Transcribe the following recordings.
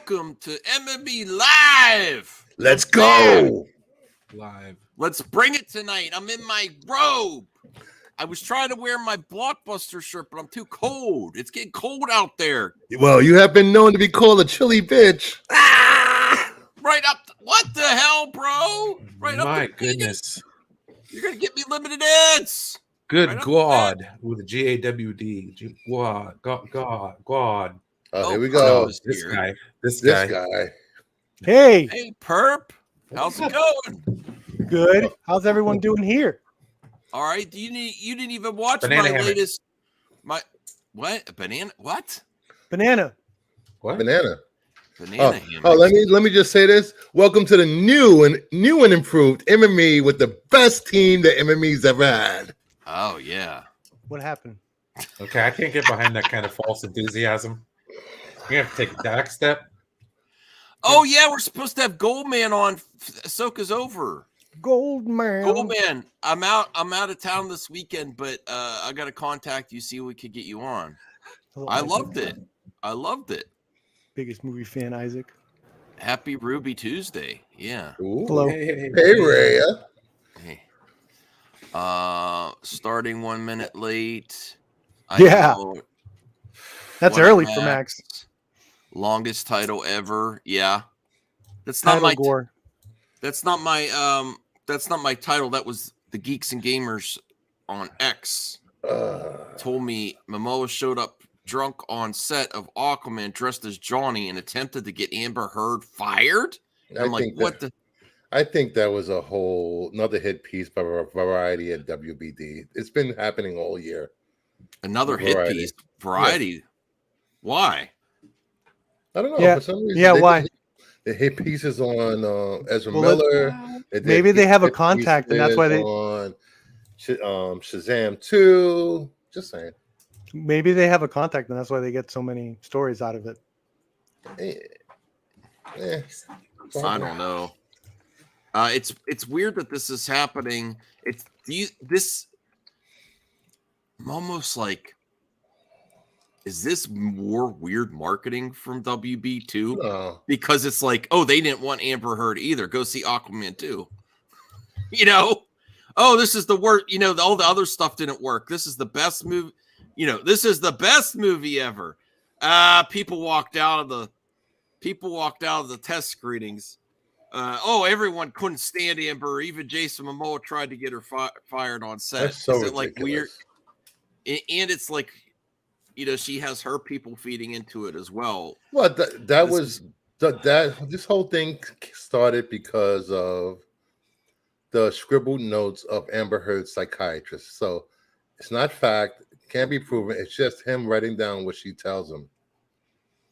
welcome to MMB Live. Let's go. Live. Let's bring it tonight. I'm in my robe. I was trying to wear my Blockbuster shirt, but I'm too cold. It's getting cold out there. Well, you have been known to be called a chilly bitch. Right up. What the hell, bro? Right up. My goodness. You're going to get me limited ads. Good Right God. With a GAWD. God. Oh, here we go. This guy. Hey, Perp. How's it going? good. How's everyone doing here? All right. You didn't even watch Banana my hammock. latest. What? Banana? What? Banana. What? Banana. Banana hammock. Oh, let me just say this. Welcome to the new and improved MME with the best team that MME's ever had. Oh, yeah. What happened? Okay, I can't get behind that kind of false enthusiasm. You have to take a back step. Oh, yeah. We're supposed to have Goldman on. Ahsoka's over. Goldman. Goldman, I'm out of town this weekend, but I got to contact you, see if we could get you on. Hello, I Isaac. loved it. Biggest movie fan, Isaac. Happy Ruby Tuesday. Yeah. Ooh. Hello. Hey, Ray. Hey. Starting 1 minute late. Yeah. know That's what early a for Max. Longest title ever. Yeah. That's not Title my gore. that's not my title. That was the Geeks and Gamers on X. Told me Momoa showed up drunk on set of Aquaman dressed as Johnny and attempted to get Amber Heard fired. I'm like, what the? I think that was another hit piece by Variety at WBD. It's been happening all year. Another hit Variety. piece. Variety. Yeah. Why? I don't know. Yeah. For some reason, Yeah, why? They hit pieces on Ezra Well, Miller. maybe they have a hit contact, and that's why they. on Shazam 2. Just saying. Maybe they have a contact, and that's why they get so many stories out of it. I don't know. It's weird that this is happening. This I'm almost like, is this more weird marketing from WB2? No. Because it's like, oh, they didn't want Amber Heard either. Go see Aquaman 2. Oh, this is the worst. All the other stuff didn't work. This is the best movie. This is the best movie ever. People walked out of the test screenings. Everyone couldn't stand Amber. Even Jason Momoa tried to get her fired on set. That's so is it like weird? ridiculous. And it's like, she has her people feeding into it as well. Well, this whole thing started because of the scribbled notes of Amber Heard's psychiatrist. So it's not fact, can't be proven. It's just him writing down what she tells him.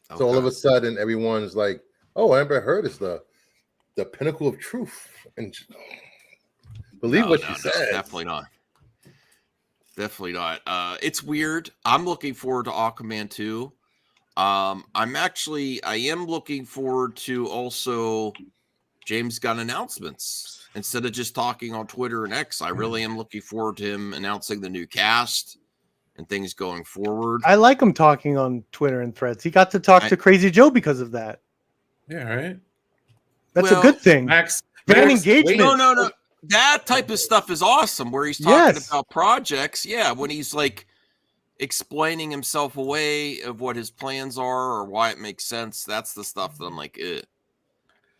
Okay. So all of a sudden, everyone's like, "Oh, Amber Heard is the pinnacle of truth," and believe what she says. Definitely not. Definitely not. It's weird. I'm looking forward to Aquaman 2. I am looking forward to also James Gunn announcements. Instead of just talking on Twitter and X, I really am looking forward to him announcing the new cast and things going forward. I like him talking on Twitter and Threads. He got to talk to Crazy Joe because of that. Yeah, right. That's a good thing. Max Fan engagement. No. That type of stuff is awesome, where he's talking about projects. Yeah, when he's like explaining himself away of what his plans are or why it makes sense. That's the stuff that I'm like,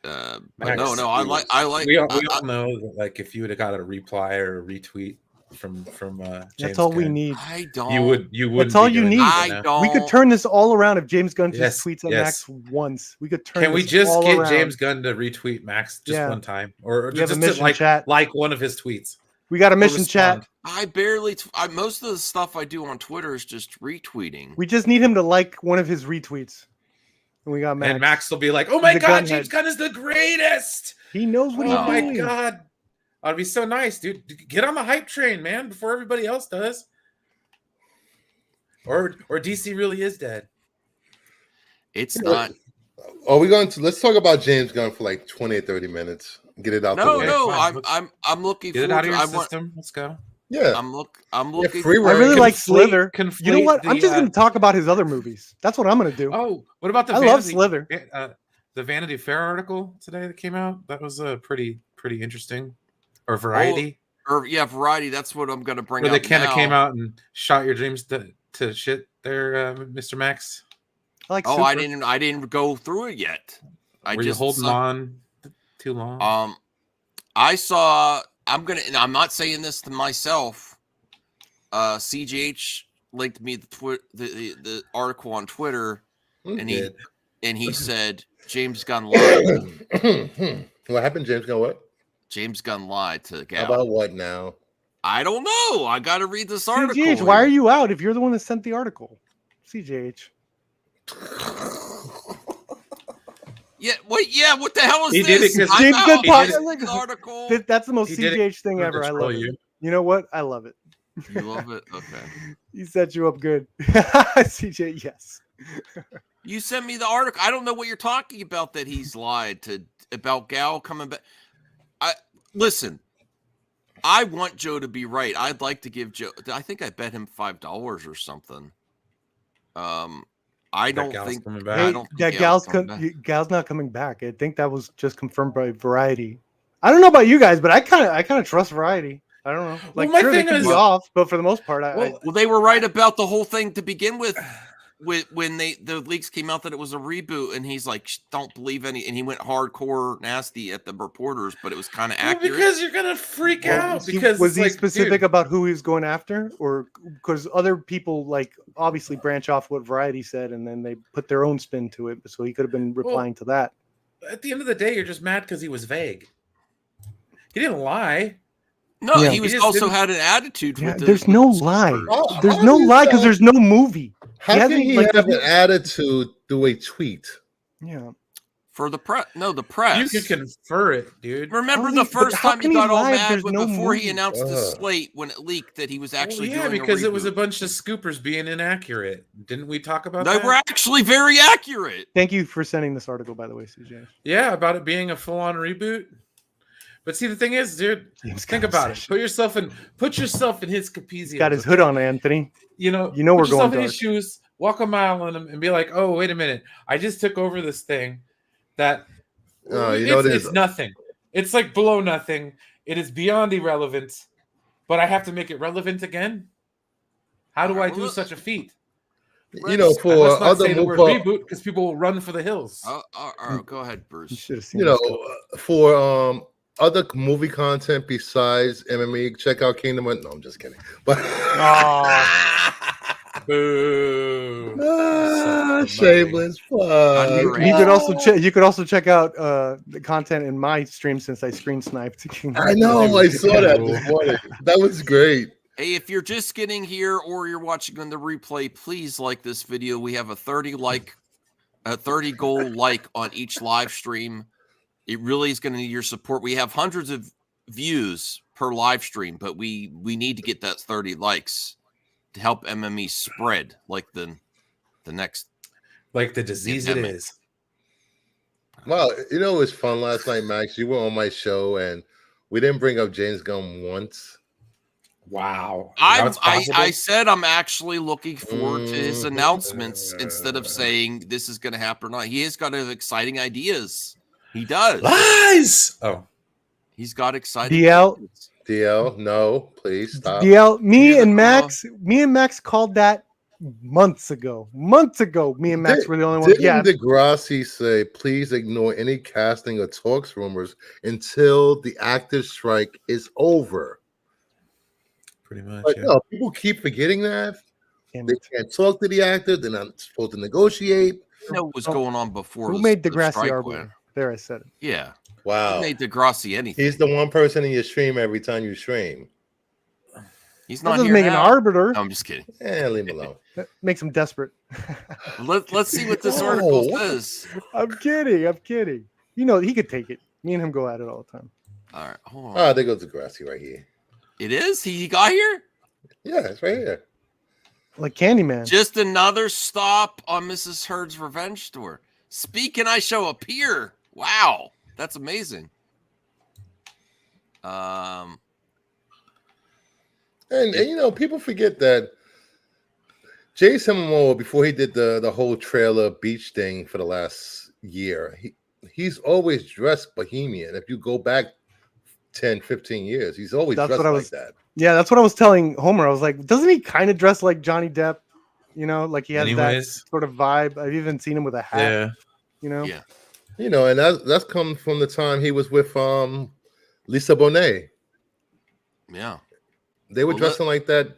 but Max, I like. We all know that, like, if you would have got a reply or a retweet from James that's all we Gunn, need. I don't. You would. That's all you need. I don't. We could turn this all around if James Gunn just tweets at Max once. We could turn. Can we this just all get around. James Gunn to retweet Max just one time, or We have just a mission chat. like one of his tweets? We got a mission chat. I barely. Most of the stuff I do on Twitter is just retweeting. We just need him to like one of his retweets, and we got Max. And Max will be like, "Oh my He's a God, gunhead. James Gunn is the greatest! He knows what he's Oh my doing. God, that'd be so nice, dude. Get on the hype train, man, before everybody else does." Or DC really is dead. It's not. Are we going to let's talk about James Gunn for like 20 or 30 minutes? Get it out the way. No. Fine. I'm looking. Get it out of your forward- system. Let's go. Yeah. I'm looking. free I reign. really like Conflate- Slither. You know conflate what? I'm the, just going to talk about his other movies. That's what I'm going to do. Oh, what about the I love Slither. the Vanity Fair article today that came out? That was pretty interesting. Or Variety. Variety. That's what I'm going to bring Where up they kind of now. came out and shot your dreams to shit there, Mr. Max. I like I Super. didn't go through it yet. Were you holding on too long? I saw. I'm not saying this to myself. CGH linked me the article on Twitter, and he said James Gunn lied. What happened? James Gunn what? James Gunn lied to Gal. About what now? I don't know. I got to read this article. CGH, why are you out if you're the one that sent the article? CGH. Yeah. What? Yeah. What the hell is He this? did it 'cause James Gunn the article. That's the most He did it CGH thing to ever. I troll love it. you. You know what? I love it. You love it? Okay. He set you up good. CJ, yes. You sent me the article. I don't know what you're talking about that he's lied about Gal coming back. Listen, I want Joe to be right. I'd like to give Joe. I think I bet him $5 or something. I don't think coming back. I don't think that Gal's not coming back. I think that was just confirmed by Variety. I don't know about you guys, but I kind of trust Variety. I don't know. Like, my sure, they thing could is- be off, but for the most part, Well, they were right about the whole thing to begin with. When the leaks came out that it was a reboot, and he's like, don't believe any, and he went hardcore nasty at the reporters, but it was kind of accurate. Because you're gonna freak out. Because was he like, specific dude, about who he was going after, or because other people like obviously branch off what Variety said, and then they put their own spin to it, so he could have been replying to that. at the end of the day, you're just mad because he was vague. He didn't lie. No, Yeah. he was He just also didn't- had an attitude Yeah, with there's with no the lie. supers. Oh, There's how no do you lie because say- there's no movie. How He can hasn't, he like, have an attitude through a tweet? Yeah. For the press. No, the press. You could confer it, dude. Remember How the is he- but first how time he can he got all lie if mad there's when, no before he movie? announced the Ugh. slate when it leaked that he was actually Well, yeah, doing because a it was a reboot. bunch of scoopers being inaccurate. Didn't we talk about They that? were actually very accurate. Thank you for sending this article, by the way, CJ. Yeah, about it being a full-on reboot. But see, the thing is, dude, James think Gunn about it. session. Put yourself in his capazium. Got his hood on, Anthony. You know You know we're put yourself going in his shoes, walk a mile in them, and be like, "Oh, wait a minute! I just took over this thing that it's nothing. It's like below nothing. It is beyond irrelevant, but I have to make it relevant again. How do I do such a feat? You know, Let's for not other say the word movie, reboot because people will run for the hills. Go ahead, You Bruce. should have seen you know, this. for other movie content besides MMA, check out Kingdom. No, I'm just kidding. But Boo! shameless plug. Underrated. You could also check out the content in my stream since I screen sniped. I know. I saw that this morning. That was great. Hey, if you're just getting here or you're watching on the replay, please like this video. We have a 30 goal like on each live stream. It really is going to need your support. We have hundreds of views per live stream, but we need to get that 30 likes to help MME spread like the next. Like the disease it is. Wow, you know it was fun last night, Max. You were on my show, and we didn't bring up James Gunn once. Wow. I said I'm actually looking forward to his announcements instead of saying this is going to happen or not. He has got exciting ideas. He does. Lies. Oh, He's got exciting DL. ideas. DL, no, please stop. DL, me You're and the Max called that months ago. Months ago, me and Max were the only ones. Didn't Yeah, Degrassi say, please ignore any casting or talks rumors until the actors' strike is over? pretty much. But Yeah. no, people keep forgetting that. Damn They it. can't talk to the actors. They're not supposed to negotiate. You know what was going on before Who the- made the Degrassi strike Arbiter? went. There, I said it. Yeah. Wow. Who made Degrassi anything? He's the one person in your stream every time you stream. He's That not doesn't here make now. an arbiter. No, I'm just kidding. Leave him alone. That makes him desperate. Let's see what this article Oh. says. I'm kidding. You know, he could take it. Me and him go at it all the time. All right, hold on. Ah, there goes Degrassi right here. It is? He got here? Yeah, it's right here. Like Candyman. Just another stop on Mrs. Heard's revenge store. Speak and I shall appear. Wow, that's amazing. And you know, people forget that Jason Momoa, before he did the whole trailer beach thing for the last year, he's always dressed bohemian. If you go back 10, 15 years, he's always dressed like that. Yeah, that's what I was telling Homer. I was like, doesn't he kind of dress like Johnny Depp? You know, like he has that sort of vibe. I've even seen him with a hat. Yeah. You know? Yeah. You know, and that's come from the time he was with Lisa Bonet. Yeah. They were dressing like that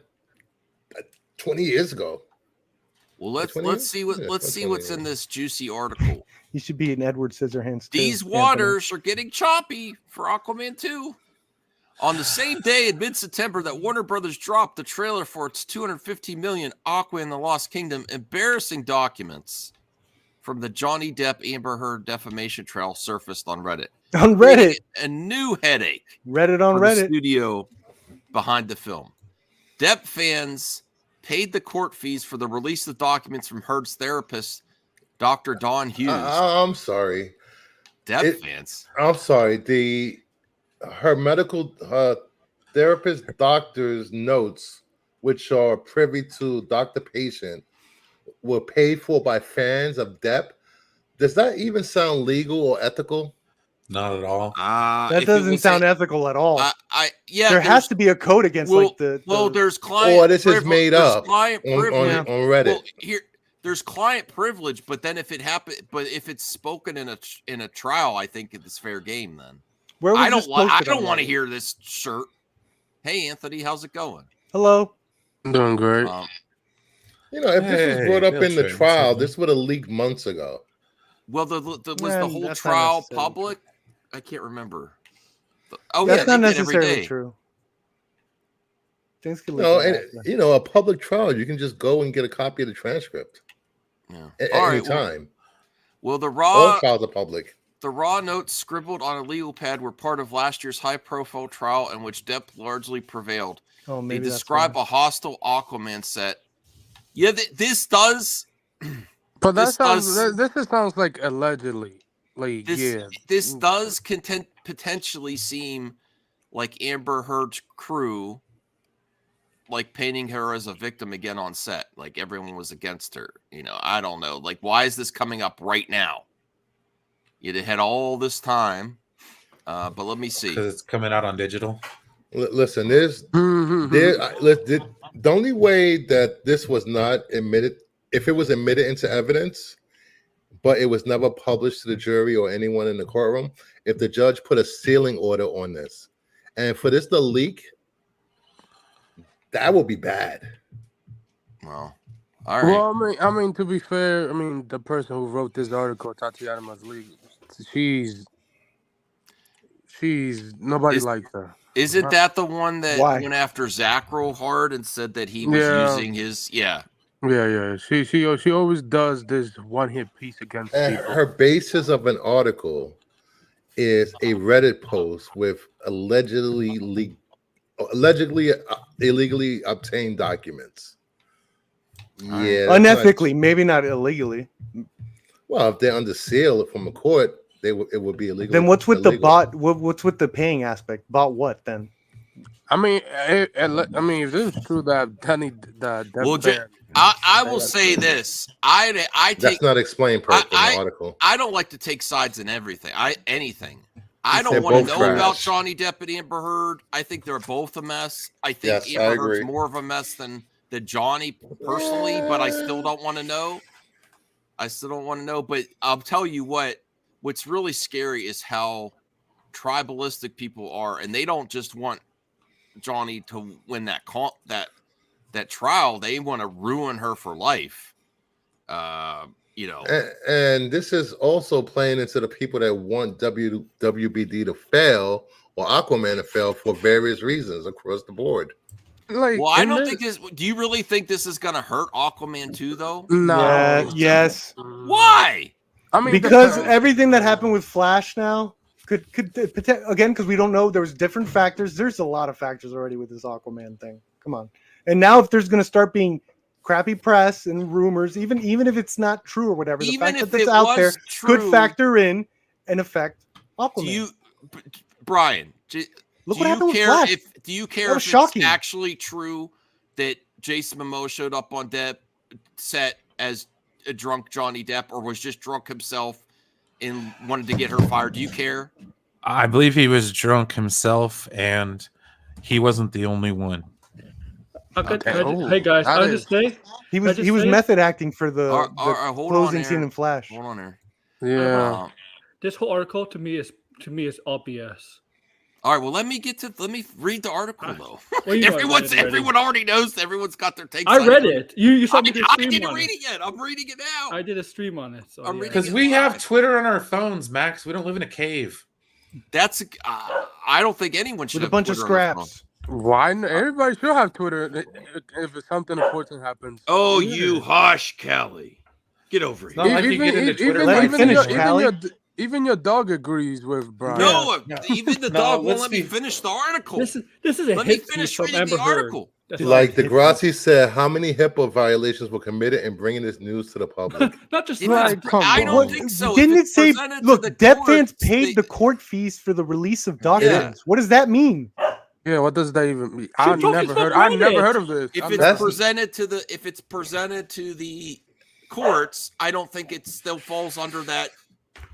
20 years ago. Well, let's see what's in this juicy article. He should be in Edward Scissorhands too. These waters are getting choppy for Aquaman 2. On the same day in mid-September that Warner Brothers dropped the trailer for its $250 million Aquaman and the Lost Kingdom, embarrassing documents from the Johnny Depp Amber Heard defamation trial surfaced on Reddit. On Reddit, a new headache. Reddit on Reddit. The studio behind the film. Depp fans paid the court fees for the release of documents from Heard's therapist, Dr. Don Hughes. I'm sorry. Depp fans. I'm sorry. Her medical therapist doctor's notes, which are privy to doctor-patient, were paid for by fans of Depp. Does that even sound legal or ethical? Not at all. That doesn't sound ethical at all. There has to be a code against there's client. Or this is made up client privilege on Reddit. Well, there's client privilege, but then if it's spoken in a trial, I think it's fair game. Then I don't want to hear this shirt. Hey, Anthony, how's it going? Hello. I'm doing great. If this was brought up in the trial, this would have leaked months ago. Well, was the whole trial public? I can't remember. That's not necessarily true. Things can leak. A public trial, you can just go and get a copy of the transcript. Yeah. At any time. Well, all trials are public. The raw notes scribbled on a legal pad were part of last year's high-profile trial in which Depp largely prevailed. Oh, maybe they describe a hostile Aquaman set. Yeah, this does. But this sounds like allegedly. This does potentially seem like Amber Heard's crew, like painting her as a victim again on set. Like everyone was against her. I don't know. Like, why is this coming up right now? You'd had all this time, but let me see. Because it's coming out on digital. Listen, the only way that this was not admitted, if it was admitted into evidence, but it was never published to the jury or anyone in the courtroom, if the judge put a sealing order on this, and for this to leak, that would be bad. Well, all right. Well, I mean, to be fair, the person who wrote this article, Tatiana Maslany, she's nobody likes her. Isn't that the one that went after Zach real hard and said that he was using his? Yeah. Yeah. She always does this one-hit piece against people. Her basis of an article is a Reddit post with allegedly illegally obtained documents. Yeah, unethically, maybe not illegally. Well, if they're under seal from a court, it would be illegal. Then what's with the bot? What's with the paying aspect? Bot what then? If this is true that Danny, I will say this. I take that's not explained in the article. I don't like to take sides in anything. I don't want to know about Johnny Depp and Amber Heard. I think they're both a mess. I think Amber Heard's more of a mess than Johnny personally, but I still don't want to know. But I'll tell you what's really scary is how tribalistic people are, and they don't just want Johnny to win that trial. They want to ruin her for life. And this is also playing into the people that want WBD to fail or Aquaman to fail for various reasons across the board. I don't think this. Do you really think this is going to hurt Aquaman 2, though? No. Yes. Why? Because everything that happened with Flash now could again, because we don't know. There's different factors. There's a lot of factors already with this Aquaman thing. Come on. And now if there's going to start being crappy press and rumors, even if it's not true or whatever, the fact that it's out there could factor in and affect Aquaman. Brian, look what happened with Flash. Do you care if it's actually true that Jason Momoa showed up on Depp set as a drunk Johnny Depp, or was just drunk himself and wanted to get her fired. Do you care? I believe he was drunk himself, and he wasn't the only one. Hey guys, I just say he was method acting for the hold closing on scene in Flash. Hold on there. Yeah. This whole article to me is all BS. All right, well, let me read the article though. Well, everyone already knows. Everyone's got their takes. I read it. You saw me do a I stream didn't on read it. it yet. I'm reading it now. I did a stream on it. So, Because we have Twitter on our phones, Max. We don't live in a cave. That's I don't think anyone should with a have bunch of Twitter on their phone. Scraps. Why? Everybody should have Twitter if it's something important happens. Oh, you hush, Kelly. Get over here. Like you get into Twitter. Let me finish, Callie. Even your dog agrees with Brian. No, even the dog won't let me finish the article. This is a let me hate finish piece from reading Amber the Heard. article. Like Degrassi said, how many HIPAA violations were committed in bringing this news to the public? Not just I don't think so. Didn't If it say, presented to look, the debt courts, fans paid the court fees for the release of documents? Yeah. What does that mean? Yeah, what does that even mean? She I've never heard of this. If it's presented to the courts, I don't think it still falls under that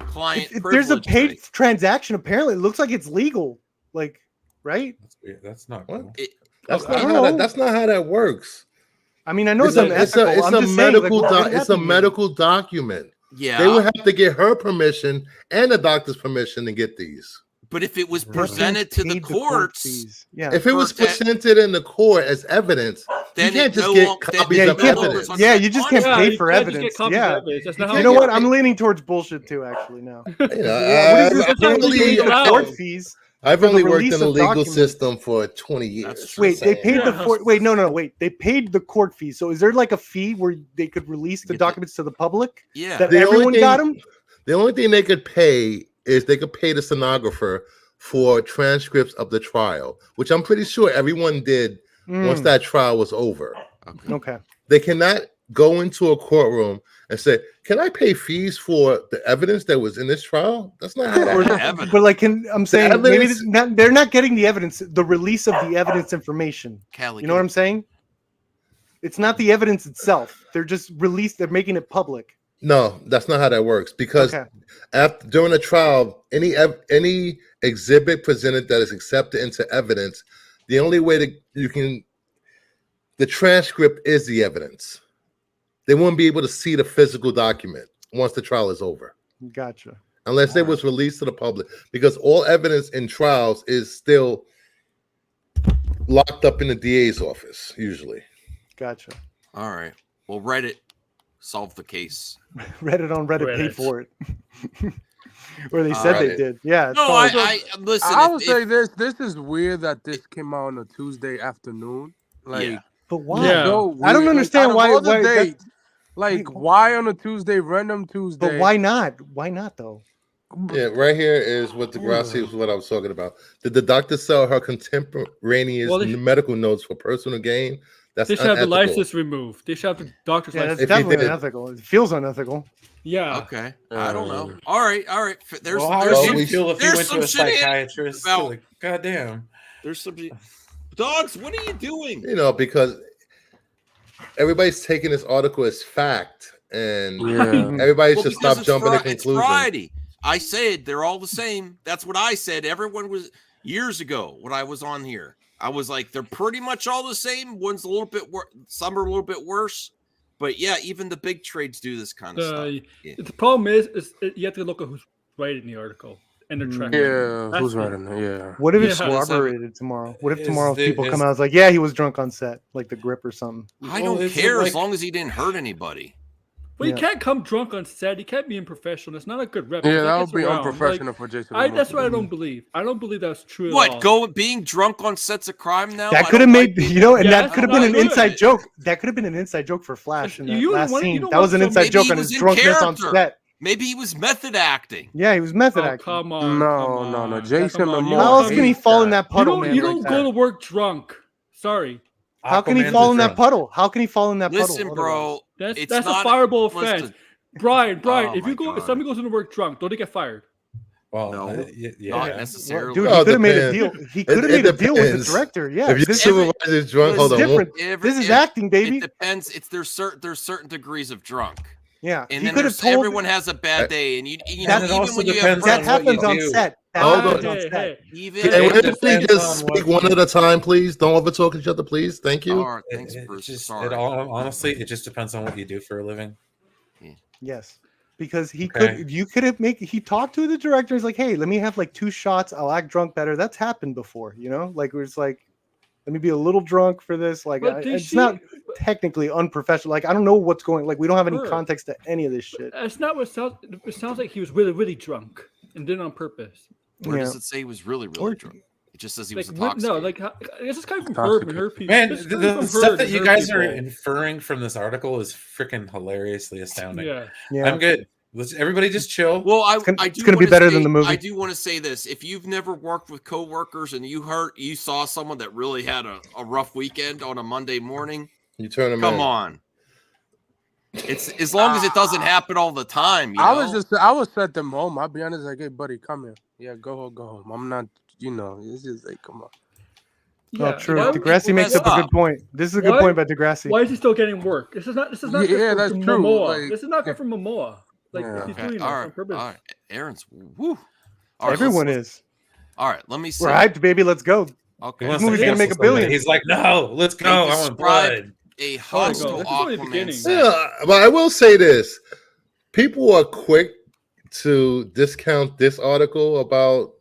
client If there's a privilege paid thing. transaction, apparently it looks like it's legal. Like, right? That's not What? cool. That's not how that works. I mean, I know it's It's a medical document. Yeah. They would have to get her permission and the doctor's permission to get these. But if it was presented to the courts, if it was presented in the court as evidence, then you can't just get copies of evidence. Yeah, you just can't pay for evidence. Yeah, you know what? I'm leaning towards bullshit too, actually. Now, I've only worked in the legal system for 20 years. Wait, they paid the wait, no, wait. They paid the court fee. So is there like a fee where they could release the documents to the public? Yeah, that everyone got them. The only thing they could pay is they could pay the stenographer for transcripts of the trial, which I'm pretty sure everyone did once that trial was over. Okay. They cannot go into a courtroom and say, "Can I pay fees for the evidence that was in this trial?" That's not how that happens. But like, I'm saying maybe they're not getting the evidence, the release of the evidence information. Callie, you know what I'm saying? It's not the evidence itself. They're just released. They're making it public. No, that's not how that works. Because during a trial, any exhibit presented that is accepted into evidence, the only way the transcript is the evidence. They won't be able to see the physical document once the trial is over. Gotcha. Unless it was released to the public, because all evidence in trials is still locked up in the DA's office, usually. Gotcha. All right. Well, Reddit solved the case. Reddit on Reddit paid for it. Or they said they did. Yeah. No, listen. I would say this is weird that this came out on a Tuesday afternoon. Like, but why? Yeah. So I don't understand why. Why on a Tuesday, random Tuesday? But why not? Why not though? Yeah, right here is what Degrassi was what I was talking about. Did the doctor sell her contemporaneous medical notes for personal gain? That's they should have the license removed. They should have the doctor's license. That's definitely unethical. It feels unethical. Yeah. Okay. I don't know. All right. There's how would you feel if you went to a psychiatrist? About, like, goddamn. There's some dogs. What are you doing? You know, because everybody's taking this article as fact, and everybody should stop jumping to conclusions. It's Friday. I said they're all the same. That's what I said. Everyone was years ago when I was on here. I was like, they're pretty much all the same. One's a little bit worse. Some are a little bit worse. But yeah, even the big trades do this kind of stuff. Yeah. The problem is you have to look at who's writing the article and their track. Yeah, who's writing it? Yeah. What if it's corroborated tomorrow? What if tomorrow people come out and like, yeah, he was drunk on set, like The Grip or something? I don't care as long as he didn't hurt anybody. Well, you can't come drunk on set. You can't be unprofessional. It's not a good rep. Yeah, that would be unprofessional for Jason. That's what I don't believe. I don't believe that's true. What? Being drunk on set's a crime now? That could have made and that could have been an inside joke. That could have been an inside joke for Flash in that last scene. That was an inside joke on his drunkenness on set. Maybe he was method acting. Yeah, he was method acting. Come on. No. Jason Momoa. How else can he fall in that puddle, man? You don't go to work drunk. Sorry. How can he fall in that puddle? How can he fall in that puddle? Listen, bro. That's a fireable offense. Brian, if somebody goes into work drunk, don't they get fired? Well, no, not necessarily. Dude, he could have made a deal. He could have made a deal with the director. Yeah, if your supervisor is drunk, hold on. Different. This is acting, baby. It depends. There's certain degrees of drunk. Yeah, And he then could have there's, told. everyone has a bad day, and you That know, it even also when you depends have That on what happens you on do. set. That Hold happens on. on set. even Can It we depends just on speak what one you- at a time, please? Don't over talk each other, please. Thank you. all right, thanks, It Bruce. just, Sorry. honestly, it just depends on what you do for a living. Yes, because he Okay. could. You could have he talked to the director. He's like, hey, let me have like 2 shots. I'll act drunk better. That's happened before, you know. Like it was like, let me be a little drunk for this. Like But it's not technically unprofessional. Like I don't know what's going. Like we don't have any context to any of this shit. That's not what sounds. It sounds like he was really, really drunk and did it on purpose. Where does it say he was really, really drunk? It just says he was intoxicated. No, like this is coming from Herb and her people. Man, This is coming the from stuff Herb that and you her guys are people. inferring from this article is freaking hilariously astounding. Yeah. I'm good. Everybody just chill. Well, It's gonna be better than the movie. I do want to say this: if you've never worked with coworkers and you saw someone that really had a rough weekend on a Monday morning, you turn them. Come on, it's as long as it doesn't happen all the time. You know? I was sent them home. I'll be honest, like, hey, buddy, come here. Yeah, go home. I'm not, it's just like, come on. Oh, true. why- Degrassi makes up a good point. This is a good Why- point about Degrassi. Why is he still getting work? This is not. This is not. Yeah, good that's from true. Momoa. Like- This is not good for Momoa. Like Yeah. he's Okay, doing this all on right, purpose. all right. Aaron's woo. All right, Everyone let's- is. All right, let me see. We're hyped, baby. Let's go. Okay, He wants movie's to gonna make cancel $1 billion. somebody. He's like, no, let's go. I want blood. a hostile This is only the Aquaman beginning. set. Yeah, but I will say this: people are quick to discount this article about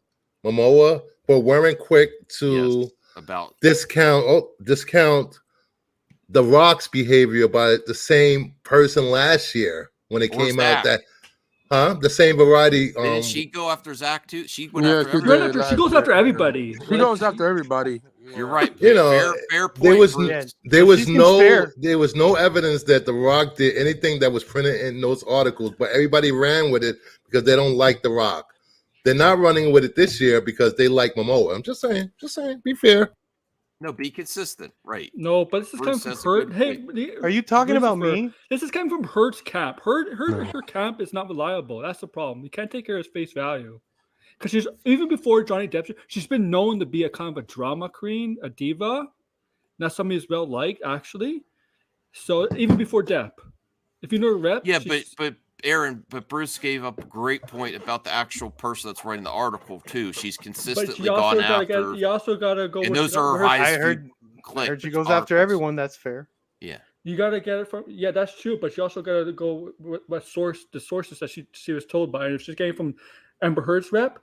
Momoa, but weren't quick to Yes, about discount The Rock's behavior by the same person last year when it Or came Zach. out. The same variety. Didn't she go after Zach too? She went Yeah, after she everybody. did. She goes after everybody. She goes after everybody. You're right. You know, fair point. there was Bruce. there was no evidence that The Rock did anything that was printed in those articles, but everybody ran with it because they don't like The Rock. They're not running with it this year because they like Momoa. I'm just saying, be fair. No, be consistent, right? No, but this is coming Bruce from has a Hurt. good Hey, point. Are you talking about Lucifer, me? This is coming from Hurt's camp. Her camp is not reliable. That's the problem. You can't take her as face value. Because she's even before Johnny Depp, she's been known to be a kind of a drama queen, a diva. Not somebody who's well liked, actually. So even before Depp, if you know her rep, Yeah, but Aaron, but Bruce gave up a great point about the actual person that's writing the article too. She's consistently gone after. You also gotta go. And with those are her I highest. heard she goes after articles. everyone. That's fair. Yeah. You gotta get it from. Yeah, that's true. But you also gotta go with what the sources that she was told by. And if she's getting from Amber Heard's rep,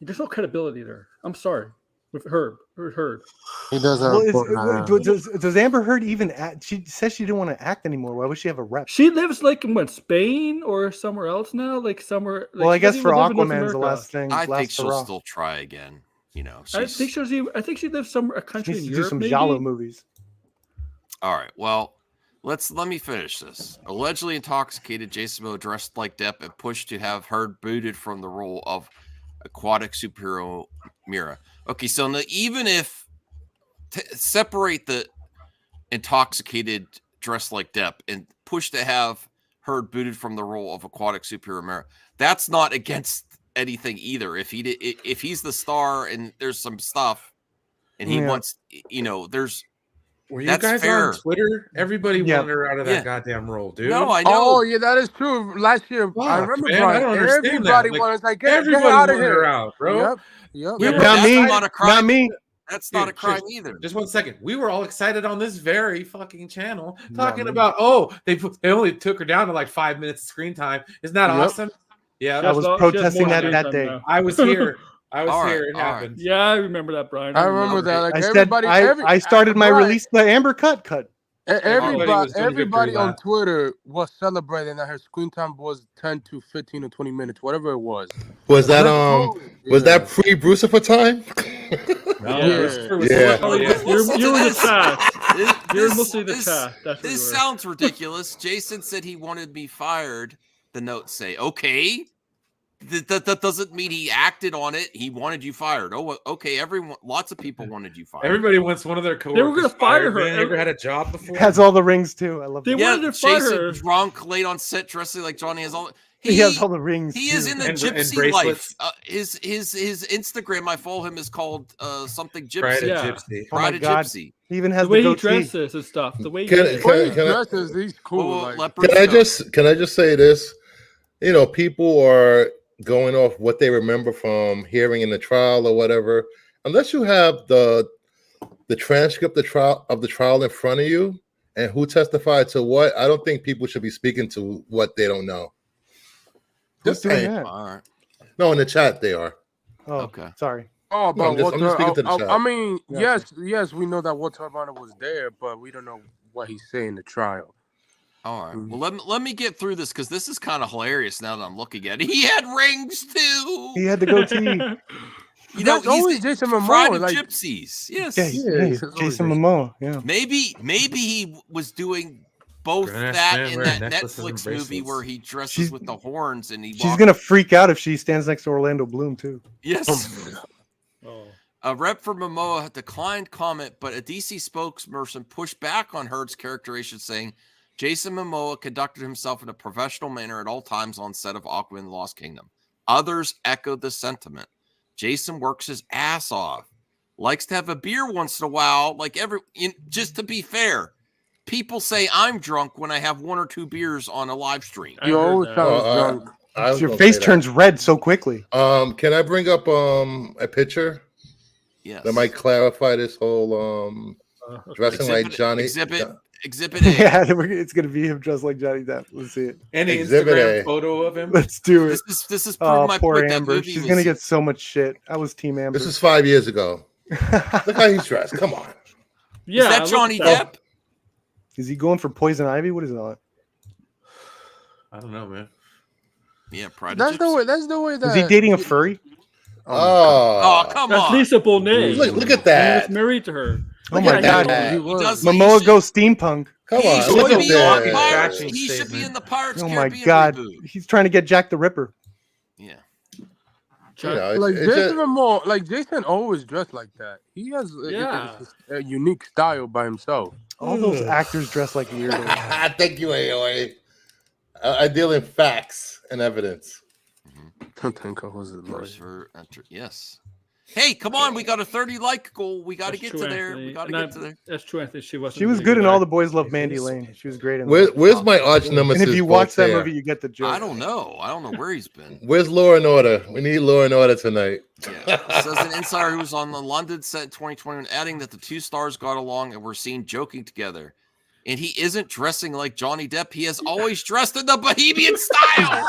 there's no credibility there. I'm sorry. With Heard. He does have Well, a point. does Amber Heard even act? She says she didn't want to act anymore. Why would she have a rep? She lives like in Spain or somewhere else now, like somewhere. Like, Well, I she guess doesn't for even live in North Aquaman's the America. last thing. I think last she'll hurrah. still try again. You know, I think she lives somewhere a She country needs in to do Europe. some Maybe. Giallo movies. All right. Well, let me finish this. Allegedly intoxicated, Jason Momoa dressed like Depp and pushed to have Heard booted from the role of aquatic superhero Mira. Okay, so now, even if separate the intoxicated dressed like Depp and push to have Heard booted from the role of aquatic superhero Mira, that's not against anything either. If he's the star and there's some stuff and he wants, there's. Were you That's guys fair. on Twitter? Everybody wanted her out of that goddamn role, dude. No, I know. Oh, yeah, that is true. Last year, I Fuck, remember, man, Brian, I don't understand everybody that. Like, was like, get everybody her out of wanted her here. out, bro. Yep. We were Not that's me. not a crime. Not me. That's not a Dude, crime either. Just 1 second. We were all excited on this very fucking channel Not talking me. about, they only took her down to like 5 minutes of screen time. Isn't that awesome? Yeah, I was protesting that day. I was here. All It right, happened. Yeah, I remember that, Brian. I remember that. Like, I said everybody, I started my Brian, release the Amber cut. Everybody on lap. Twitter was celebrating that her screen time was 10 to 15 or 20 minutes, whatever it was. Was that was that pre Brucifer time? No, Yeah. Lucifer was Yeah. still- You're in the chat. You're This- mostly the this- chat. That's what This you were. sounds ridiculous. Jason said he wanted me fired. The notes say, okay. That doesn't mean he acted on it. He wanted you fired. Oh, okay. Lots of people wanted you fired. Everybody wants one of their coworkers. They were gonna fire her. Man. You ever had a job before? Has all the rings too. I love They that. wanted to fire Jason her. drunk, late on set, dressing like Johnny has all. He has all the rings. He too. is in the And gypsy bracelets. life. His Instagram, I follow him, is called something Bride gypsy. of Yeah. Gypsy. Oh my Bride of God. gypsy. He even The has way the he goatee. dresses and stuff. The way he Can- is. When he can I- dresses, he's cool. Well, Like, leopard Can I stuff. just say this? You know, people are going off what they remember from hearing in the trial or whatever. Unless you have the transcript of the trial in front of you and who testified to what, I don't think people should be speaking to what they don't know. Who's Just doing saying. that? All right. No, in the chat they are. Oh, Okay. sorry. oh, but I'm just speaking to the chat. I mean, Gotcha. yes, we know that Walter Albano was there, but we don't know what he's saying in the trial. All right. Well, let me get through this because this is kind of hilarious now that I'm looking at it. He had rings too. He had the goatee. You know, That's always he's Jason Pride Momoa. of Like, Gypsies. Yes. Yeah, Yeah, he's it's Jason always Momoa. Yeah. Maybe he was doing both Grown-ass that man and wearing that necklaces and Netflix movie bracelets. where he dresses She's- with the horns and he She's walks. gonna freak out if she stands next to Orlando Bloom too. Yes. Oh. A rep for Momoa declined comment, but a DC spokesperson pushed back on Heard's characterization, saying Jason Momoa conducted himself in a professional manner at all times on set of Aquaman and the Lost Kingdom. Others echoed the sentiment. Jason works his ass off, likes to have a beer once in a while. Just to be fair, people say I'm drunk when I have one or two beers on a live stream. I you heard always that. sound Oh, drunk. I was Your gonna face say that. turns red so quickly. Can I bring up a picture Yes. that might clarify this whole dressing like Johnny? Exhibit A. Yeah, it's gonna be him dressed like Johnny Depp. Let's see it. Any Exhibit Instagram A. photo of him? Let's do it. This is Oh, proving my poor point. That Amber. movie She's was- gonna get so much shit. I was Team Amber. This is 5 years ago. Look how he's dressed. Come on. Yeah, Is that look Johnny at that. Depp? Is he going for Poison Ivy? What is it on? I don't know, man. Yeah, Pride of That's the Gypsy. way. That's the way that. Is he dating a furry? Oh, come That's on. Lisa Bonet. Look at He was that. married to her. Oh Look my at God. that. He He was. does. Momoa he goes steampunk. Come He on. should Look be at on that. Pirates. Fashion He should be statement. in the Pirates Oh my Caribbean God. reboot. He's trying to get Jack the Ripper. Yeah. You know, Like it's Jason just- Momoa, like Jason always dressed like that. He has a unique style by himself. All those actors dress like weirdos. Thank you, AOA. I deal in facts and evidence. I think I was Christopher enter. Yes. Hey, come on. We got a 30 like goal. We got to That's get true, to there. Anthony. We got to And get to there. That's true, Anthony. She wasn't. She was a good in All the actor. Boys Love Mandy Lane. She was great in Where's that. my arch nemesis? And if you watch that Voltaire? movie, you get the joke. I don't know. I don't know where he's been. Where's Law and Order? We need Law and Order tonight. Yeah. It says an insider who was on the London set in 2021, adding that the two stars got along and were seen joking together. And he isn't dressing like Johnny Depp. He has always dressed in the Bohemian style.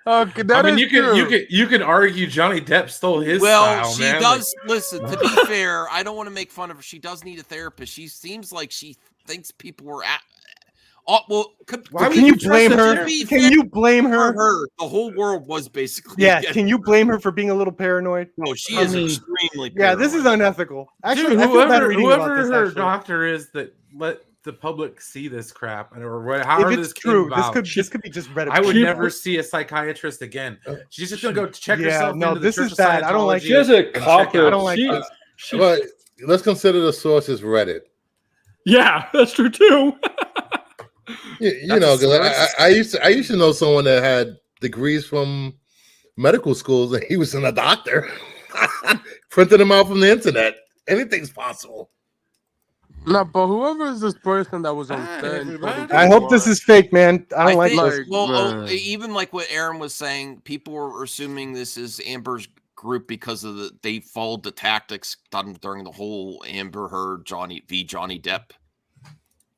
Okay, that I mean, is true. you can argue Johnny Depp stole his Well, style, she man. does. Listen, to be fair, I don't want to make fun of her. She does need a therapist. She seems like she thinks people were at. Oh, well, Why would Can you you blame trust her? her? be Can fair you blame for her? her? The whole world was basically. Yeah. against Can you blame her for being a little paranoid? No, she I is mean, extremely. Yeah, this is paranoid. unethical. Actually, Dude, I feel bad reading about whoever this. her Actually. doctor is that let the public see this crap, and or what, however If this it's true, came about, this could be just Reddit. I would She- never see a psychiatrist again. She's just gonna go check Yeah, herself no, into the this Church is of bad. I don't like Scientology She has a and check cop. out- I don't like she, this. she- But let's consider the source as Reddit. yeah, that's true too. You That's know, a because source. I used to know someone that had degrees from medical schools, and he was a doctor. Printed them out from the internet. Anything's possible. No, but whoever is this person that was on Hi, set, everybody. I hope this is fake, man. I don't like think, this. Like, well, man. even like what Aaron was saying, people were assuming this is Amber's group because of they followed the tactics done during the whole Amber Heard Johnny Depp.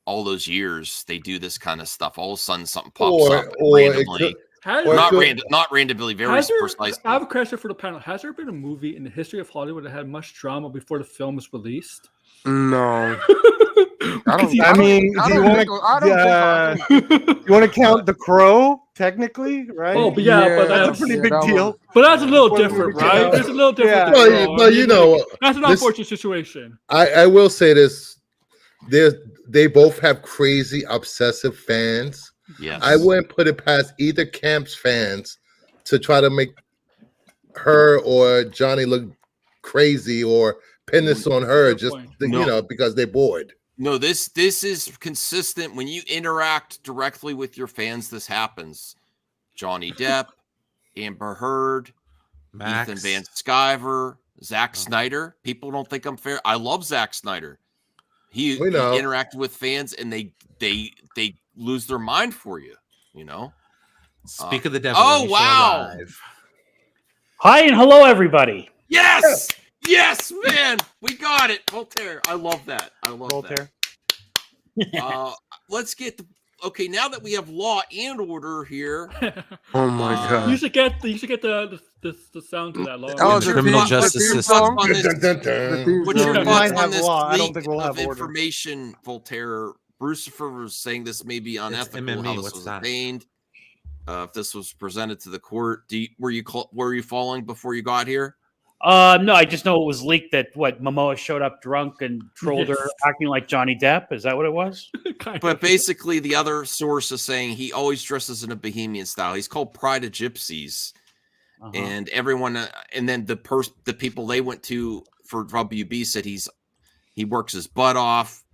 All those years they do this kind of stuff. All of a sudden something pops up Or it randomly. could, Has, Or Not could- randomly, very has there, precisely. I have a question for the panel. Has there been a movie in the history of Hollywood that had much drama before the film was released? No. I mean, do you want to? You want to count The Crow, technically, right? Oh, but yeah, but that's that's a pretty big that deal. But that's a little What different, movie right? came There's a little different. Yeah. with The But, Crow. but you know, that's an this- unfortunate situation. I will say this: they both have crazy, obsessive fans. Yes. I wouldn't put it past either camp's fans to try to make her or Johnny look crazy or pin this on her Good just point. you No. know because they're bored. No, this is consistent. When you interact directly with your fans, this happens. Johnny Depp, Amber Heard, Max. Ethan Van Sciver, Zack Snyder. People don't think I'm fair. I love Zack Snyder. He interacted with fans, and they lose their mind for you. You know. Speak of the devil. Oh wow! Hi and hello, everybody. Yes, yes, man, we got it, Voltaire. I love that. I love Voltaire. that. Let's get the. Okay, now that we have law and order here. Oh my god! You should get the sound to that law. Oh, the criminal justice system. What's your thoughts on this law. I don't leak think we'll have of order. information, Voltaire? Brucifer was saying this may be unethical. MMA, How this what's was that? obtained. If this was presented to the court, were you following before you got here? No, I just know it was leaked that Momoa showed up drunk and trolled her, acting like Johnny Depp. Is that what it was? But basically, the other source is saying he always dresses in a bohemian style. He's called Pride of Gypsies, and everyone, and then the people they went to for WB said he works his butt off.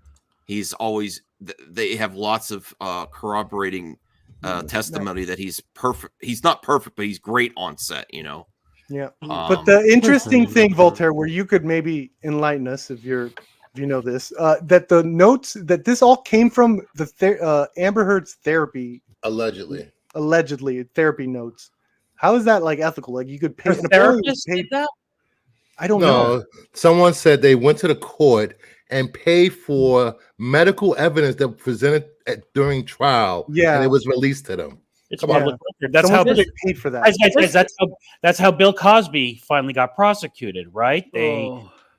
He's always. They have lots of corroborating testimony that he's perfect. He's not perfect, but he's great on set. You know. Yeah, but the interesting thing, Voltaire, where you could maybe enlighten us if you know this, that the notes that this all came from the Amber Heard's therapy, allegedly therapy notes. How is that like ethical? Like you could pay The therapist did that? I don't know. Someone said they went to the court and paid for medical evidence that was presented during trial. Yeah, and it was released to them. It's public record. That's how they paid for that. That's how Bill Cosby finally got prosecuted, right?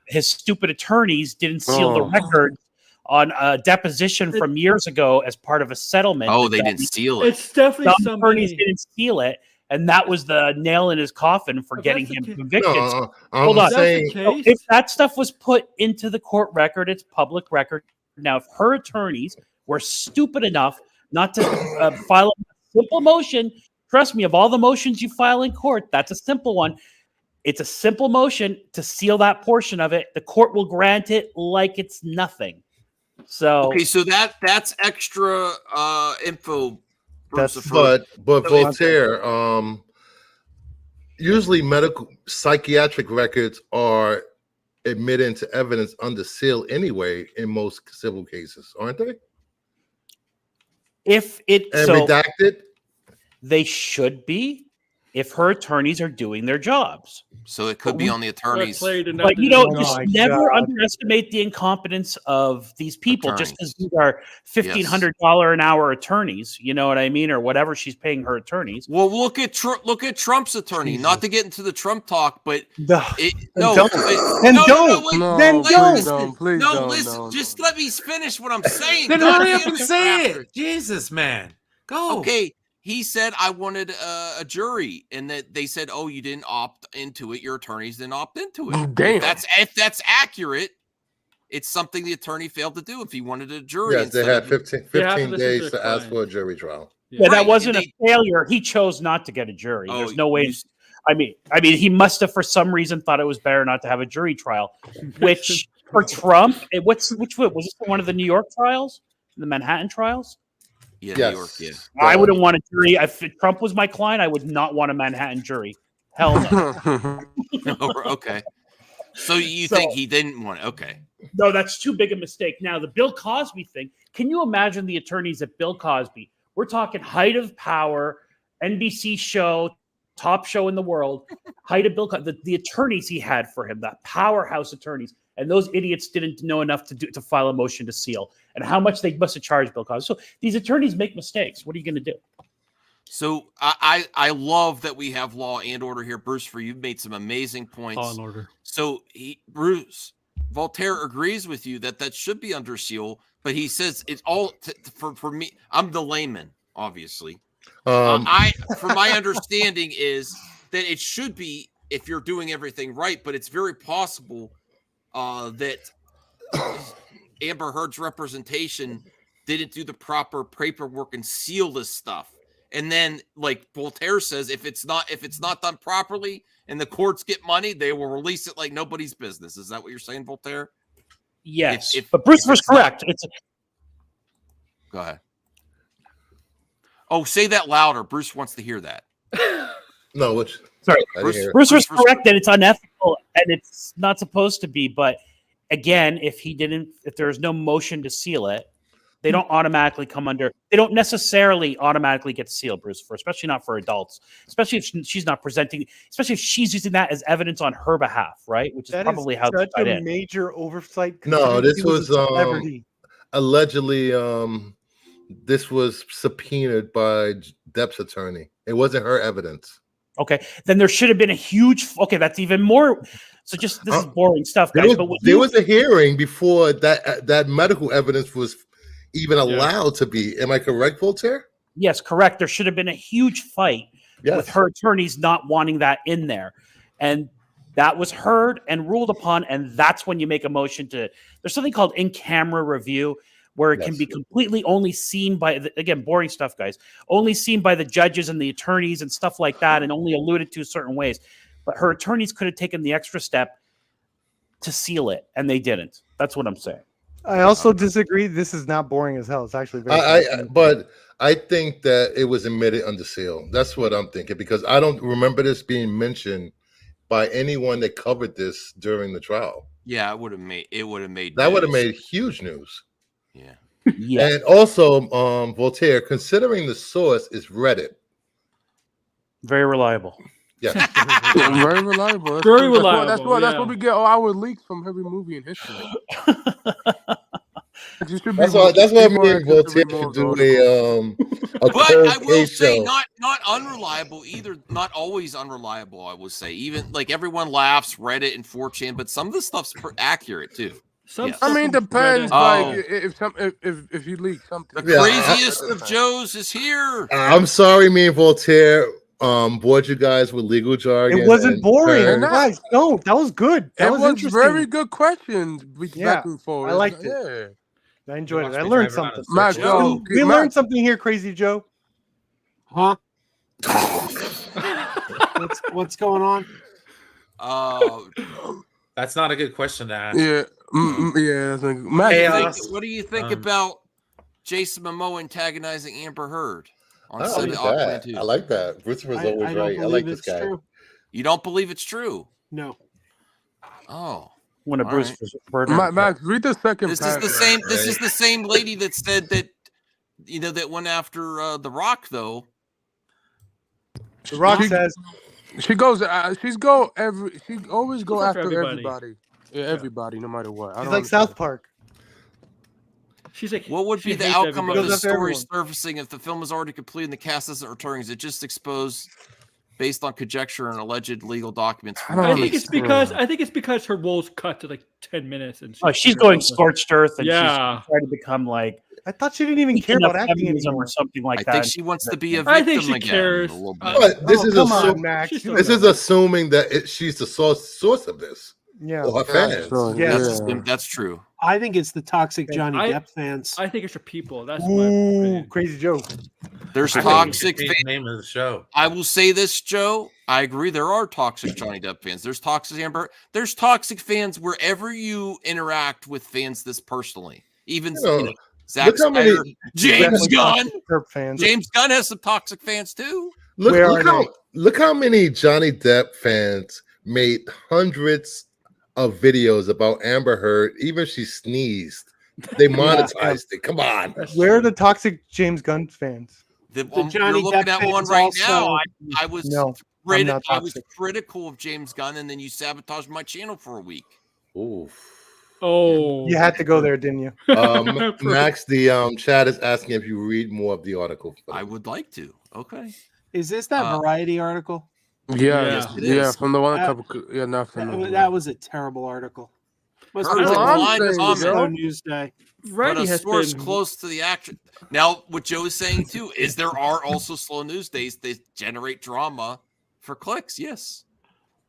His stupid attorneys didn't seal the record on a deposition from years ago as part of a settlement. Oh, they didn't seal it. It's definitely some attorneys didn't seal it, and that was the nail in his coffin for getting him convicted. Hold on. If that stuff was put into the court record, it's public record. Now, if her attorneys were stupid enough not to file a simple motion, trust me, of all the motions you file in court, that's a simple one. It's a simple motion to seal that portion of it. The court will grant it like it's nothing. So okay, so that's extra info. But Voltaire, usually psychiatric records are admitted into evidence under seal anyway in most civil cases, aren't they? Redacted, they should be if her attorneys are doing their jobs. So it could be on the attorneys. But never underestimate the incompetence of these people. Attorneys. Just because these are $1,500 an hour attorneys, you know what I mean, or whatever she's paying her attorneys. Well, look at Trump's attorney. Jesus. Not to get into the Trump talk, but please don't. Just let me finish what I'm saying. Then hurry up and say it. Jesus, man, go. Okay. He said, I wanted a jury, and that they said, oh, you didn't opt into it. Your attorneys didn't opt into it. Damn. If that's accurate, it's something the attorney failed to do if he wanted a jury. Yes, they had 15 days to ask for a jury trial. Yeah, that wasn't a failure. He chose not to get a jury. There's no way. I mean, he must have, for some reason, thought it was better not to have a jury trial, which for Trump, which was this one of the New York trials, the Manhattan trials? Yeah, yes. New York, yeah. I wouldn't want a jury. If Trump was my client, I would not want a Manhattan jury. Hell no. Okay. So you think he didn't want it? Okay. No, that's too big a mistake. Now, the Bill Cosby thing, can you imagine the attorneys at Bill Cosby? We're talking height of power, NBC show, top show in the world, height of Bill Cosby, the attorneys he had for him, that powerhouse attorneys. And those idiots didn't know enough to file a motion to seal. And how much they must have charged Bill Cosby. So these attorneys make mistakes. What are you going to do? So I love that we have law and order here. Bruce, you've made some amazing points. Law and order. So Voltaire agrees with you that should be under seal, but he says it's all for me. I'm the layman, obviously. For my understanding is that it should be if you're doing everything right, but it's very possible that Amber Heard's representation didn't do the proper paperwork and seal this stuff. And then, like Voltaire says, if it's not done properly and the courts get money, they will release it like nobody's business. Is that what you're saying, Voltaire? Yes, but Bruce was correct. Go ahead. Oh, say that louder. Bruce wants to hear that. No, which sorry, Bruce was correct that it's unethical and it's not supposed to be. But again, if there is no motion to seal it, they don't automatically come under. They don't necessarily automatically get sealed, Bruce, especially not for adults. Especially if she's not presenting. Especially if she's using that as evidence on her behalf, right? Which is probably how such a major oversight. No, this was allegedly. This was subpoenaed by Depp's attorney. It wasn't her evidence. Okay, then there should have been a huge. Okay, that's even more. So this is boring stuff, guys. There was a hearing before that medical evidence was even allowed to be. Am I correct, Voltaire? Yes, correct. There should have been a huge fight with her attorneys not wanting that in there, and that was heard and ruled upon. And that's when you make a motion to. There's something called in-camera review, where it can be completely only seen by, again, boring stuff, guys, only seen by the judges and the attorneys and stuff like that, and only alluded to certain ways. But her attorneys could have taken the extra step to seal it, and they didn't. That's what I'm saying. I also disagree. This is not boring as hell. It's actually very but I think that it was admitted under seal. That's what I'm thinking, because I don't remember this being mentioned by anyone that covered this during the trial. Yeah, it would have made huge news. Yeah. Yeah. And also, Voltaire, considering the source is Reddit. Very reliable. Yeah. Very reliable. Very reliable. That's what we get all our leaks from every movie in history. That's why me and Voltaire should do a but I will say show. not unreliable either. Not always unreliable. I will say, even like everyone laughs Reddit and 4chan, but some of the stuff's accurate too. I mean, depends. Like if you leak something, the craziest of Joes is here. I'm sorry, me and Voltaire bored you guys with legal jargon. It wasn't boring, guys. No, that was good. That was interesting. Very good questions. Back and forth. I liked it. Yeah. I enjoyed it. I learned something. We learned something here, Crazy Joe. Huh? what's going on? That's not a good question to ask. Yeah. What do you think about Jason Momoa antagonizing Amber Heard on set of Aquaman 2? I like that. Bruce was always right. I like this guy. True. You don't believe it's true? No. Oh. When a Bruce Max, read the second. This is the same. This is the same lady that said that, that went after The Rock, though. The Rock says she goes. She always go after everybody. Yeah, everybody, no matter what. She's like South Park. She's like, what would be the outcome of the story surfacing if the film is already complete and the cast isn't returning? Is it just exposed based on conjecture and alleged legal documents? I think it's because her role's cut to like 10 minutes, and she's going scorched earth, and she's trying to become like. I thought she didn't even care about acting or something like that. I think she wants to be a victim. I think she again cares. a little bit. But this is assuming that she's the source of this. Yeah, or her fans. That's true. I think it's the toxic Johnny Depp fans. I think it's your people. That's Crazy Joe. There's toxic fans. Name of the show. I will say this, Joe. I agree. There are toxic Johnny Depp fans. There's toxic Amber. There's toxic fans wherever you interact with fans this personally. Even Zack Snyder, James Gunn. James Gunn has some toxic fans too. Look how many Johnny Depp fans made hundreds of videos about Amber Heard. Even if she sneezed, they monetized it. Come on. Where are the toxic James Gunn fans? The Johnny you're looking Depp at one fans right also, now. I was critical of James Gunn, and then you sabotaged my channel for a week. Ooh. Oh, you had to go there, didn't you? Max, the chat is asking if you read more of the article. I would like to. Okay. Is this that Variety article? Yeah, from the one that was a terrible article. Must be a slow news day. But a source close to the action. Now, what Joe is saying too is there are also slow news days that generate drama for clicks. Yes.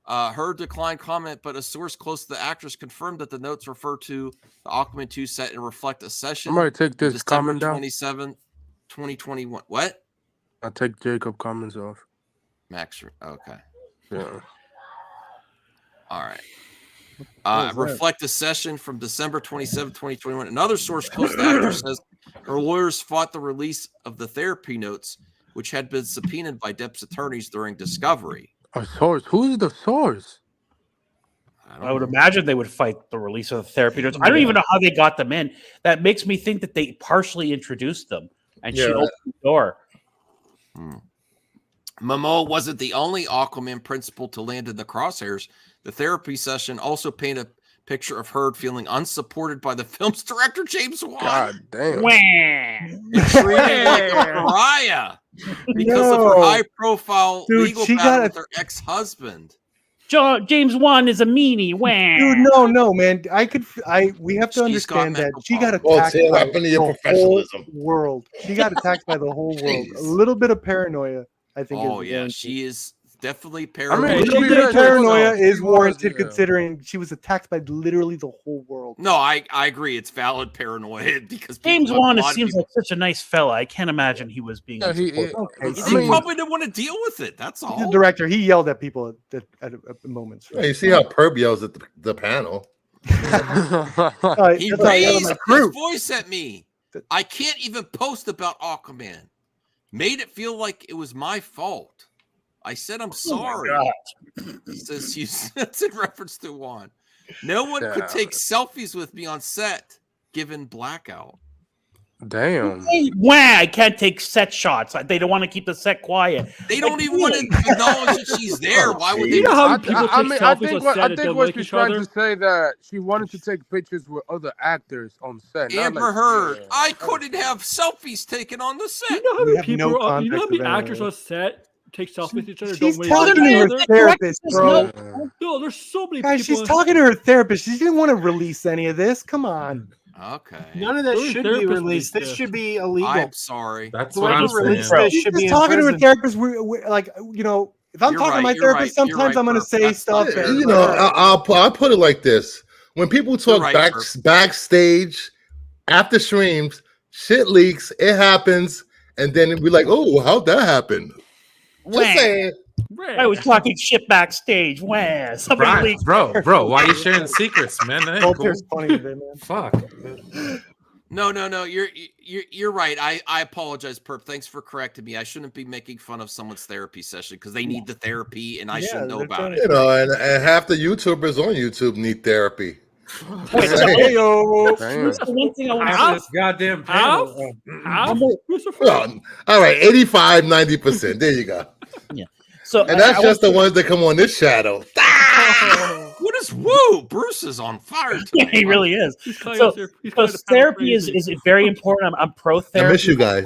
Her declined comment, but a source close to the actress confirmed that the notes refer to the Aquaman 2 set and reflect a session. I might take this comment down. 27th, 2021. What? I'll take Jacob comments off. Max. Okay. Yeah. All right. reflect a session from December 27, 2021. Another source close to the actor says her lawyers fought the release of the therapy notes, which had been subpoenaed by Depp's attorneys during discovery. A source? Who's the source? I would imagine they would fight the release of the therapy notes. I don't even know how they got them in. That makes me think that they partially introduced them and she opened the door. Momoa wasn't the only Aquaman principal to land in the crosshairs. The therapy session also painted a picture of Heard feeling unsupported by the film's director, James Wan. God damn. Treated like a pariah because of her high-profile legal battle with her ex-husband. James Wan is a meanie. Dude, no, man. We have to understand that she got attacked by the whole world. She got attacked by the whole world. A little bit of paranoia, I think. Oh yeah, she is definitely paranoid. A little bit of paranoia is warranted considering she was attacked by literally the whole world. No, I agree. It's valid paranoia because James Wan seems like such a nice fella. I can't imagine he was being. He probably didn't want to deal with it. That's all. He's the director. He yelled at people at moments. Right? You see how Perb yells at the panel. He raised his voice at me. I can't even post about Aquaman. Made it feel like it was my fault. I said I'm sorry. He says that's in reference to Juan. No one could take selfies with me on set, given blackout. Damn. I can't take set shots. They don't want to keep the set quiet. They don't even want to acknowledge that she's there. Why would they? I think what she's trying to say that she wanted to take pictures with other actors on set. Amber Heard, I couldn't have selfies taken on the set. You know how many people? You know how many actors on set take selfies with each other? She's talking to her therapist, bro. No, there's so many guys. people. She's talking to her therapist. She didn't want to release any of this. Come on. Okay. None of this should be released. This should be illegal. I'm sorry. That's what I'm saying. She's just talking to her therapist. We're like, if I'm talking to my therapist, sometimes I'm going to say stuff. I'll put it like this: when people talk backstage after streams, shit leaks. It happens, and then we're like, "Oh, how'd that happen?" Just saying. I was talking shit backstage. Somebody leaked. Bro, why are you sharing secrets, man? That ain't cool. Funny today, man. Fuck. No. You're right. I apologize, Perp. Thanks for correcting me. I shouldn't be making fun of someone's therapy session because they need the therapy, and I should know about it. And half the YouTubers on YouTube need therapy. One thing I want to this goddamn panel. All right, 85-90%. There you go. Yeah. So, and that's just the ones that come on this shadow. What is woo? Bruce is on fire tonight. Yeah, he really is. So therapy is very important. I'm pro therapy. I miss you guys.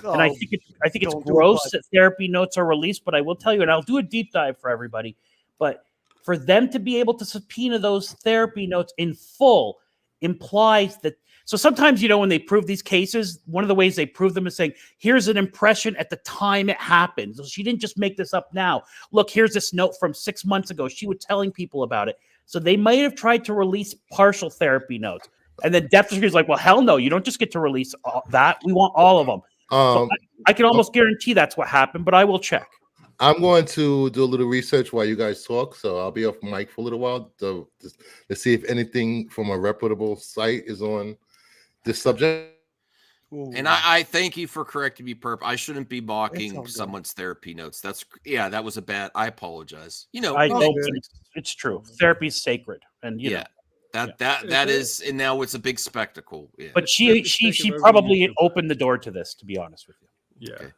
And I think it's gross that therapy notes are released, but I will tell you, and I'll do a deep dive for everybody. But for them to be able to subpoena those therapy notes in full implies that. So sometimes, when they prove these cases, one of the ways they prove them is saying, here's an impression at the time it happened. So she didn't just make this up now. Look, here's this note from 6 months ago. She was telling people about it. So they might have tried to release partial therapy notes. And then Depp is like, well, hell no, you don't just get to release that. We want all of them. So I can almost guarantee that's what happened, but I will check. I'm going to do a little research while you guys talk. So I'll be off mic for a little while to see if anything from a reputable site is on this subject. And I thank you for correcting me, Perp. I shouldn't be mocking someone's therapy notes. That was a bad. I apologize. I know it's true. Therapy is sacred, and that is, and now it's a big spectacle. Yeah. But she probably opened the door to this. To be honest with you, Okay.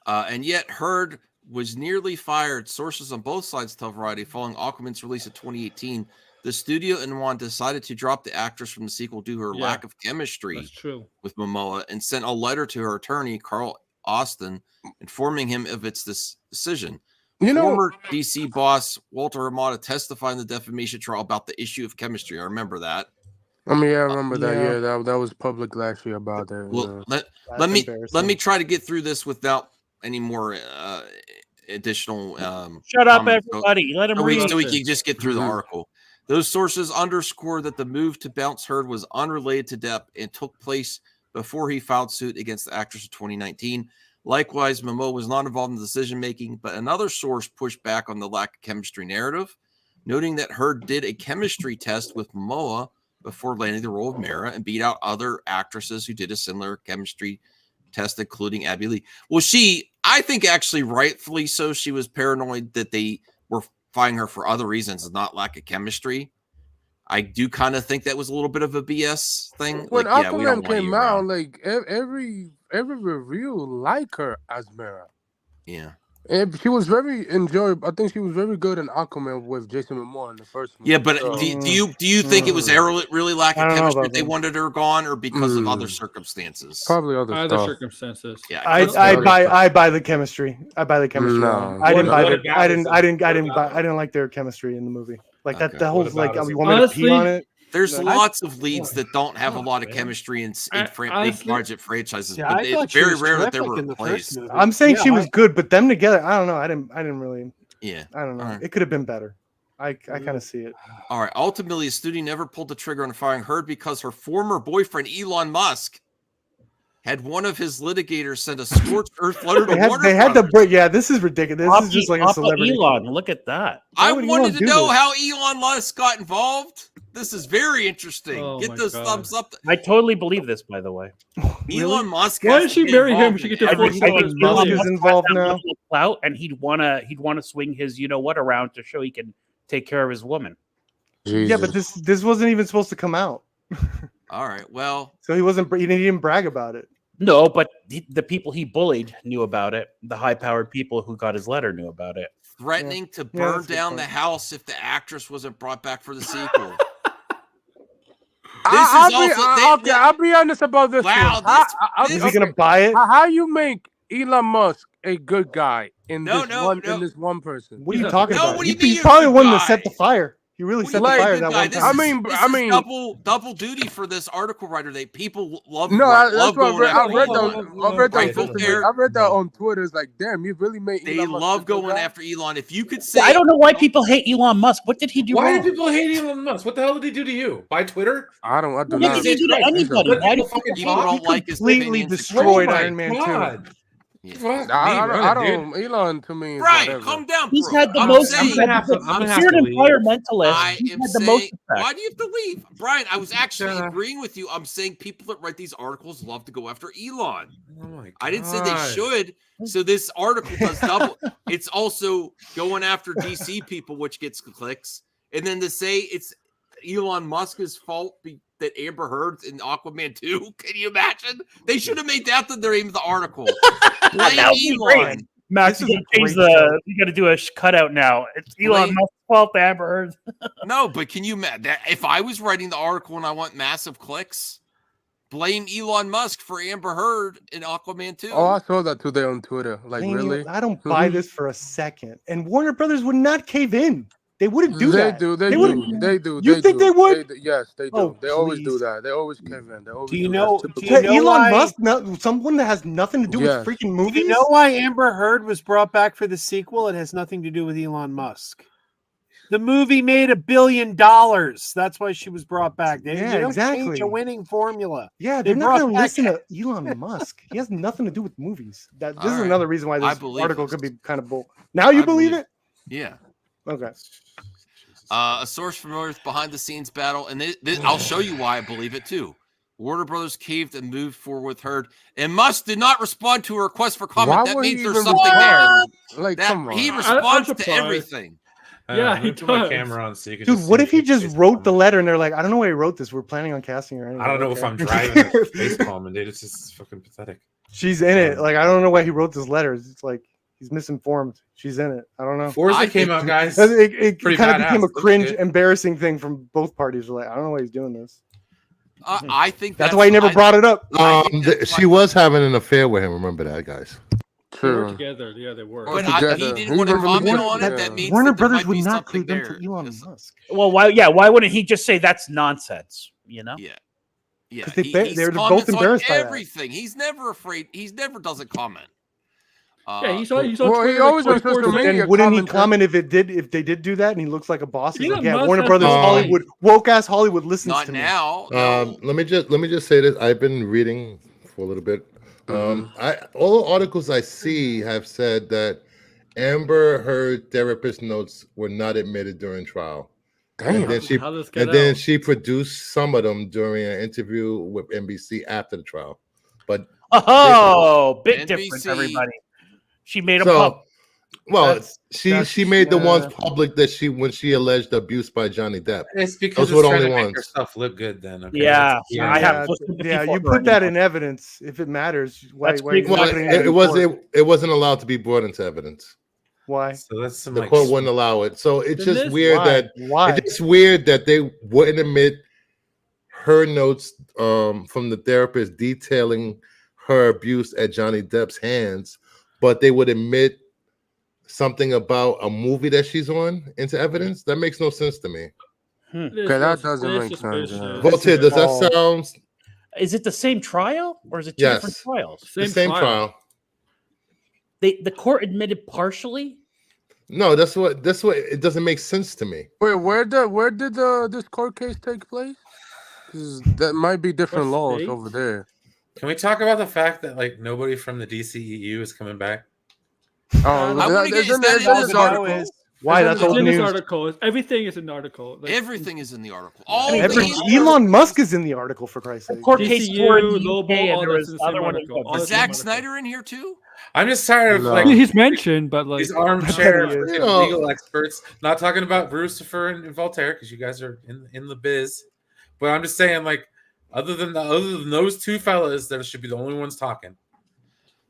And yet Heard was nearly fired. Sources on both sides tell Variety following Aquaman's release in 2018. The studio and Juan decided to drop the actress from the sequel due to her lack of chemistry with Momoa and sent a letter to her attorney, Carl Austin, informing him of its decision. Former DC boss Walter Hamada testified in the defamation trial about the issue of chemistry. I remember that. I remember that. Yeah, that was public last year about that. Well, let me try to get through this without any more additional. Shut up, everybody! Let him read. So we can just get through the article. Those sources underscore that the move to bounce Heard was unrelated to Depp and took place before he filed suit against the actress in 2019. Likewise, Momoa was not involved in the decision-making, but another source pushed back on the lack of chemistry narrative. noting that Heard did a chemistry test with Momoa before landing the role of Mara and beat out other actresses who did a similar chemistry test, including Abby Lee. Well, I think actually rightfully so, she was paranoid that they were firing her for other reasons and not lack of chemistry. I do kind of think that was a little bit of a BS thing. When like, Aquaman came out, like every review liked her as Mara. Yeah. And she was very enjoyable. I think she was very good in Aquaman with Jason Momoa in the first movie. Yeah, but do you think it was really lack of chemistry they wanted her gone, or because of other circumstances? Probably other circumstances. Yeah, I buy the chemistry. I buy the chemistry. No. I didn't buy it. I didn't like their chemistry in the movie. Like that, the whole like we want me to pee on it. There's lots of leads that don't have a lot of chemistry in big budget franchises, but it's very rare that they were replaced. I'm saying she was good, but them together, I don't know. I didn't really. Yeah, I don't know. It could have been better. I kind of see it. All right. Ultimately, the studio never pulled the trigger on firing her because her former boyfriend Elon Musk had one of his litigators send a scorched earth letter to Warner They had to break. Yeah, this is ridiculous. This is just like a celebrity. Elon, look at that. I wanted to know how Elon Musk got involved. This is very interesting. Get those thumbs up. I totally believe this, by the way. Elon Musk. Why did she marry him? She get to $40 Musk is involved now. Clout, and he'd wanna swing his around to show he can take care of his woman. Jesus. Yeah, but this wasn't even supposed to come out. All right. Well, so he didn't even brag about it. No, but the people he bullied knew about it. The high-powered people who got his letter knew about it. Threatening to burn down the house if the actress wasn't brought back for the sequel. I'll be honest about this. Wow, is he gonna buy it? How you make Elon Musk a good guy in this one person? What are you talking about? What do you mean He's probably the one that set the fire. He really set the fire that one time. I mean, double duty for this article writer. People love. No, that's what I read that on Twitter. It's like, damn, you really made. They love going after Elon. If you could say, I don't know why people hate Elon Musk. What did he do? Why do people hate Elon Musk? What the hell did he do to you? By Twitter? I do what not. Did he do to anybody? Why do people don't like his completely destroyed Iron Man 2? Yeah. I don't. Elon to me. Brian, calm down. He's had the most. I'm gonna have to environmentalist. He's had the most effect. Why do you have to leave, Brian? I was actually agreeing with you. I'm saying people that write these articles love to go after Elon. Oh my God. I didn't say they should. So this article does double. It's also going after DC people, which gets clicks, and then to say it's Elon Musk's fault that Amber Heard's in Aquaman 2. Can you imagine? They should have made that the name of the article. Elon. Max, you got to do a cutout now. It's Elon Musk's fault, Amber Heard. No, but can you imagine that if I was writing the article and I want massive clicks, blame Elon Musk for Amber Heard in Aquaman 2? Oh, I saw that today on Twitter. Like, really? I don't buy this for a second. And Warner Brothers would not cave in. They wouldn't do that. They do. You think they would? Yes, they do. Oh, they always do that. They always cave in. Do you know Elon Musk, someone that has nothing to do with freaking movies? Do you know why Amber Heard was brought back for the sequel? It has nothing to do with Elon Musk. The movie made $1 billion. That's why she was brought back. They don't change a winning formula. Yeah, they're not going to listen to Elon Musk. He has nothing to do with movies. This is another reason why this article could be kind of bull. Now you believe it? Yeah. Okay. A source familiar with behind-the-scenes battle, and I'll show you why I believe it too. Warner Brothers caved and moved forward with Heard, and Musk did not respond to a request for comment. That means there's something there. Like, come on. He responds to everything. Yeah, he put my camera on so you can. Dude, what if he just wrote the letter and they're like, I don't know why he wrote this. We're planning on casting her anyway. I don't know if I'm driving or face palming, dude. It's just fucking pathetic. She's in it. Like, I don't know why he wrote this letter. It's like he's misinformed. She's in it. I don't know. Forza came out, guys. It kind of became a cringe, embarrassing thing from both parties. Like, I don't know why he's doing this. I think that's why he never brought it up. She was having an affair with him. Remember that, guys? They were together. Yeah, they were. But he didn't want to comment on it. That means Warner Brothers would not cleave them to Elon Musk. Well, why wouldn't he just say that's nonsense? You know? Yeah. Yeah. They're both embarrassed by everything. He's never afraid. He's never doesn't comment. Yeah, he's on he Twitter, always like, on social media. And wouldn't he comment if they did do that and he looks like a boss? He's like, Musk Warner Brothers, Hollywood, woke ass Hollywood listens Not to me. now. Let me just say this. I've been reading for a little bit. All the articles I see have said that Amber Heard therapist notes were not admitted during trial. Damn. And then she produced some of them during an interview with NBC after the trial. But big difference, everybody. She made them public. Well, she made the ones public that when she alleged abuse by Johnny Depp. It's because those were the trying only to make ones. herself look good. Then okay. Yeah, I have. Yeah, you put that in evidence if it matters. Why it wasn't allowed to be brought into evidence. Why? So that's some, the court wouldn't allow it. So it's just weird it's weird that they wouldn't admit her notes from the therapist detailing her abuse at Johnny Depp's hands, but they would admit something about a movie that she's on into evidence. That makes no sense to me. Okay, that doesn't make sense. Voltaire, does that sound? Is it the same trial or is it two different trials? Same trial. The court admitted partially. No, that's what it doesn't make sense to me. Wait, where did this court case take place? Because that might be different laws over there. Can we talk about the fact that like nobody from the DCEU is coming back? Oh, why? That's old news. Article. Everything is in the article. Like, everything is in the article. Elon Musk is in the article, for Christ's sake. Court case Is Zack Snyder in here too? I'm just tired of like he's mentioned, but like these armchair legal experts. Not talking about Brucifer and Voltaire because you guys are in the biz, but I'm just saying like other than those two fellas, that should be the only ones talking.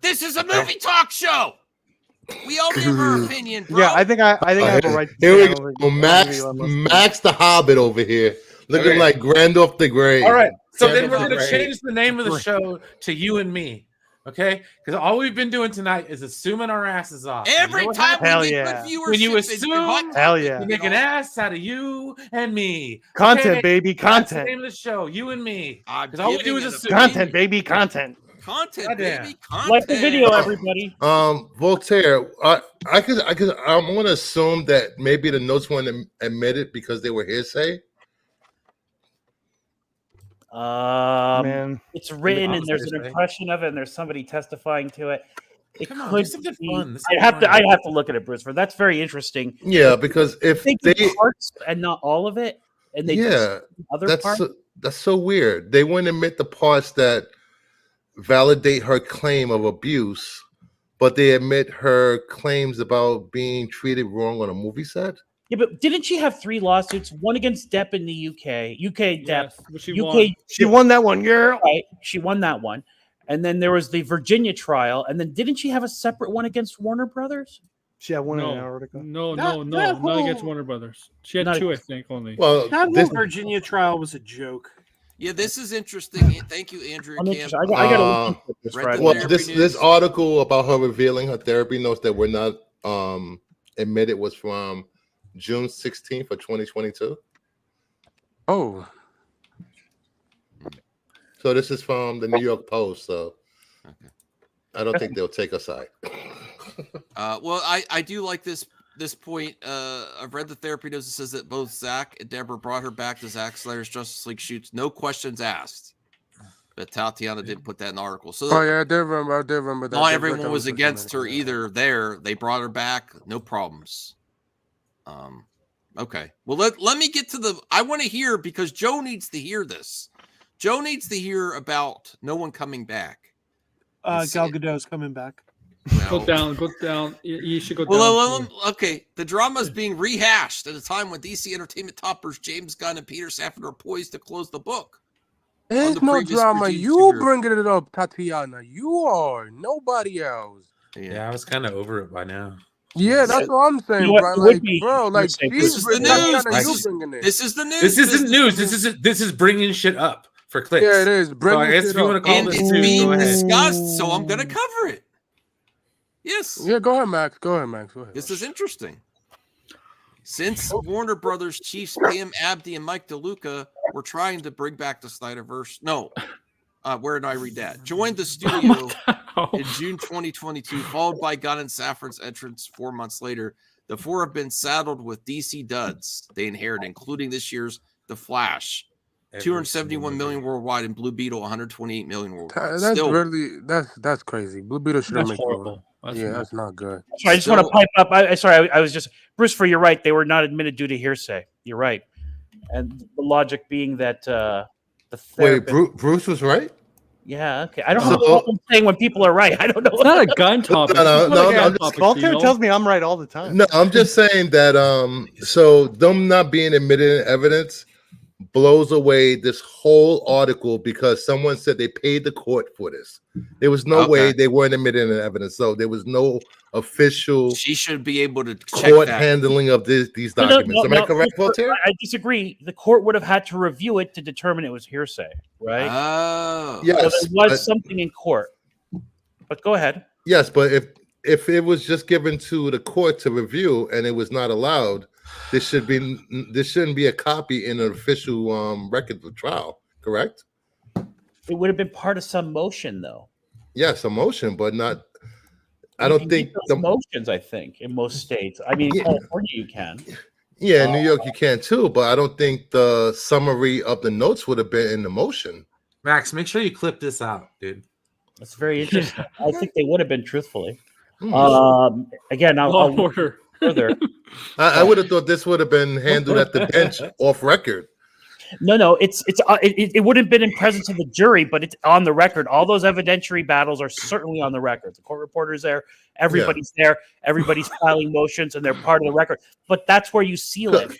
This is a movie talk show. We all give our opinion, bro. Yeah, I think I have a right. Here we go, Max the Hobbit over here, looking like Gandalf the Grey. All right, so then we're gonna change the name of the show to You and Me, okay? Because all we've been doing tonight is assuming our asses off. Every time we get good viewers, when you assume, you make an ass out of you and me. Content, baby, content. That's the name of the show, You and Me. Because all we do is assume. Content, baby, content. Content, baby, content. Like the video, everybody. Voltaire, I want to assume that maybe the notes weren't admitted because they were hearsay. It's written and there's an impression of it, and there's somebody testifying to it. It could be fun. I have to look at it, Bruce. For that's very interesting. Yeah, because if they parts and not all of it, and they other parts. That's so weird. They wouldn't admit the parts that validate her claim of abuse, but they admit her claims about being treated wrong on a movie set. Yeah, but didn't she have 3 lawsuits? One against Depp in the UK. Yes, Depp. She won that one, girl. Right, she won that one. And then there was the Virginia trial. And then didn't she have a separate one against Warner Brothers? She had one in Antarctica. No, not against Warner Brothers. She had 2, I think, only. Well, that Virginia trial was a joke. Yeah, this is interesting. Thank you, Andrew. This article about her revealing her therapy notes that were not admitted was from June 16th of 2022. Oh. So this is from the New York Post. So I don't think they'll take a side. Well, I do like this point. I've read the therapy notes. It says that both Zach and Deborah brought her back to Zack Snyder's Justice League shoots, no questions asked. But Tatiana didn't put that in the article. So I did remember that. Not everyone was against her either. They brought her back, no problems. Okay. Well, let me get to I want to hear, because Joe needs to hear this. Joe needs to hear about no one coming back. Gal Gadot's coming back. Go down. You should go down. Well, okay. The drama is being rehashed at a time when DC Entertainment toppers James Gunn and Peter Safran are poised to close the book. There's no drama. You bringing it up, Tatiana. You are. Nobody else. Yeah, I was kind of over it by now. Yeah, that's what I'm saying, bro. Like, this is the news. This is the news. This isn't news. This is bringing shit up for clicks. Yeah, it is. So I guess if you want to call this it's being discussed, so I'm going to cover it. Yes. Yeah, go ahead, Max. Go ahead. This is interesting. Since Warner Brothers chiefs Pam Abdi and Mike DeLuca were trying to bring back the Snyderverse. No. Where did I read that? Joined the studio in June 2022, followed by Gunn and Safran's entrance 4 months later. The four have been saddled with DC duds they inherited, including this year's The Flash, 271 million worldwide, and Blue Beetle 128 million worldwide. That's really that's crazy. Blue Beetle should have made horrible. That's not good. Sorry, I just want to pipe up. I was just Bruce. You're right. They were not admitted due to hearsay. You're right, and the logic being that the therapist... Wait, Bruce was right. Yeah, okay. I don't know what I'm saying when people are right. I don't know. It's not a gun topic. Voltaire tells me I'm right all the time. No, I'm just saying that so them not being admitted in evidence blows away this whole article because someone said they paid the court for this. There was no way they weren't admitted in evidence, so there was no official. She should be able to court handling of these documents. Am I correct, Voltaire? I disagree. The court would have had to review it to determine it was hearsay, right? Oh, yes. So there was something in court, but go ahead. Yes, but if it was just given to the court to review and it was not allowed, this shouldn't be a copy in an official record of the trial. Correct? It would have been part of some motion, though. Yes, a motion, but not. I don't think the motions. I think in most states. I mean, in California, you can. Yeah, in New York, you can too, but I don't think the summary of the notes would have been in the motion. Max, make sure you clip this out, dude. That's very interesting. I think they would have been truthfully. Again, I'll order further. I would have thought this would have been handled at the bench off record. No, it would have been in presence of the jury, but it's on the record. All those evidentiary battles are certainly on the record. The court reporter's there, everybody's there, everybody's filing motions, and they're part of the record. But that's where you seal it.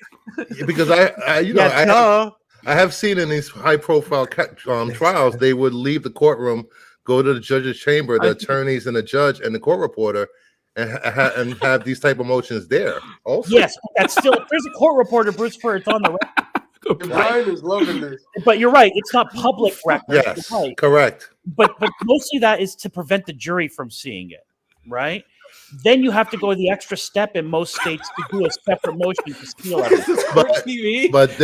Because I have seen in these high-profile trials, they would leave the courtroom, go to the judge's chamber, the attorneys and the judge and the court reporter, and have these type of motions there. Also, yes, that's still there's a court reporter, Bruce Fur. It's on the record. Brian is loving this. But you're right; it's not public record. Yes, right. Correct. But mostly that is to prevent the jury from seeing it, right? Then you have to go the extra step in most states to do a separate motion to steal it. But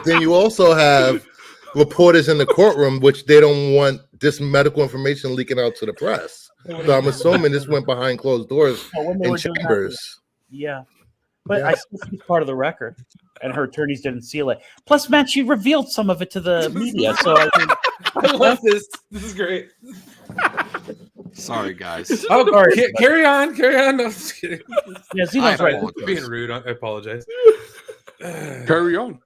then you also have reporters in the courtroom, which they don't want this medical information leaking out to the press. So I'm assuming this went behind closed doors in chambers. Yeah. But I still think it's part of the record, and her attorneys didn't seal it. Plus, man, she revealed some of it to the media. So I love this. This is great. Sorry, guys. Oh, carry on. No, I'm just kidding. Yeah, Zeno's right. Being rude. I apologize. Carry on.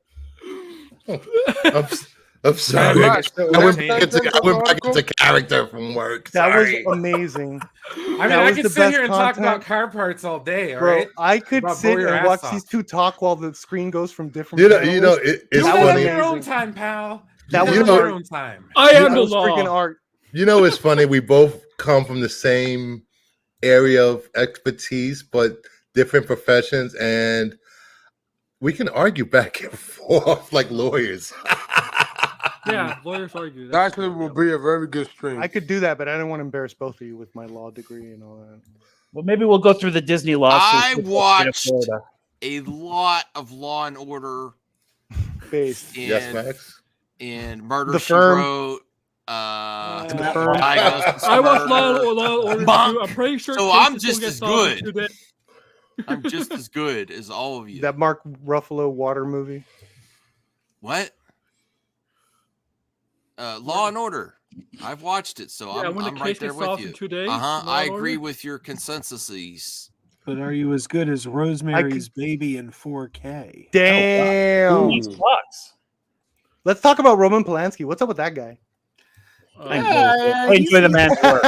I'm sorry. I went back into character from work. That was amazing. I mean, I could sit here and talk about car parts all day. All right, I could sit and watch these two talk while the screen goes from different. It's funny. Your own time, pal. That was your own time. I am the law. Freaking art. You know, it's funny. We both come from the same area of expertise, but different professions, and we can argue back and forth like lawyers. Yeah, lawyers argue. That actually will be a very good stream. I could do that, but I don't want to embarrass both of you with my law degree and all that. Well, maybe we'll go through the Disney lawsuits. I watched a lot of Law and Order based. Yes, Max. And Murder, The She Firm. Wrote. The Firm. I watched Law and Order too. I'm pretty sure. So I'm just as good. I'm just as good as all of you. That Mark Ruffalo water movie. What? Law and Order. I've watched it, so I'm right there with you. 2 days, I agree with your consensuses. But are you as good as Rosemary's Baby in 4K? Damn. Let's talk about Roman Polanski. What's up with that guy? I enjoy the man's work.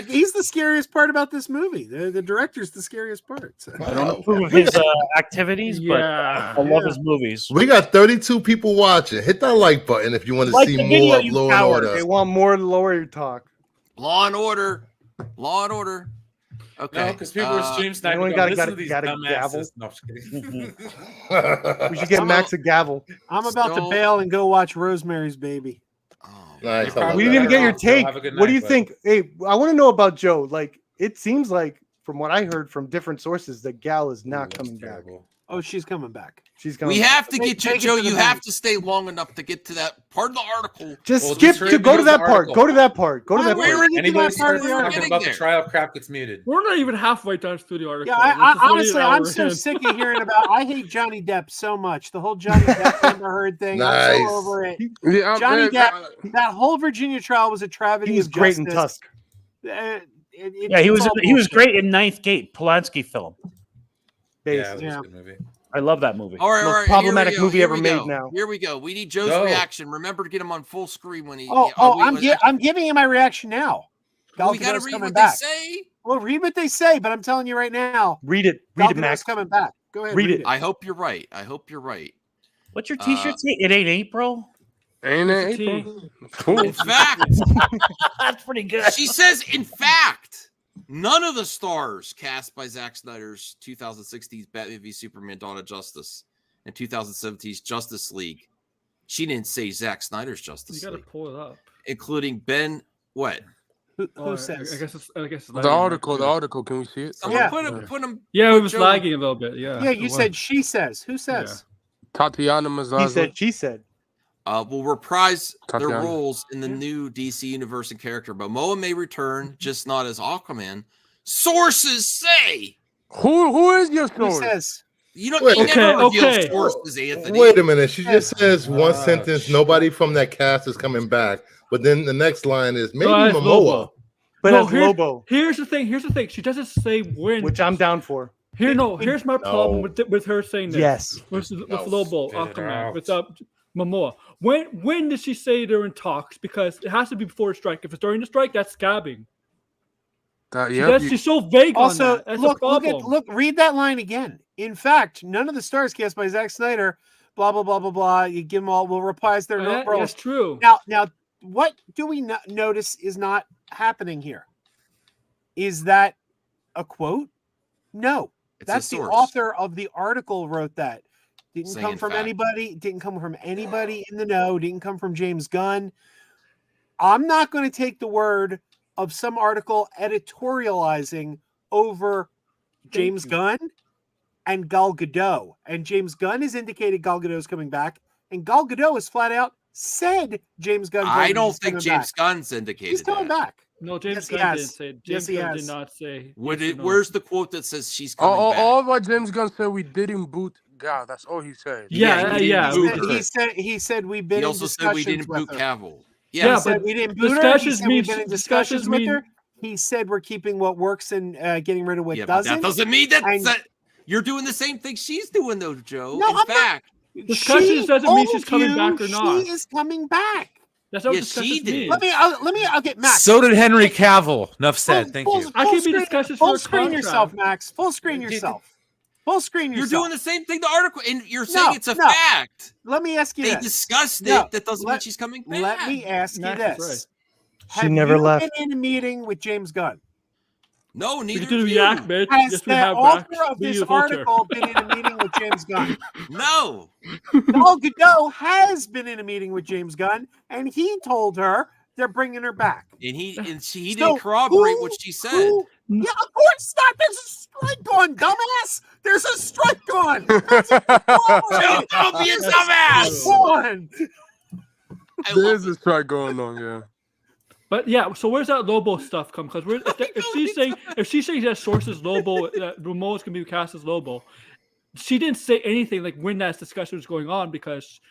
He's the scariest part about this movie. The director's the scariest part. So. I don't approve of his activities, but I love his movies. We got 32 people watching. Hit that like button if you want to see more of Law and Order. They want more lawyer talk. Law and Order. Law and Order. Okay. No, because people are stream sniping. We got a gavel. No, We should get Max a gavel. I'm about to bail and go watch Rosemary's Baby. Nice. We didn't even get your take. What do you think? Hey, I want to know about Joe. Like, it seems like, from what I heard from different sources, that Gal is not coming back. Oh, she's coming back. She's coming. We back. have to get you, Joe. You have to stay long enough to get to that part of the article. Just skip to go to that part. Go to that part. Go to that part. Anybody starts talking about the trial, crap gets muted. We're not even halfway done through the article. Yeah, honestly, I'm so sick of hearing about. I hate Johnny Depp so much. The whole Johnny Depp Amber Heard thing. I'm so over it. Yeah, Johnny Depp. That whole Virginia trial was a travesty. He was great in Tusk. Yeah, he was great in Ninth Gate, Polanski film. Yeah, that was a good movie. I love that movie. All right, Most problematic movie ever made. Now here we go. We need Joe's reaction. Remember to get him on full screen when he. I'm giving you my reaction now. We got to read what they say. Well, read what they say, but I'm telling you right now. Read it. Read it, Max. Coming back. Go ahead. Read it. I hope you're right. What's your T-shirt say? It ain't April. Ain't it April? In fact, that's pretty good. She says, in fact. None of the stars cast by Zack Snyder's 2016's Batman v Superman: Dawn of Justice and 2017's Justice League. She didn't say Zack Snyder's Justice League. You got to pull it up. Including Ben, what? Who says? I guess the article. Can we see it? Put him. Yeah, it was lagging a little bit. Yeah. Yeah, you said she says. Who says? Yeah. Tatiana Mazaza. He said. She said. Will reprise their roles in the new DC universe and character. Momoa may return, just not as Aquaman. Sources say. Who is your source? Who says? You don't. You never reveal sources, Anthony. Wait a minute. She just says one sentence. Nobody from that cast is coming back. But then the next line is maybe Momoa. Lobo. But as Lobo. Here's the thing. She doesn't say when. Which I'm down for. Here's my problem with her saying this. Yes. With Lobo, Aquaman, with Momoa. When did she say they're in talks? Because it has to be before a strike. If it's during the strike, that's scabbing. She's so vague also, on that. That's look, read that line again. In fact, none of the stars cast by Zack Snyder, blah, blah, blah, blah, blah. You give them all, we'll reprise their roles. That's true. Now, what do we notice is not happening here? Is that a quote? No. That's the author of the article wrote that. Didn't come from anybody in the know. Didn't come from James Gunn. I'm not going to take the word of some article editorializing over James Gunn and Gal Gadot. And James Gunn has indicated Gal Gadot is coming back. And Gal Gadot has flat out said James Gunn. I don't think James Gunn's indicated he's coming back. No, James Gunn didn't say. James Gunn did not say. Where's the quote that says she's coming back? All what James Gunn said, we didn't boot God. That's all he said. Yeah. He said we've been. He also said we didn't boot Cavill. Yeah, but we didn't boot her. He said we've been in discussions with her. He said we're keeping what works and getting rid of what doesn't. That doesn't mean that you're doing the same thing she's doing, though, Joe. No, in fact, discussions doesn't mean she's coming back or not. She is coming back. That's what she did. I'll get Max. So did Henry Cavill. Enough said. Thank you. I can be discussions for a contract. Full screen yourself, Max. Full screen yourself. Full screen yourself. You're doing the same thing. The article, and you're saying it's a fact. Let me ask you this. They discussed it. That doesn't mean she's coming back. Let me ask you this. She never left. Have you been in a meeting with James Gunn? No, neither do Yak, bitch. Has the author of this article been in a meeting with James Gunn? No. Gal Gadot has been in a meeting with James Gunn, and he told her they're bringing her back. And he didn't corroborate what she said. Yeah, of course not. There's a strike going, dumbass. There's a strike going. Don't be a dumbass. There's a strike going on, yeah. But yeah, so where's that Lobo stuff come? Because if she's saying that sources Lobo, that Momoa's gonna be cast as Lobo, she didn't say anything like when that discussion was going on because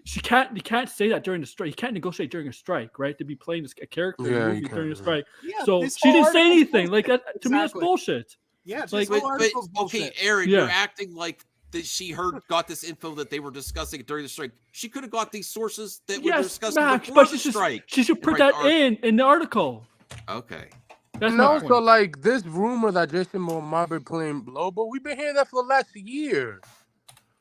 you can't say that during the strike. You can't negotiate during a strike, right? To be playing this character in the movie during a strike. Yeah, so she didn't say anything like that. To me, that's bullshit. Yeah, like okay, Aaron, you're acting like that she got this info that they were discussing during the strike. She could have got these sources that were discussing before the strike. She should put that in the article. Okay. And also, like, this rumor that Jason Momoa be playing Lobo, we've been hearing that for the last year.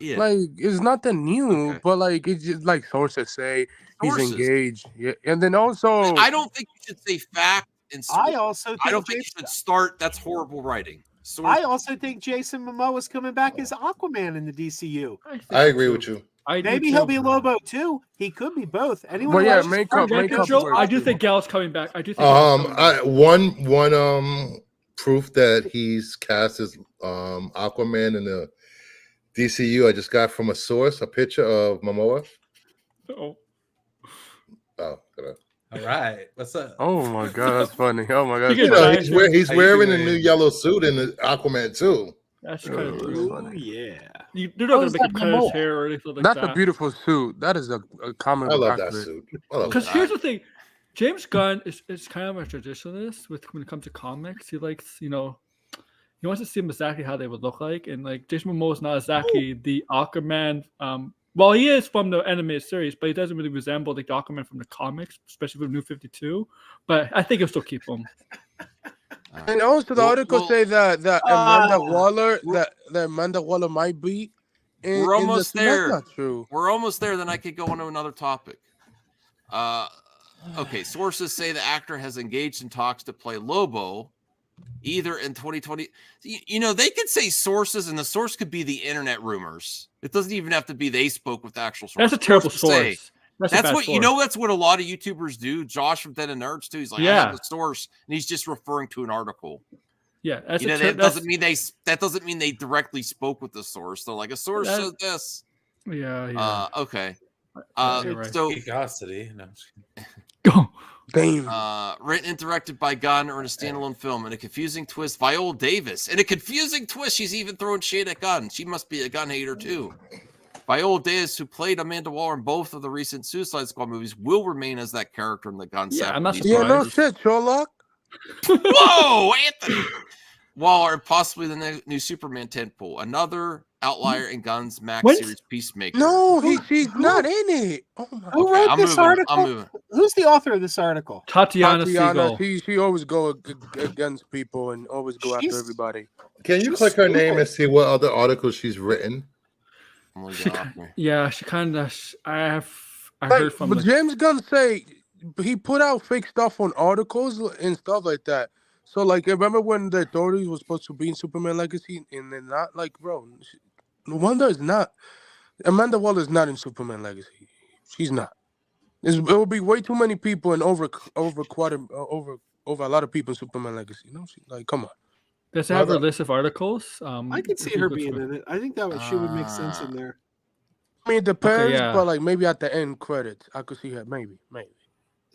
Yeah. Like, it's nothing new, but, like, it's just, like, sources say he's engaged. Yeah. And then also... I don't think you should say fact and I don't think you should start... That's horrible writing. I also think Jason Momoa is coming back as Aquaman in the DCU. I agree with you. Maybe he'll be Lobo too. He could be both. Anyone? Well, yeah, makeup. I do think Gal's coming back. I do think. One proof that he's cast as Aquaman in the DCU, I just got from a source a picture of Momoa. Oh. Oh, all right. What's up? Oh my god, that's funny. Oh my god, you know, he's wearing a new yellow suit in the Aquaman too. That's kind of true. Yeah. They're not gonna make him cut his hair or anything like that. That's a beautiful suit. That is a common. I love that suit. Because here's the thing, James Gunn is kind of a traditionalist when it comes to comics. He likes, he wants to see them exactly how they would look like, and like Jason Momoa is not exactly the Aquaman. Well, he is from the animated series, but he doesn't really resemble the Aquaman from the comics, especially with New 52. But I think he'll still keep him. And also, the article say that Amanda Waller might be. We're almost there. That's not true. We're almost there. Then I could go on to another topic. Okay, sources say the actor has engaged in talks to play Lobo, either in 2020. They could say sources, and the source could be the internet rumors. It doesn't even have to be they spoke with the actual source. That's a terrible source. That's what source. That's what a lot of YouTubers do. Josh from Dead and Nerds too. He's like, I have the source, and he's just referring to an article. Yeah, that doesn't mean they directly spoke with the source. They're like, a source said this. Yeah. Okay. Right. So curiosity. No. Go. Written and directed by Gunn or in a standalone film. And a confusing twist, Viola Davis. In a confusing twist, she's even throwing shade at Gunn. She must be a Gunn hater too. Viola Davis, who played Amanda Waller in both of the recent Suicide Squad movies, will remain as that character in the Gunn set. I'm not surprised. No shit, Sherlock. Whoa, Anthony! Waller and possibly the new Superman tentpole. Another outlier in Gunn's Max series Peacemaker. No, she's not in it. Oh my Who wrote this article? I'm moving. Who's the author of this article? Tatiana Siegel. She always go against people and always go after everybody. Can you click her name and see what other articles she's written? She kind of. I heard from. But James Gunn say he put out fake stuff on articles and stuff like that. So, like, remember when the authorities were supposed to be in Superman Legacy and they're not? Like, bro, no wonder it's not. Amanda Waller is not in Superman Legacy. She's not. It will be way too many people and over a lot of people in Superman Legacy. Like, come on. Does it have a list of articles? I could see her being in it. I think she would make sense in there. I mean, it depends, but like maybe at the end credits, I could see her. Maybe.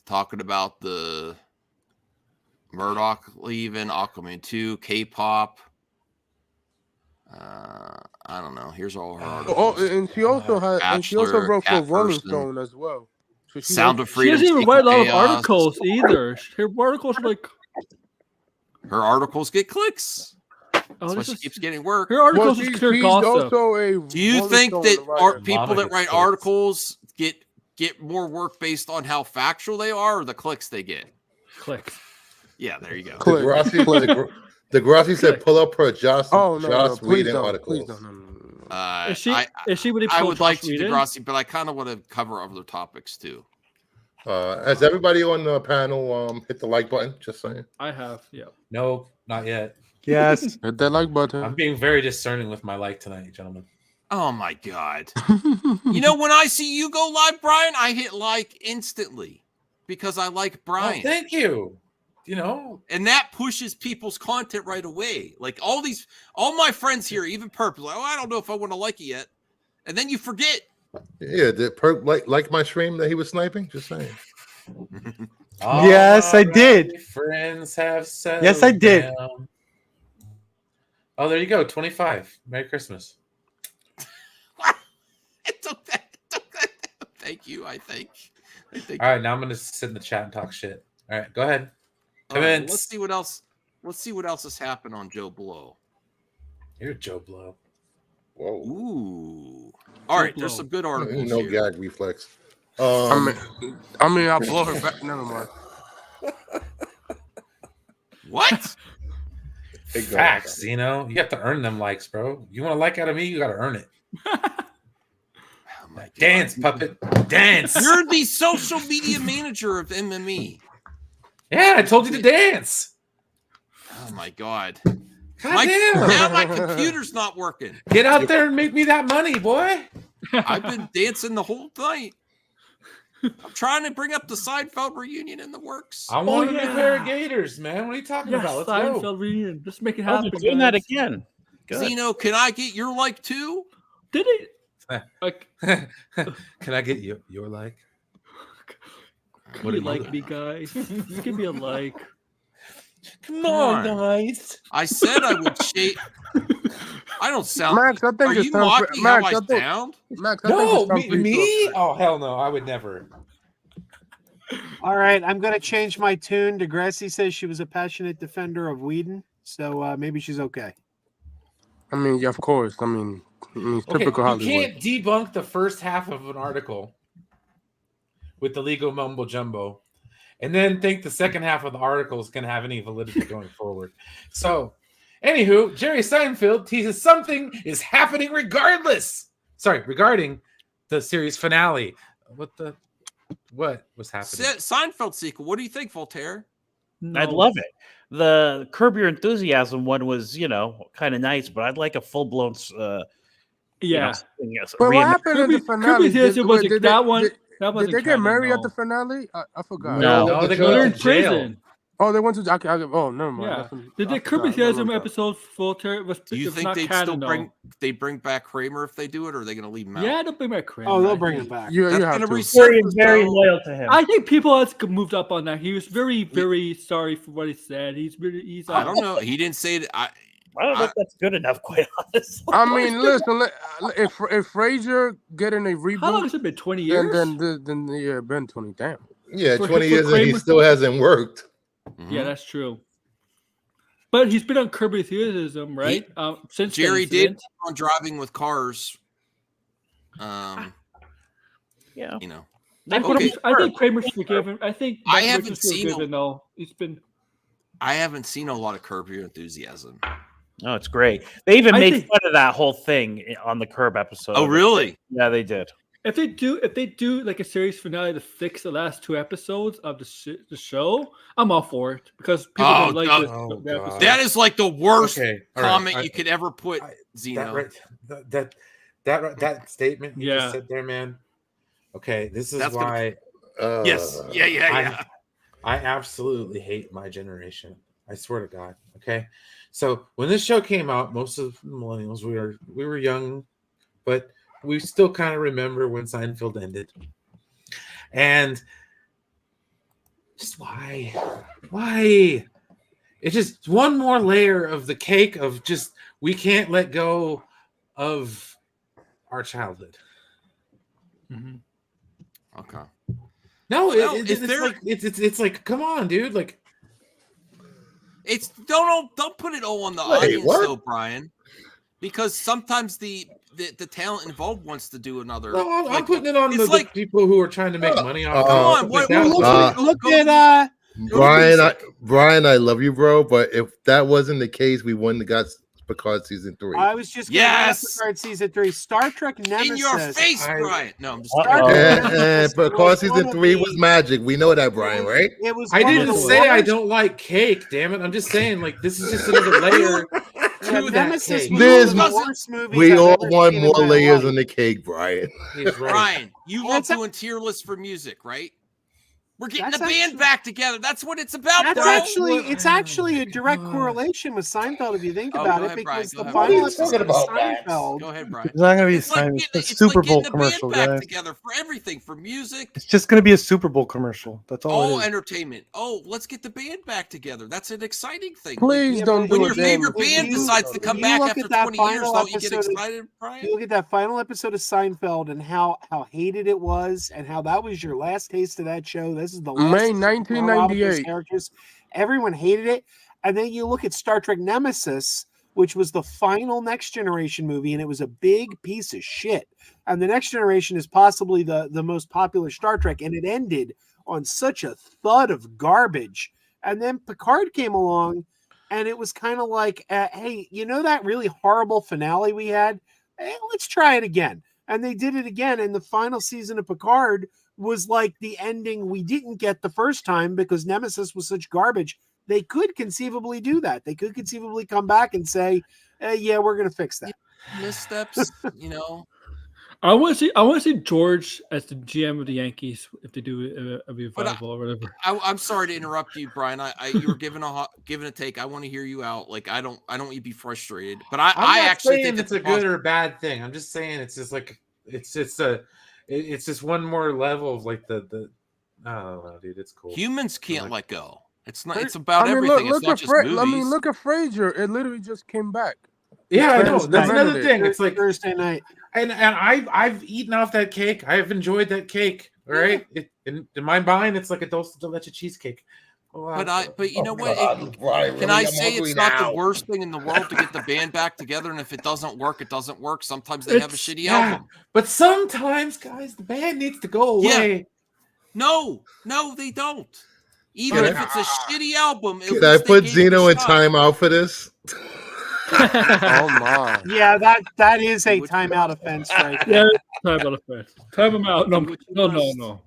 Talking about the Murdoch leaving, Aquaman 2, K-pop. I don't know. Here's all her articles. Oh, and she also wrote for Rolling Stone as well. So Sound of Freedom. She doesn't even write a lot of articles either. Her articles are like. Her articles get clicks. That's why she keeps getting work. Her articles is clear gossip. Do you think that people that write articles get more work based on how factual they are or the clicks they get? Clicks. Yeah, there you go. Degrassi said, "Pull up her Joss Whedon article." Is she really? I would like to Degrassi, but I kind of want to cover other topics too. Has everybody on the panel hit the like button? Just saying. I have. Yeah. No, not yet. Yes. Hit that like button. I'm being very discerning with my like tonight, gentlemen. Oh my god! When I see you go live, Brian, I hit like instantly because I like Brian. Oh, thank you. And that pushes people's content right away. Like all my friends here, even Perp, like, I don't know if I want to like it yet, and then you forget. Yeah, did Perp like my stream that he was sniping? Just saying. Yes, I did. Friends have settled. Yes, I did. Down. Oh, there you go. 25. Merry Christmas. Thank you. I think. All right, now I'm gonna sit in the chat and talk shit. All right, go ahead. Let's see what else. Let's see what else has happened on Joe Blow. You're Joe Blow. Whoa. Ooh. All right, there's some good articles. No here. gag reflex. I mean, I'll blow her back. Never mind. What? Facts, you have to earn them likes, bro. You want to like out of me, you got to earn it. Dance, puppet. Dance. You're the social media manager of MME. Yeah, I told you to dance. Oh, my God. Damn. Now my computer's not working. Get out there and make me that money, boy. I've been dancing the whole night. I'm trying to bring up the Seinfeld reunion in the works. I want a new pair of Gators, man. What are you talking about? Let's Seinfeld go. reunion. Just make it happen. We're doing that again. Zeno, can I get your like too? Did it? Like, can I get your like? What do you like me, guys? Give me a like. Come on, guys. I said I would shake. I don't sound. Max, I think Are it's you time mocking Max, how I sound? Max, I No, think it's time me? Oh, hell no. I would never. All right, I'm going to change my tune. DeGrassi says she was a passionate defender of Whedon, so maybe she's okay. I mean, yeah, of course. I mean typical Hollywood. You can't debunk the first half of an article with the legal mumbo jumbo and then think the second half of the article is going to have any validity going forward. So, anywho, Jerry Seinfeld teases something is happening regarding the series finale. What was happening? Seinfeld sequel. What do you think, Voltaire? I'd love it. The Curb Your Enthusiasm one was, kind of nice, but I'd like a full blown. But what happened in the finale? Did they get married at the finale? I forgot. No, they go to prison. Oh, they went to. Oh, never mind. Yeah. Did the Curb Your Enthusiasm episode Voltaire? Do you think they'd still bring back Kramer if they do it, or are they going to leave him out? Yeah, they'll bring back Kramer. Oh, they'll bring him back. Very loyal to him. I think people have moved up on that. He was very, very sorry for what he said. He's. I don't know. He didn't say that. I don't know if that's good enough, quite honestly. I mean, listen. If Frasier getting a reboot, how long has it been? 20 years. Then yeah, been 20. Damn. Yeah, 20 years, and he still hasn't worked. Mm-hmm. Yeah, that's true. But he's been on Curb Your Enthusiasm, right? Since Jerry did on driving with cars. Yeah, I think Kramer's forgiven. I think I haven't seen forgiven, though. I haven't seen a lot of Curb Your Enthusiasm. Oh, it's great. They even made fun of that whole thing on the Curb episode. Oh, really? Yeah, they did. If they do like a series finale to fix the last 2 episodes of the show, I'm all for it because people don't like the episode. That is like the worst comment you could ever put, Zeno. That statement you just said there, man. Okay, this is why. Yes, yeah. I absolutely hate my generation. I swear to God. Okay, so when this show came out, most of the millennials we were young, but we still kind of remember when Seinfeld ended. And just why? It's just one more layer of the cake of just we can't let go of our childhood. Mm-hmm. Okay. No, it's like come on, dude. Like it's don't put it all on the audience though, Brian. Because sometimes the talent involved wants to do another. No, I'm putting it on the people who are trying to make money off. Come on, look at Brian. I love you, bro. But if that wasn't the case, we wouldn't have got Picard season 3. I was just Picard season 3. Star Trek Nemesis. In your face, Brian. No, I'm just. Picard season 3 was magic. We know that, Brian, right? It was. I didn't say I don't like cake. Damn it! I'm just saying like this is just another layer. Nemesis we all want more layers in the cake, Brian. Brian, you love doing tier lists for music, right? We're getting the band back together. That's what it's about. It's actually a direct correlation with Seinfeld if you think about it, because the final episode of Seinfeld. Go ahead, Brian. It's not going to be a Super Bowl commercial, guys. Together for everything, for music. It's just going to be a Super Bowl commercial. That's all. All entertainment. Oh, let's get the band back together. That's an exciting thing. Please don't do it. When your favorite band decides to come back after 20 years, don't you get excited, Brian? You look at that final episode of Seinfeld and how hated it was, and how that was your last taste of that show. This is the last May 1998. Characters. Everyone hated it. And then you look at Star Trek Nemesis, which was the final Next Generation movie, and it was a big piece of shit. And the Next Generation is possibly the most popular Star Trek, and it ended on such a thud of garbage. And then Picard came along, and it was kind of like, hey, you know that really horrible finale we had? Hey, let's try it again. And they did it again, and the final season of Picard was like the ending we didn't get the first time because Nemesis was such garbage. They could conceivably do that. They could conceivably come back and say, yeah, we're going to fix that. Missteps, you know. I want to see George as the GM of the Yankees if they do a revival or whatever. I'm sorry to interrupt you, Brian. You were giving a take. I want to hear you out. Like I don't want you to be frustrated. But I actually think it's a good or bad thing. I'm just saying it's just like it's just one more level of like the I don't know, dude. It's cool. Humans can't let go. It's not. It's about everything. Look it's not at just movies. I mean, look at Frasier. It literally just came back. Yeah, I know. That's another thing. It's like Thursday night, and I've eaten off that cake. I've enjoyed that cake. All right, in my mind, it's like a dulce de leche cheesecake. But you know what? Brian, can I say it's not the worst thing in the world to get the band back together? And if it doesn't work, it doesn't work. Sometimes they have a shitty album. But sometimes, guys, the band needs to go away. Yeah. No, they don't. Even if it's a shitty album. Can I put Zeno in timeout for this? Oh my! Yeah, that is a timeout offense, right? Yeah, timeout offense. Time him out. No.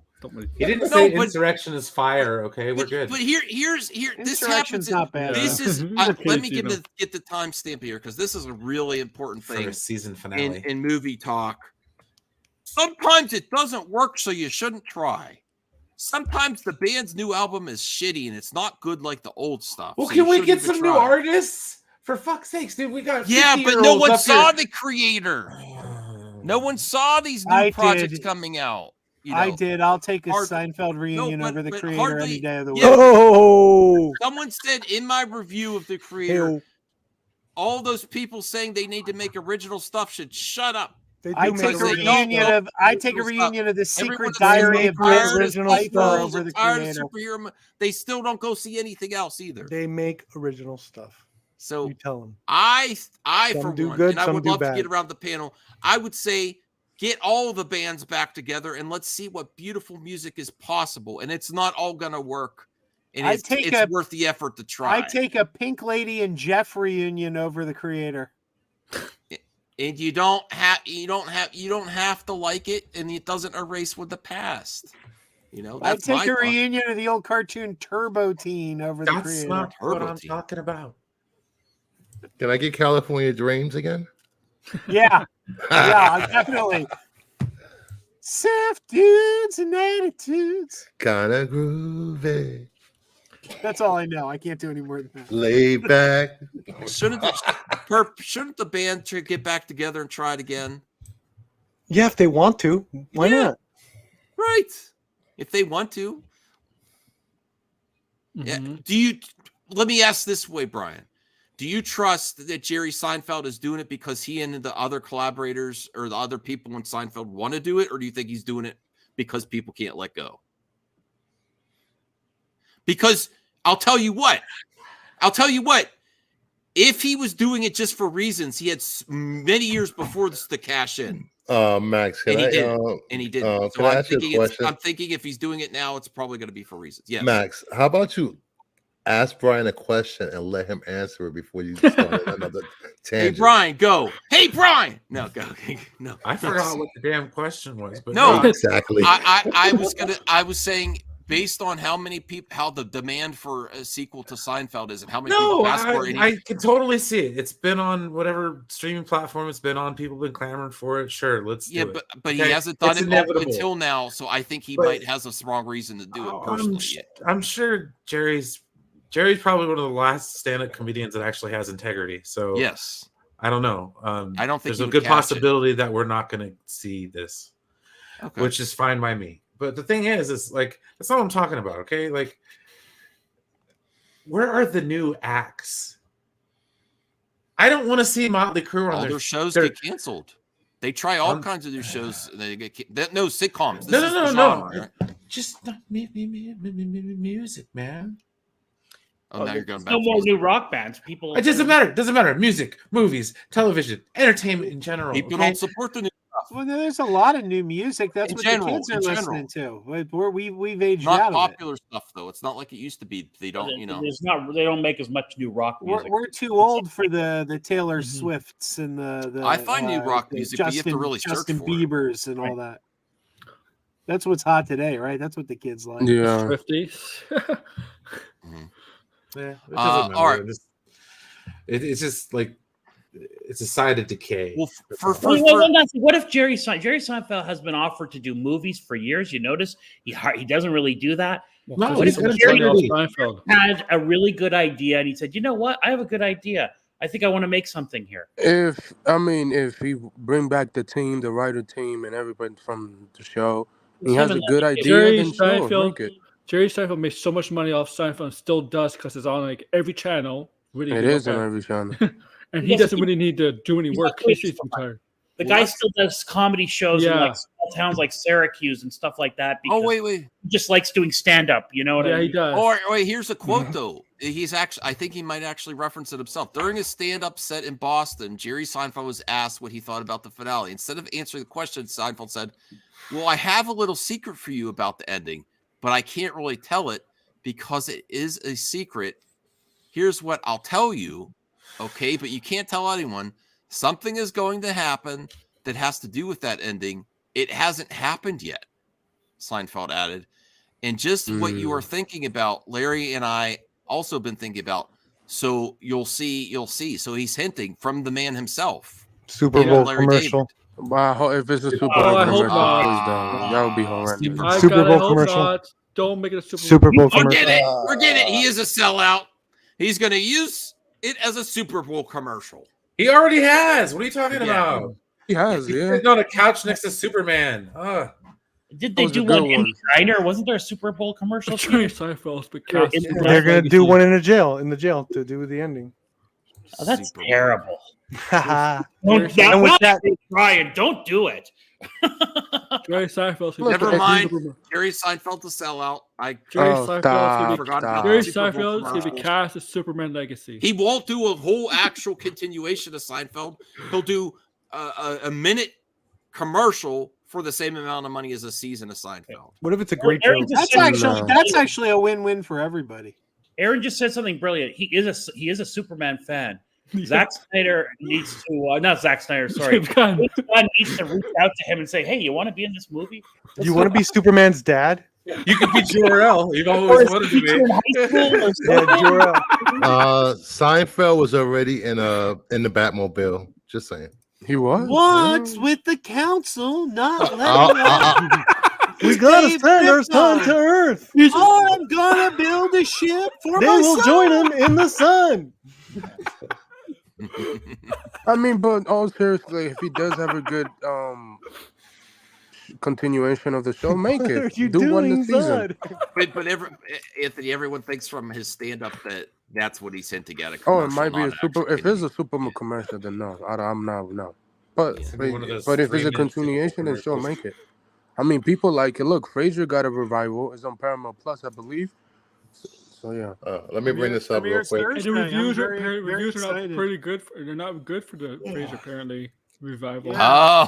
He didn't say insurrection is fire. Okay, we're good. But here's this happens. Not bad. This is let me get the timestamp here because this is a really important thing for a season finale in movie talk. Sometimes it doesn't work, so you shouldn't try. Sometimes the band's new album is shitty and it's not good like the old stuff. Well, can we get some new artists? For fuck's sakes, dude, we got but no one saw the creator. No one saw these new projects coming out. I did. I'll take a Seinfeld reunion over the creator any day of the week. Someone said in my review of the creator, all those people saying they need to make original stuff should shut up. I take a reunion of the Secret Diary of original stuff over the creator. They still don't go see anything else either. They make original stuff. So you tell them. I for do one, good, and I would love bad. to get around the panel. I would say get all the bands back together and let's see what beautiful music is possible. And it's not all gonna work. And it's worth the effort to try. I take a Pink Lady and Jeff reunion over the creator. And you don't have to like it, and it doesn't erase with the past. You know, I take a reunion of the old cartoon Turbo Teen over the creator. That's not what I'm talking about. Can I get California Dreams again? Yeah, definitely. Soft dudes and attitudes. Kinda groovy. That's all I know. I can't do any more than that. Laid back. Shouldn't the band get back together and try it again? Yeah, if they want to. Why not? Right. If they want to. Mm-hmm. Yeah. Let me ask this way, Brian. Do you trust that Jerry Seinfeld is doing it because he and the other collaborators or the other people in Seinfeld want to do it, or do you think he's doing it because people can't let go? Because I'll tell you what, if he was doing it just for reasons, he had many years before this to cash in. Max, and he didn't. So I'm thinking if he's doing it now, it's probably going to be for reasons. Yeah, Max, how about you ask Brian a question and let him answer it before you start another tangent? Hey, Brian, go. Hey, Brian. No, go. No, I forgot what the damn question was. But no, exactly. I was saying based on how the demand for a sequel to Seinfeld is, and how many people ask for it. I can totally see it. It's been on whatever streaming platform it's been on. People have been clamoring for it. Sure, let's do it. But he hasn't done it up until now, so I think he might has a strong reason to do it personally. I'm sure Jerry's probably one of the last stand-up comedians that actually has integrity. So yes, I don't know. I don't think there's a good possibility that we're not going to see this, which is fine by me. But the thing is like that's not what I'm talking about. Okay, like where are the new acts? I don't want to see Motley Crue on their shows get canceled. They try all kinds of new shows. They get no sitcoms. No. Right? Just music, man. Oh, now you're going back. No more new rock bands. People. It doesn't matter. It doesn't matter. Music, movies, television, entertainment in general. People don't support the new stuff. Well, there's a lot of new music. That's what the kids are listening to. We've aged out of it. Not popular stuff though. It's not like it used to be. They don't. They don't make as much new rock music. We're too old for the Taylor Swifts and the I find new rock music, but you have to really search Justin for Bieber's and all that. That's what's hot today, right? That's what the kids like. Yeah. Swifties. Yeah, all right. It's just like it's a sign of decay. Well, what if Jerry Seinfeld has been offered to do movies for years? You notice he doesn't really do that. No, what if Jerry Seinfeld had a really good idea and he said, "You know what? I have a good idea. I think I want to make something here." If he bring back the team, the writer team, and everybody from the show, he has a good idea. Jerry then sure, make it. Jerry Seinfeld makes so much money off Seinfeld and still does because it's on like every channel. Really, it is on every channel. And he doesn't really need to do any work. He's retired. The guy still does comedy shows in like small towns like Syracuse and stuff like that. Oh, wait. He just likes doing stand-up, you know what I mean? Yeah, he does. Or wait, here's a quote, though. I think he might actually reference it himself. During his stand-up set in Boston, Jerry Seinfeld was asked what he thought about the finale. Instead of answering the question, Seinfeld said, "Well, I have a little secret for you about the ending, but I can't really tell it because it is a secret. Here's what I'll tell you, okay? But you can't tell anyone. Something is going to happen that has to do with that ending. It hasn't happened yet," Seinfeld added. And just what you are thinking about, Larry and I also been thinking about. So you'll see. So he's hinting from the man himself. Super Bowl commercial. Wow, if it's a Super Bowl commercial, please don't. That would be horrendous. Super Bowl commercial. Don't make it a Super Bowl Forget commercial. it. Forget it. He is a sellout. He's going to use it as a Super Bowl commercial. He already has. What are you talking about? He has, He's sitting on a couch next to Superman. Did they do one in China? Wasn't there a Super Bowl commercial? Jerry Seinfeld's They're going to do one in the jail to do the ending. Oh, that's terrible. Ryan, don't do it. Jerry Seinfeld. Never mind. Jerry Seinfeld to sell out. Jerry Seinfeld is going to be cast as Superman Legacy. He won't do a whole actual continuation of Seinfeld. He'll do a minute commercial for the same amount of money as a season of Seinfeld. What if it's a great show? That's actually a win-win for everybody. Aaron just said something brilliant. He is a Superman fan. Zack Snyder needs to not Zack Snyder, sorry. Gunn needs to reach out to him and say, "Hey, you want to be in this movie? You want to be Superman's dad? You could be Jor-El. You've always wanted to be." Jor-El. Seinfeld was already in the Batmobile. Just saying. He was. What's with the council not we gotta send our son to Earth. I'm gonna build a ship for they my will son. join him in the sun. I mean, but all seriously, if he does have a good continuation of the show, make it. What are you Do one doing, this season. Zod? But Anthony, everyone thinks from his stand-up that's what he's hinting at. Oh, it might be a super. If it's a Superman commercial, then no, I'm not. No. But if it's a continuation, then sure, make it. I mean, people like it. Look, Frasier got a revival. It's on Paramount Plus, I believe. So yeah. Let me bring this up real quick. And the reviews are not pretty good. They're not good for the Frasier apparently revival. Yeah.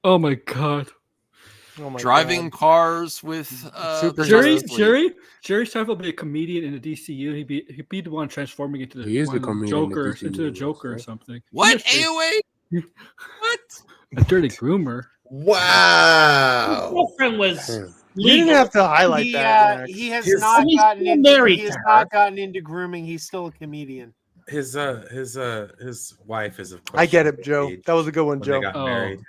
Oh my god. Driving cars with Jerry Seinfeld will be a comedian in the DCU. He'd be the one transforming into the Joker or something. What? AOA? What? A dirty groomer. Wow. Girlfriend was. You didn't have to highlight that. He has not gotten into grooming. He's still a comedian. His wife is, of course. I get it, Joe. That was a good one, Joe. They got married.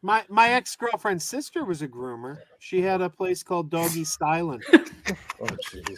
My ex-girlfriend's sister was a groomer. She had a place called Doggy Stylin'. Oh, jeez.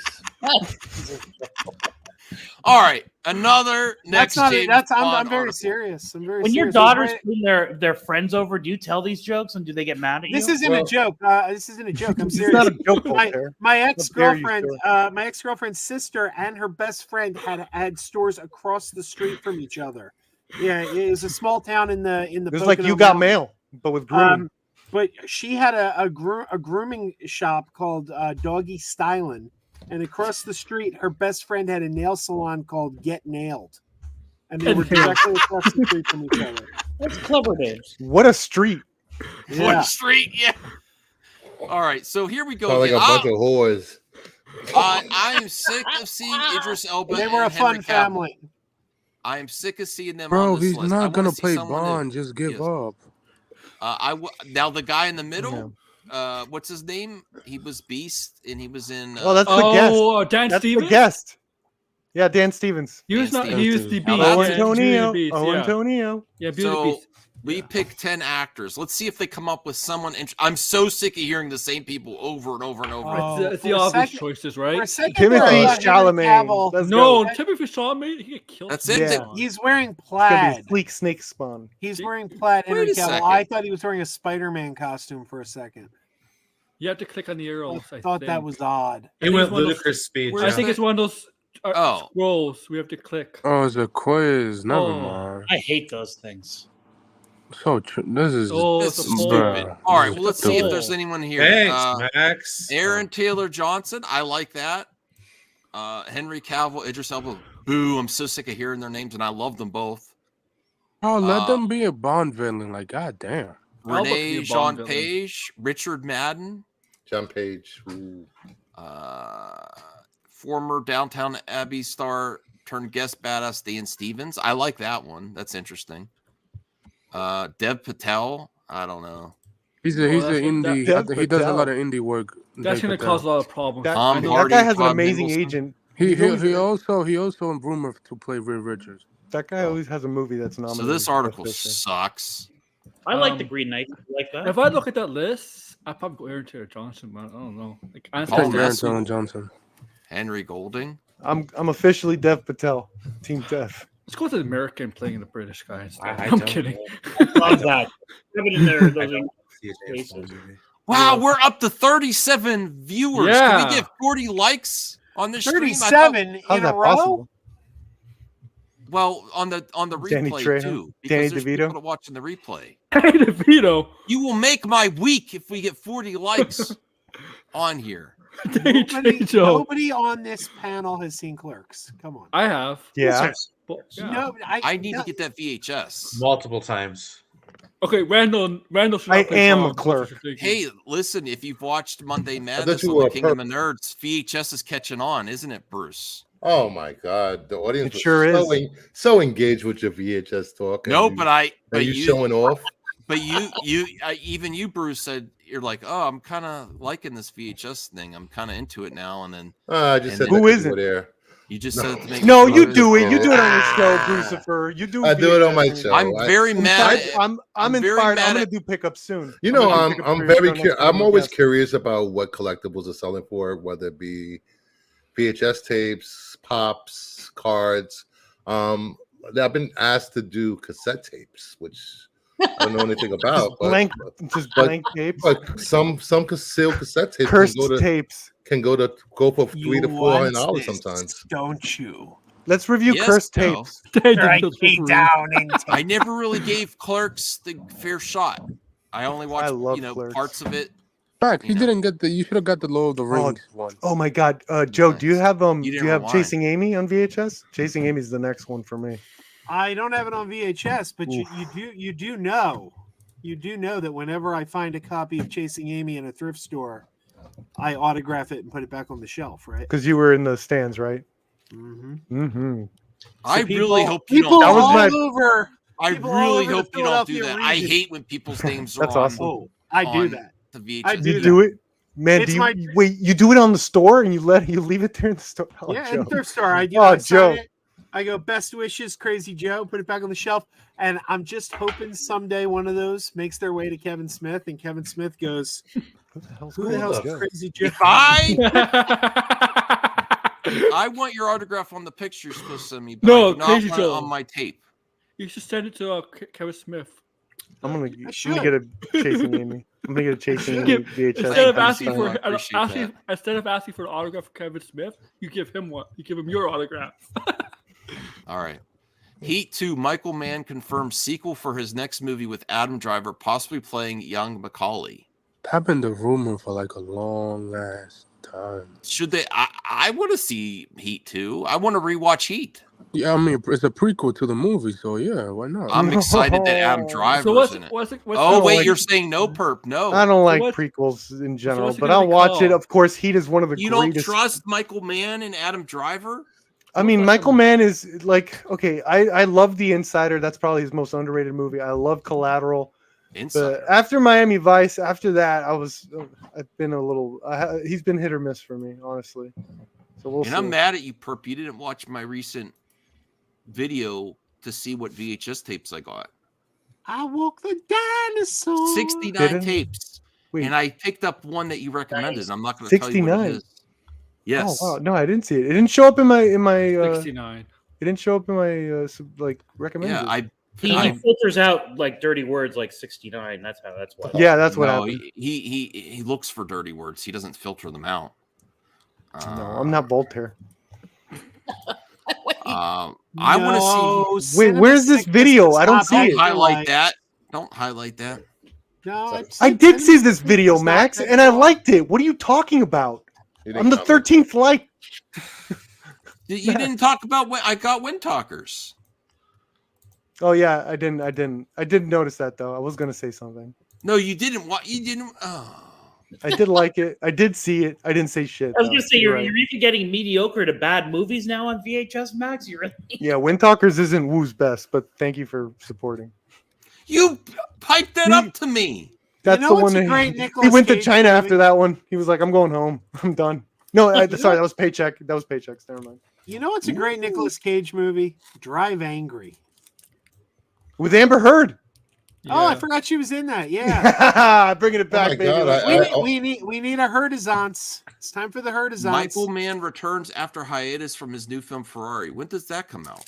All right, another next. I'm very serious. When your daughters bring their friends over, do you tell these jokes and do they get mad at you? This isn't a joke. This isn't a joke. I'm serious. It's not a joke. My ex-girlfriend's sister and her best friend had stores across the street from each other. Yeah, it was a small town in the. It was like You Got Mail, but with grooming. But she had a grooming shop called Doggy Stylin'. And across the street, her best friend had a nail salon called Get Nailed. And they were directly across the street from each other. That's clever, Dave. What a street. Yeah. What a street, yeah. All right, so here we go. Sound like a bunch of whores. I am sick of seeing Idris Elba. They were a fun family. I am sick of seeing them Bro, on this he's list. not going to play Bond. Just give up. Now, the guy in the middle... what's his name? He was Beast, and he was in. That's the guest. Dan That's Stevens. the guest. Yeah, Dan Stevens. He was Dan not. He Stevens. was the Now Beast. that's Oh, Yeah, Antonio. Beauty and the Beast, Oh, yeah. Antonio. Yeah, Beauty and the So Beast. we picked 10 actors. Let's see if they come up with someone. I'm so sick of hearing the same people over and over and over. It's the obvious choices, right? For a second, Timothy there, I thought Henry Chalamet. Cavill- Let's No, go. Timothy Chalamet, he get killed. That's it. Yeah. He's wearing It's gonna plaid. be Sleek Snake Spawn. He's wearing plaid. Wait Henry a Cavill. second. I thought he was wearing a Spider-Man costume for a second. You have to click on the I arrows. thought that was odd. He went ludicrous speed. I think it's one of those scrolls we have to click. Oh, it's a quiz. Never Oh. mind. I hate those things. So this is This is stupid. All right, well, let's see if there's anyone here. Thanks, Max. Aaron Taylor Johnson. I like that. Henry Cavill, Idris Elba. Boo! I'm so sick of hearing their names, and I love them both. Oh, let them be a Bond villain. Like, goddamn. Renee Jean Page, Richard Madden, John Page, former Downtown Abbey star turned guest badass Dan Stevens. I like that one. That's interesting. Dev Patel. I don't know. He's an indie. I think he does a lot of indie work. That's going to cause a lot of problems. That guy has an amazing agent. He also rumored to play Ray Richards. That guy always has a movie that's nominated. So this article sucks. I like the Green Knight. You like that? If I look at that list, I'd probably go Aaron Taylor Johnson, but I don't know. Like, Aaron Taylor Johnson. Henry Golding. I'm officially Dev Patel. Team Dev. Let's go to the American playing the British guy instead. I I'm don't kidding. Love that. Have it in there. Those Wow, we're up to 37 viewers. Yeah. Can we get 40 likes on this stream? 37 How's in that a row? possible? Well, on the Danny replay Trejo? too. Danny Because there's DeVito? people watching the replay. Hey, DeVito. You will make my week if we get 40 likes on here. Nobody on this panel has seen Clerks. Come on. I have. Yeah. No, I need to get that VHS. Multiple times. Okay, Randall should I not play am Tom. a clerk. Hey, listen, if you've watched Monday thought Madness you on were the a Kingdom of Nerds, VHS is catching on, isn't it, Bruce? Oh my God, the audience It was sure is. so engaged with your VHS talk. No, but you showing off. But even you, Bruce, said you're like, oh, I'm kind of liking this VHS thing. I'm kind of into it now. And then I just said who that is you it? were there. You just No. said it to make No, me you feel do good. it. You do it on your show, Brucifer. You do. I do it on my VHS. show. I'm very mad. I'm very inspired. mad I'm gonna at- do pickups soon. You know, gonna do pickups I'm for your very show next curious. time I'm you always guest. curious about what collectibles are selling for, whether it be VHS tapes, pops, cards. I've been asked to do cassette tapes, which I don't know anything about. Blank, just blank tapes. But some sealed cassette tapes Cursed tapes can go for $300 to $400 this, sometimes. Don't you? Let's review Yes, cursed no. tapes. Strike me down in I never really gave Clerks the fair shot. I only watched love Clerks. parts of it. Fact, you didn't get the. You should have got the Lord of the Rings one. Oh my God, Joe, do you have You do didn't you have rewind. Chasing Amy on VHS? Chasing Amy's the next one for me. I don't have it on VHS, but you do know that whenever I find a copy of Chasing Amy in a thrift store, I autograph it and put it back on the shelf, right? Because you were in the stands, right? Mm-hmm. Mm-hmm. I people- really hope you people don't. That was all my- over. I people all really over the hope you don't do Philadelphia that. I region. hate when people's names are That's on, awesome. Oh, I do on that. the VHS. I do You that. do it, man. It's Do you my- wait? You do it on the store and you leave it there in the store. Oh, Yeah, Joe. in thrift store, I do. Oh, I sign Joe. it. I go, best wishes, Crazy Joe. Put it back on the shelf, and I'm just hoping someday one of those makes their way to Kevin Smith, and Kevin Smith goes, Who the hell's "Who the hell's Joe? Crazy Joe?" If I want your autograph on the picture you're supposed to send me, but No, I do not Crazy want it Joe. on my tape. You should send it to Kevin Smith. I'm gonna should. get a Chasing Amy. I'm gonna get a Chasing Amy Give- VHS. Instead of Thank asking you, for I appreciate instead of asking for an autograph for Kevin Smith, you give him one. You give him your autograph. All right. Heat 2, Michael Mann confirmed sequel for his next movie with Adam Driver, possibly playing young Macaulay. That's been the rumor for like a long ass time. Should they? I want to see Heat 2. I want to rewatch Heat. Yeah, I mean it's a prequel to the movie, so yeah, why not? I'm excited that Adam Driver's So what's in it. what's Oh, wait, like- you're saying no perp. No. I don't like what- prequels in general, what's it but gonna I'll be watch it. called? Of course, Heat is one of the You don't greatest. trust Michael Mann and Adam Driver? I mean, Michael Mann is like, okay, I love The Insider. That's probably his most underrated movie. I love Collateral. Insider. But after Miami Vice, after that, I've been a little. He's been hit or miss for me, honestly. So we'll see. I'm mad at you, Perp. You didn't watch my recent video to see what VHS tapes I got. I walk the dinosaur. 69 tapes. Wait. And I picked up one that you recommended. Nice. I'm not going to tell you what it is. Yes. Oh wow. No, I didn't see it. It didn't show up in my 69. It didn't show up in my like recommended. Yeah, he filters out like dirty words like 69. That's why. Yeah, that's what happened. He looks for dirty words. He doesn't filter them out. No, I'm not Voltaire. I want to see. Wait, where's this video? I don't see it. Don't highlight that. Don't highlight that. No, I did see this video, Max, and I liked it. What are you talking about? I'm the 13th like. You didn't talk about when I got Wind Talkers. Oh yeah, I didn't notice that though. I was gonna say something. No, you didn't. You didn't. Oh. I did like it. I did see it. I didn't say shit. I was gonna say you're right. even getting mediocre to bad movies now on VHS Max. You really? Yeah, Wind Talkers isn't Woo's best, but thank you for supporting. You piped that up to me. That's the one that he went to China after that one. He was like, "I'm going home. I'm done." No, sorry, that was Paycheck. That was Paychecks. Never mind. You know what's a great Nicolas Cage movie? Drive Angry. With Amber Heard. Yeah. Oh, I forgot she was in that. Yeah. Bringing it back, baby. We need a Herdizance. It's time for the Herdizance. Michael Mann returns after hiatus from his new film Ferrari. When does that come out?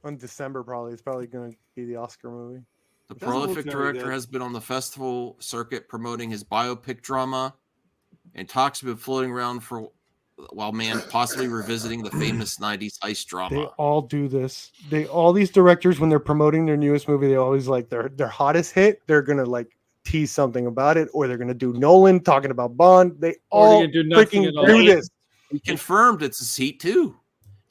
On December, probably. It's probably going to be the Oscar movie. The prolific director has been on the festival circuit promoting his biopic drama, and talks have been floating around for while Mann possibly revisiting the famous 90s heist drama. They all do this. All these directors, when they're promoting their newest movie, they always like their hottest hit. They're gonna like tease something about it, or they're gonna do Nolan talking about Bond. They all freaking do this. He confirmed it's his Heat 2.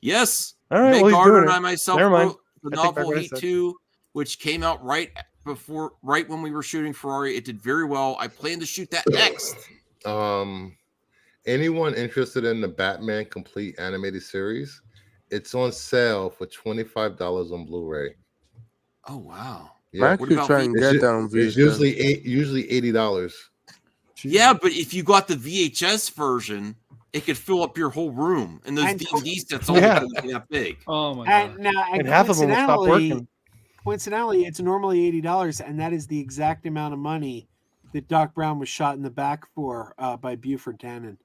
Yes. All right, Meg Gardner and I myself wrote the novel Heat 2, which came out right when we were shooting Ferrari. It did very well. I plan to shoot that next. Anyone interested in the Batman complete animated series? It's on sale for $25 on Blu-ray. Oh wow! Yeah, actually trying to get down. It's usually $80. Yeah, but if you got the VHS version, it could fill up your whole room, and those DVDs that's only that big. Oh my god! And half of them will stop working. Coincidentally, it's normally $80, and that is the exact amount of money that Doc Brown was shot in the back for by Buford Tannen.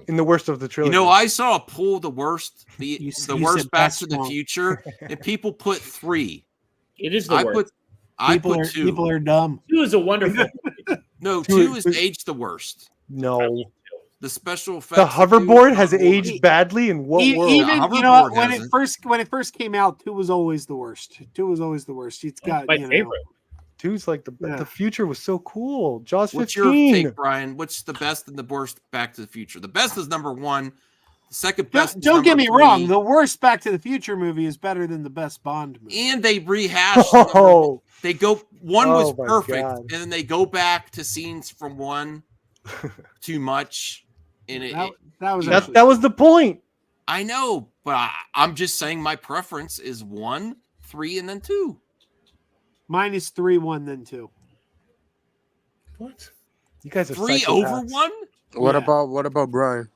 In the worst of the trilogy. You know, I saw a poll the worst Back to the Future, and people put 3. It is the worst. I put 2. People are dumb. 2 is a wonderful. No, 2 is aged the worst. No. The special effects. The hoverboard has aged badly in what world? Even you know when it first came out, 2 was always the worst. 2 was always the worst. It's got my favorite. 2's like the future was so cool. Jaws 15. What's your take, Brian? What's the best and the worst Back to the Future? The best is number 1. The second best. Don't get me wrong. The worst Back to the Future movie is better than the best Bond movie. And they rehash. They go. One was perfect, and then they go back to scenes from 1 too much. And that was the point. I know, but I'm just saying my preference is 1, 3, and then 2. Mine is 3, 1, then 2. What? You guys are 3 over 1? What about Brian?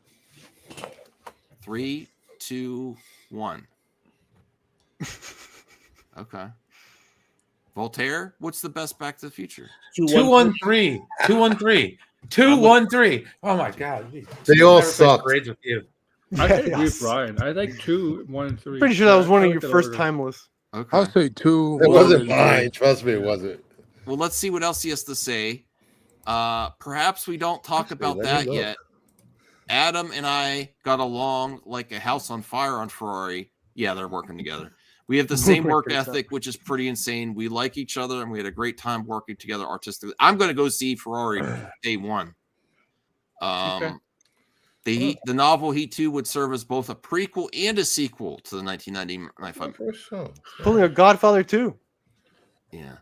3, 2, 1. Okay. Voltaire, what's the best Back to the Future? 213. 213. 213. Oh my god. They all suck. Grades with you. I agree with Brian. I like 2, 1, and 3. Pretty sure that was one of your first timeless. Okay. I'll say 2. It wasn't mine. Trust me, it wasn't. Well, let's see what else he has to say. Perhaps we don't talk about that yet. Adam and I got along like a house on fire on Ferrari. Yeah, they're working together. We have the same work ethic, which is pretty insane. We like each other, and we had a great time working together artistically. I'm going to go see Ferrari day 1. The novel Heat 2 would serve as both a prequel and a sequel to the 1995 film. Pulling a Godfather 2. Yeah.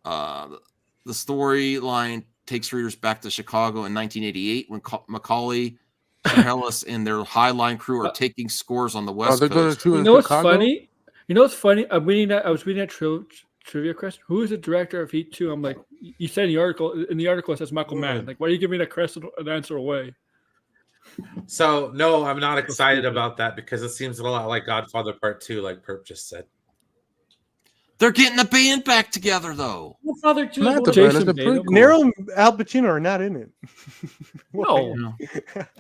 The storyline takes readers back to Chicago in 1988 when Macaulay, Hellis, and their Highline crew are taking scores on the West Coast. You know what's funny? I was reading that trivia question. Who is the director of Heat 2? I'm like, you said in the article it says Michael Mann. Like, why are you giving an answer away? So no, I'm not excited about that because it seems a lot like Godfather Part 2, like Perp just said. They're getting the band back together, though. Godfather 2 Not the Jason band, it's a prequel. Nero and Al Pacino are not in it. No.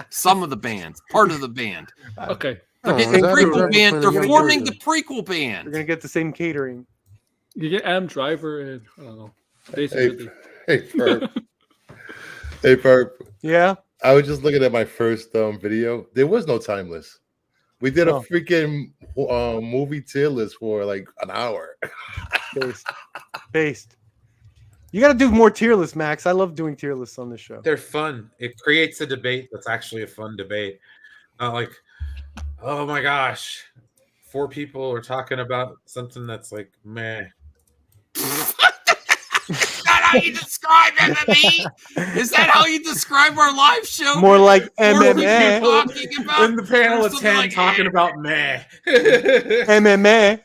Some of the bands, part of the band. Okay. They're getting the prequel band. They're forming the prequel band. They're gonna get the same catering. You get Adam Driver and I don't know. Hey, Perp. Hey, Perp. Yeah. I was just looking at my first video. There was no timeless. We did a freaking movie tier list for like an hour. Based. You got to do more tier lists, Max. I love doing tier lists on this show. They're fun. It creates a debate that's actually a fun debate. Not like, oh my gosh, 4 people are talking about something that's like meh. Is that how you describe MMA? Is that how you describe our live show? More like MMA. In the panel of 10 like, talking about meh. MMA.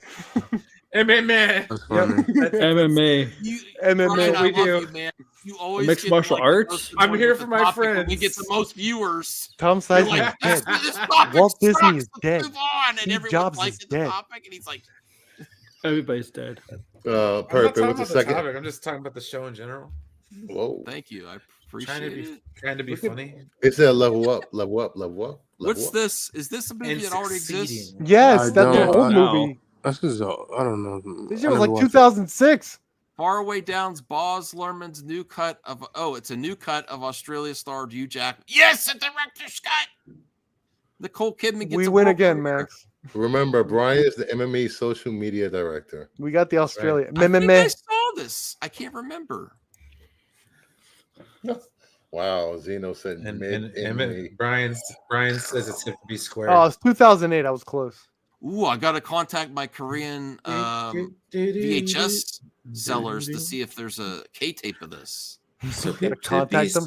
MMA. MMA. MMA. Brian, we do. You, man. You always mixed martial arts. I'm here for my friends. We get the most viewers. Tom Sizemore like, is dead. Walt Disney is dead. Move on. And Steve Jobs is dead. Topic, and he's like, everybody's dead. Perp, it was the second. Topic. I'm just talking about the show in general. Whoa. Thank you. I appreciate it. Trying to be funny. It said level up, level up, level up. What's this? Is this a movie that already exists? Yes, that's an old movie. That's just, I don't know. This year was like 2006. Faraway Downs, Boz Lerman's new cut of it's a new cut of Australia star Hugh Jackman. Yes, a director's cut. Nicole Kidman gets we win again, Max. Remember, Brian is the MMA social media director. We got the Australia. Right. I think I saw this. I can't remember. Wow, Zeno said and Brian says it's going to be square. Oh, it's 2008. I was close. Ooh, I got to contact my Korean VHS sellers to see if there's a K-tape of this. So gotta contact them.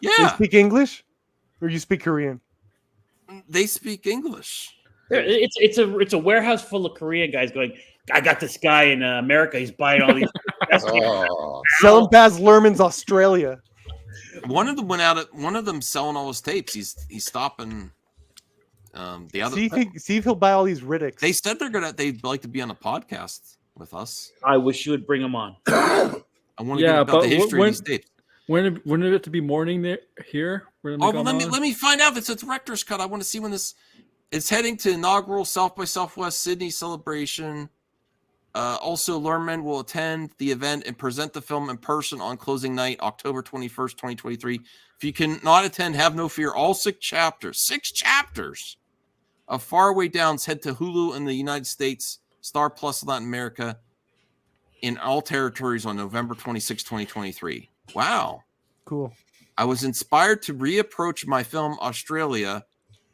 Yeah. They speak English, or you speak Korean? They speak English. It's a warehouse full of Korean guys going, I got this guy in America. He's buying all these. Selling Baz Luhrmann's Australia. One of them went out at one of them selling all his tapes. He's stopping. The other see if he'll buy all these Riddicks. They said they'd like to be on a podcast with us. I wish you would bring them on. I want to get about the history of these tapes. When did it to be morning there here? Let me find out if it's a director's cut. I want to see when this is heading to inaugural South by Southwest Sydney celebration. Also, Luhrmann will attend the event and present the film in person on closing night, October 21st, 2023. If you cannot attend, have no fear. All 6 chapters of Faraway Downs head to Hulu in the United States, Star Plus Latin America, in all territories on November 26, 2023. Wow. Cool. I was inspired to reapproach my film Australia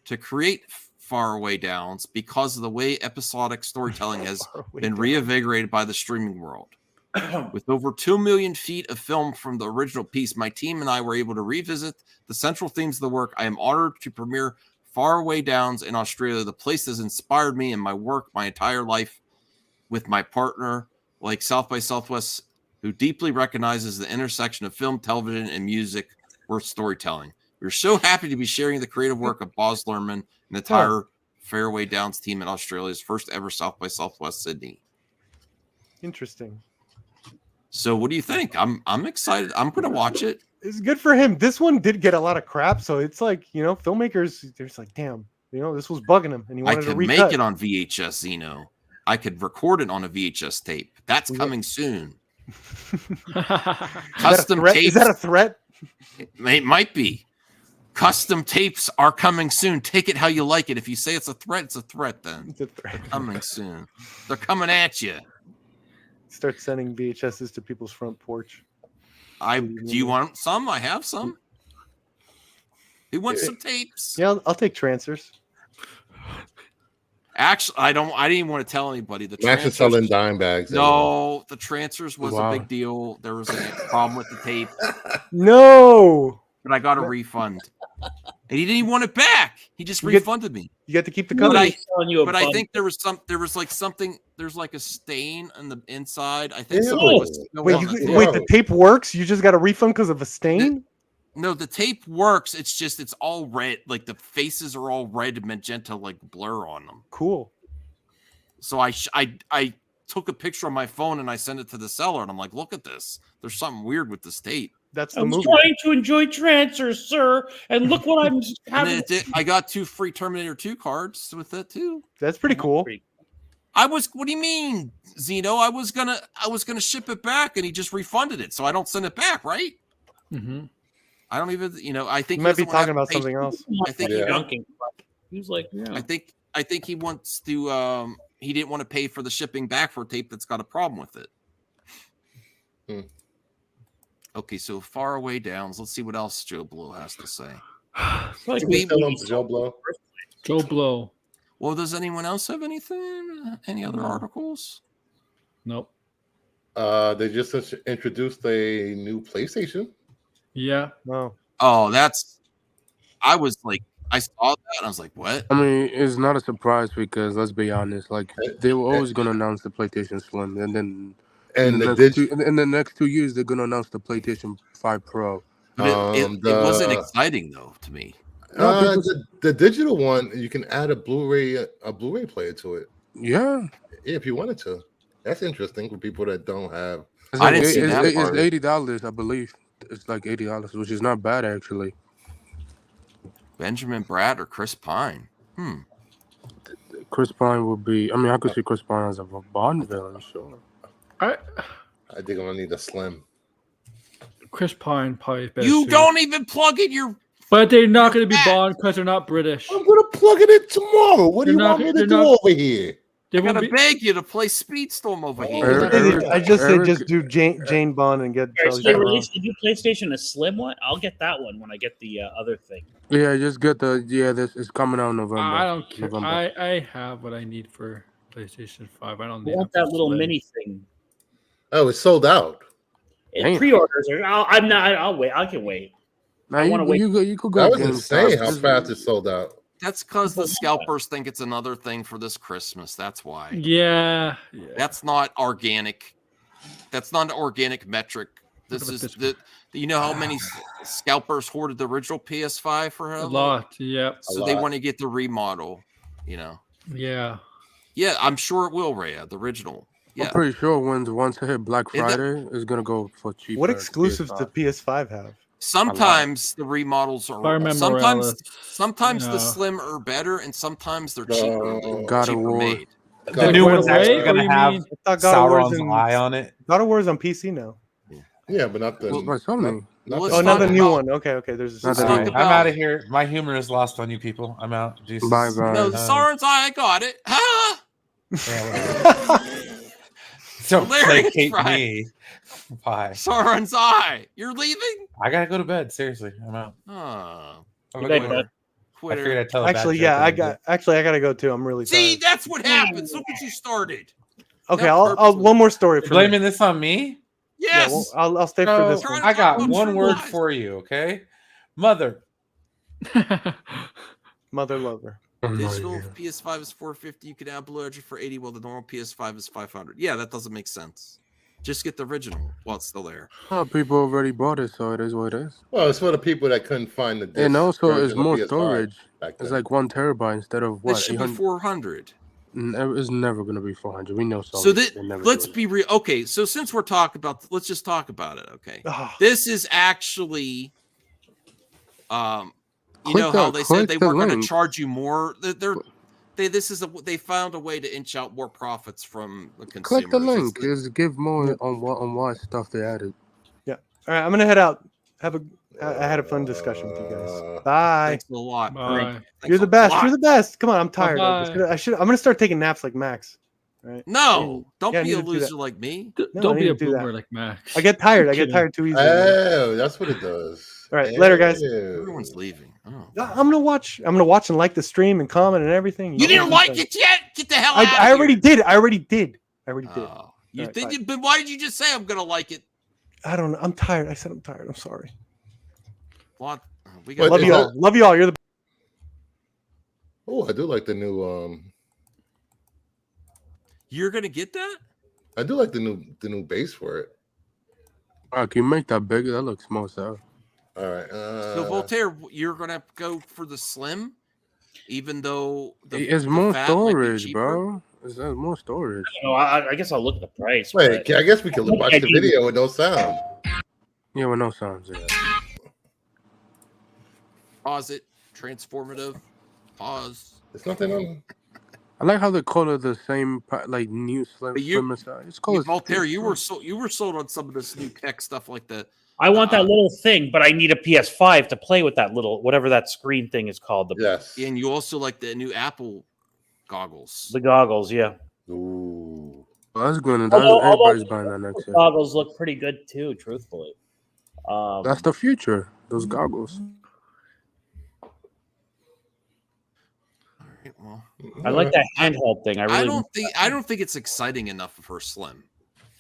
to create Faraway Downs because of the way episodic storytelling has been reinvigorated by the streaming world. With over 2 million feet of film from the original piece, my team and I were able to revisit the central themes of the work. I am honored to premiere Faraway Downs in Australia, the place that has inspired me in my work my entire life, with my partner, like South by Southwest, who deeply recognizes the intersection of film, television, and music worth storytelling. We're so happy to be sharing the creative work of Boz Luhrmann and the entire Faraway Downs team in Australia's first ever South by Southwest Sydney. Interesting. So what do you think? I'm excited. I'm going to watch it. It's good for him. This one did get a lot of crap, so it's like, filmmakers, they're just like, damn, this was bugging him, and he wanted to recut. I could make it on VHS, Zeno. I could record it on a VHS tape. That's coming soon. Custom tapes. Is that a threat? It might be. Custom tapes are coming soon. Take it how you like it. If you say it's a threat, it's a threat then. It's a threat. Coming soon. They're coming at you. Start sending VHSs to people's front porch. Do you want some? I have some. Who wants some tapes? Yeah, I'll take transfers. Actually, I didn't even want to tell anybody. The Max is selling dime bags. No, the transfers was a big deal. There was a problem with the tape. No. But I got a refund. And he didn't even want it back. He just refunded me. You get to keep the cover. But I think there was a stain on the inside. I think wait, the tape works? You just got a refund because of a stain? No, the tape works. It's just it's all red. Like the faces are all red and magenta, like blur on them. Cool. So I took a picture on my phone and I sent it to the seller, and I'm like, look at this. There's something weird with this tape. That's I was trying to enjoy transfers, sir, and look what I'm having. I got 2 free Terminator 2 cards with it too. That's pretty cool. What do you mean, Zeno? I was gonna ship it back, and he just refunded it, so I don't send it back, right? Mm-hmm. I don't even, I think you might be talking about something else. I think he was like, yeah. I think he wants to. He didn't want to pay for the shipping back for a tape that's got a problem with it. Okay, so far away downs. Let's see what else Joe Blow has to say. Joe Blow. Joe Blow. Well, does anyone else have anything? Any other articles? Nope. They just introduced a new PlayStation. Yeah. No. Oh, I was like, I saw that and I was like, what? I mean, it's not a surprise because let's be honest, like they were always gonna announce the PlayStation Slim, and then in the next 2 years they're gonna announce the PlayStation 5 Pro. But it wasn't exciting though to me. The digital one, you can add a Blu-ray player to it. Yeah, if you wanted to. That's interesting for people that don't have. It's $80, I believe. It's like $80, which is not bad actually. Benjamin Bratt or Chris Pine? Chris Pine would be. I mean, I could see Chris Pine as a Bond villain, sure. I think I'm gonna need a Slim. Chris Pine probably best. You don't even plug in your. But they're not going to be Bond because they're not British. I'm gonna plug it in tomorrow. What do you want me to do over here? I gotta beg you to play Speedstorm over here. I just say just do Jane Bond and get. Right, so they released the new PlayStation, a slim one. I'll get that one when I get the other thing. Yeah, just get this is coming out in November. I don't care. November. I have what I need for PlayStation 5. I don't need that little mini thing. Oh, it's sold out. Pre-orders are. I'll wait. I can wait. Now I want to wait. You could go. That was insane how fast it sold out. That's because the scalpers think it's another thing for this Christmas. That's why. Yeah. That's not organic. That's not an organic metric. This is the. You know how many scalpers hoarded the original PS5 for a lot? Yep. So they want to get the remodel. Yeah. Yeah, I'm sure it will, Rhea. The original. Yeah. I'm pretty sure once I hit Black Friday, it's gonna go for cheaper. What exclusives does PS5 have? Sometimes the remodels are. Sometimes the slim are better, and sometimes they're cheaper. Made. The new one's actually going to have Sauron's eye on it. God of War is on PC now. Yeah, but not the. Not the new one. Okay. There's. I'm out of here. My humor is lost on you people. I'm out. Jesus. Bye. No, Sauron's eye. I got it. Ha! Don't placate me. Bye. Sauron's eye. You're leaving? I gotta go to bed. Seriously, I'm out. Quitter. Actually, yeah, I gotta go too. I'm really tired. That's what happens. Look what you started. Okay, I'll one more story. You're blaming this on me? Yes. Yeah, well, I'll stay for this one. I got one word for you. Okay, mother. Mother lover. Digital PS5 is $450. You can add Blue Edge for $80, while the normal PS5 is $500. Yeah, that doesn't make sense. Just get the original while it's still there. Oh, people already bought it, so it is what it is. Well, it's for the people that couldn't find the disc. And also, it's more storage. It's like 1 terabyte instead of what? It should be 400. It's never going to be 400. We know so. So let's be real. Okay, so since we're talking about, let's just talk about it. Okay, this is actually, you know how they said they weren't going to charge you more. They found a way to inch out more profits from the consumer. Click the link. Just give more on what stuff they added. Yeah. All right, I'm gonna head out. I had a fun discussion with you guys. Bye. Thanks a lot. Bye. You're the best. You're the best. Come on, I'm tired. I'm gonna start taking naps like Max. Right? No, don't be a loser like me. Don't be a boomer like Max. I get tired. I get tired too easily. Oh, that's what it does. All right, later, guys. Everyone's leaving. Oh. I'm gonna watch and like the stream and comment and everything. You didn't like it yet? Get the hell out! I already did. I already did. Oh. But why did you just say I'm gonna like it? I don't know. I'm tired. I said I'm tired. I'm sorry. What? Love you all. Love you all. You're the. Oh, I do like the new. You're gonna get that? I do like the new base for it. Can you make that bigger? That looks small, so. All right. So Voltaire, you're gonna go for the slim, even though it's more storage, bro. It's more storage. I guess I'll look at the price. Wait, I guess we can watch the video with no sound. Yeah, with no sounds. Yeah. Pause it. Transformative. Pause. There's nothing on. I like how they call it the same, like new slim size. It's called Voltaire. You were sold on some of this new tech stuff like the. I want that little thing, but I need a PS5 to play with that little whatever that screen thing is called. Yes. And you also like the new Apple goggles. The goggles, yeah. Ooh. Well, that's good. Everybody's buying that next year. Goggles look pretty good too, truthfully. That's the future. Those goggles. Well, I like that handheld thing. I don't think it's exciting enough for Slim.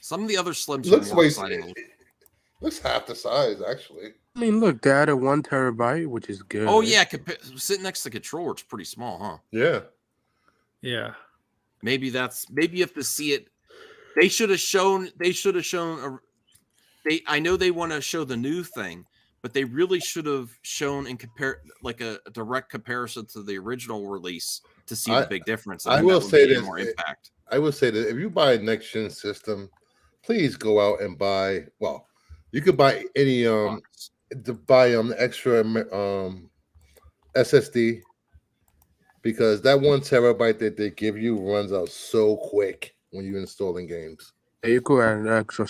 Some of the other Slims looks are more exciting. Looks half the size, actually. I mean, look, they added 1 terabyte, which is good. Oh yeah, sitting next to the controller, it's pretty small, huh? Yeah. Yeah. Maybe you have to see it. They should have shown. I know they want to show the new thing, but they really should have shown and compare like a direct comparison to the original release to see the big difference. I will say this: more impact. I will say that if you buy a next gen system, please go out and buy. Well, you could buy any the extra SSD because that 1 terabyte that they give you runs out so quick when you're installing games. You could add an extra.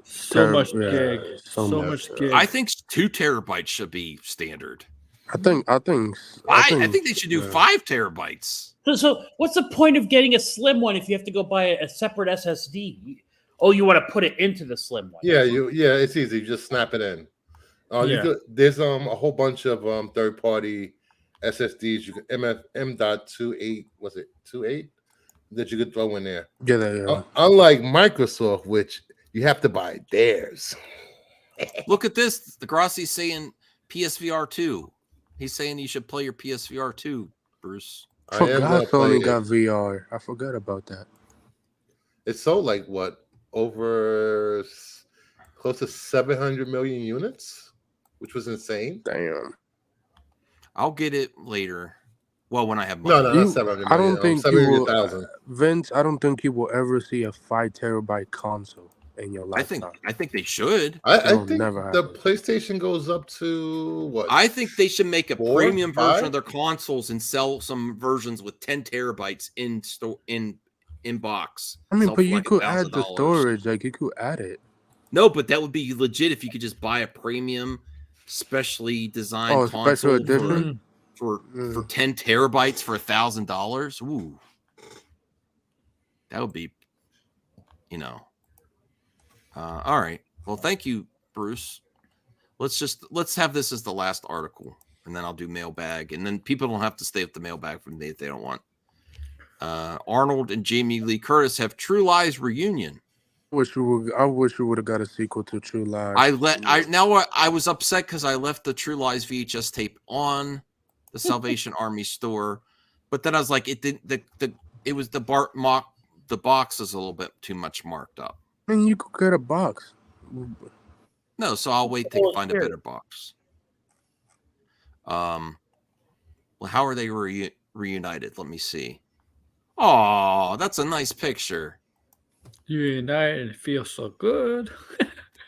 So much gig. So much gig. I think 2 terabytes should be standard. I think they should do 5 terabytes. So what's the point of getting a slim one if you have to go buy a separate SSD? Oh, you want to put it into the slim one? Yeah, it's easy. You just snap it in. There's a whole bunch of third party SSDs. You can M.28 was it 28 that you could throw in there. Yeah. Unlike Microsoft, which you have to buy theirs. Look at this. The Grassi's saying PSVR 2. He's saying you should play your PSVR 2, Bruce. I forgot Sony got VR. I forgot about that. It's sold like what? Over close to 700 million units, which was insane. Damn. I'll get it later. Well, when I have money. No, not 700 million. I don't think 700,000. Vince, I don't think you will ever see a 5 terabyte console in your lifetime. I think they should. I think the PlayStation goes up to what? I think they should make a premium version of their consoles and sell some versions with 10 terabytes in box. I mean, but you could add the storage. Like, you could add it. No, but that would be legit if you could just buy a premium, specially designed console special edition for 10 terabytes for $1,000. Ooh, that would be, all right. Well, thank you, Bruce. Let's have this as the last article, and then I'll do mailbag, and then people don't have to stay with the mailbag from me if they don't want. Arnold and Jamie Lee Curtis have True Lies reunion. I wish we would have got a sequel to True Lies. I was upset because I left the True Lies VHS tape on the Salvation Army store, but then I was like, the box is a little bit too much marked up. I mean, you could get a box. No, so I'll wait to find a better box. Well, how are they reunited? Let me see. Oh, that's a nice picture. Reunited feels so good.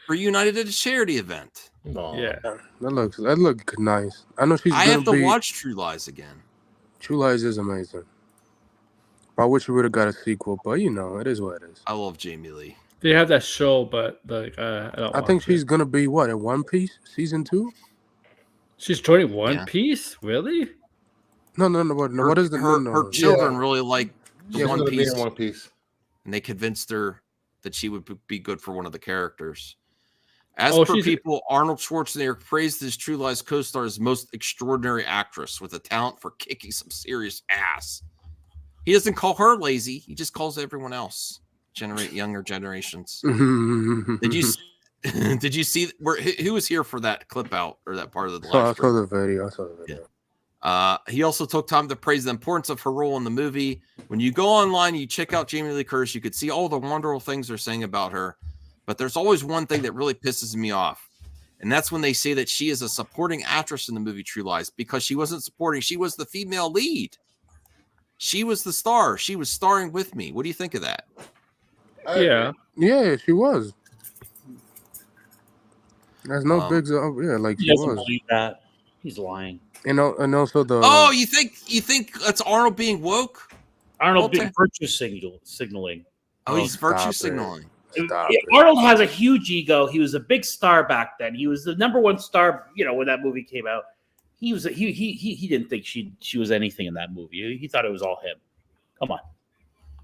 Reunited at a charity event. Aww. Yeah, that looks nice. I know I have to watch True Lies again. True Lies is amazing. I wish we would have got a sequel, but it is what it is. I love Jamie Lee. They have that show, but I think she's gonna be what in One Piece season 2. She's joining One Piece, really? No. What is her children really like One Piece, and they convinced her that she would be good for one of the characters. As per people, Arnold Schwarzenegger praised his True Lies co-star as most extraordinary actress with a talent for kicking some serious ass. He doesn't call her lazy; he just calls everyone else. Generate younger generations. Did you see who was here for that clip out or that part of the live stream? I saw the video. Yeah. He also took time to praise the importance of her role in the movie. When you go online, you check out Jamie Lee Curtis, you could see all the wonderful things they're saying about her. But there's always one thing that really pisses me off. And that's when they say that she is a supporting actress in the movie True Lies, because she wasn't supporting. She was the female lead. She was the star. She was starring with me. What do you think of that? Yeah, she was. There's no big, like he she doesn't was. believe that. He's lying. And also the. Oh, you think that's Arnold being woke? Arnold being virtue signaling. Oh, he's virtue signaling. Arnold has a huge ego. He was a big star back then. He was the #1 star. When that movie came out, he didn't think she was anything in that movie. He thought it was all him. Come on.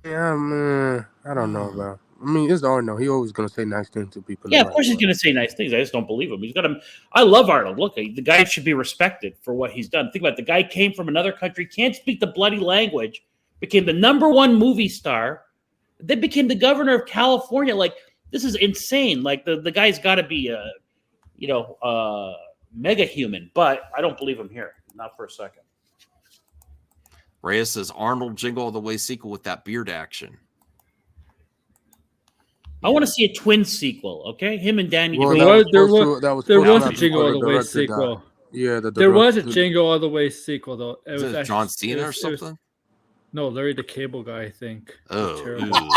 Yeah, man. I don't know about. I mean, it's Arnold. He always gonna say nice things to people. Yeah, of course he's gonna say nice things. I just don't believe him. He's got him. I love Arnold. Look, the guy should be respected for what he's done. Think about it. The guy came from another country, can't speak the bloody language, became the #1 movie star, then became the governor of California. Like, this is insane. Like, the guy's got to be a mega human. But I don't believe him here. Not for a second. Reyes says Arnold Jingle All the Way sequel with that beard action. I want to see a twin sequel. Okay, him and Danny. Well, there was a Jingle All the Way sequel. There was a Jingle All the Way sequel though. Is it John Cena or something? No, Larry the Cable Guy. I think. Oh.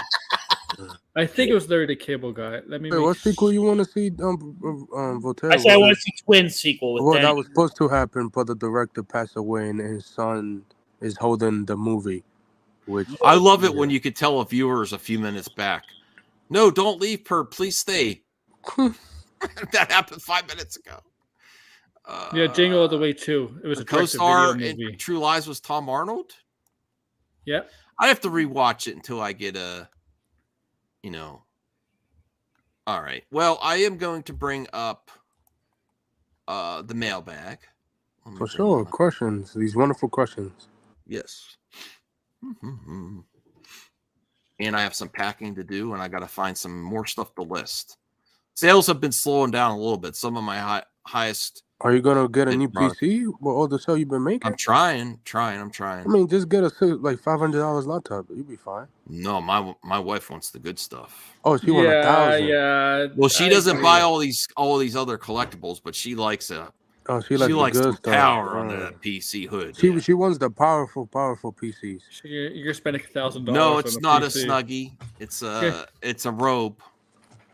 I think it was Larry the Cable Guy. Let me. What sequel you want to see? Voltaire. I said I want to see twin sequel. With that was supposed to happen, but the director passed away, and his son is holding the movie. Which I love it when you could tell a viewer is a few minutes back. No, don't leave, Per. Please stay. That happened 5 minutes ago. Yeah, Jingle All the Way too. It was a co-star in True Lies was Tom Arnold. Yeah, I have to rewatch it until I get a. All right. Well, I am going to bring up the mailbag. For sure, questions. These wonderful questions. Yes. And I have some packing to do, and I got to find some more stuff to list. Sales have been slowing down a little bit. Some of my highest. Are you gonna get a new PC with all the sale you've been making? I'm trying. I mean, just get a like $500 laptop. You'll be fine. No, my wife wants the good stuff. Oh, she wants 1,000. Yeah. Well, she doesn't buy all these other collectibles, but she likes she likes the stuff. Power on the PC hood. She wants the powerful PCs. You're spending $1,000. No, it's not a Snuggie. It's a robe.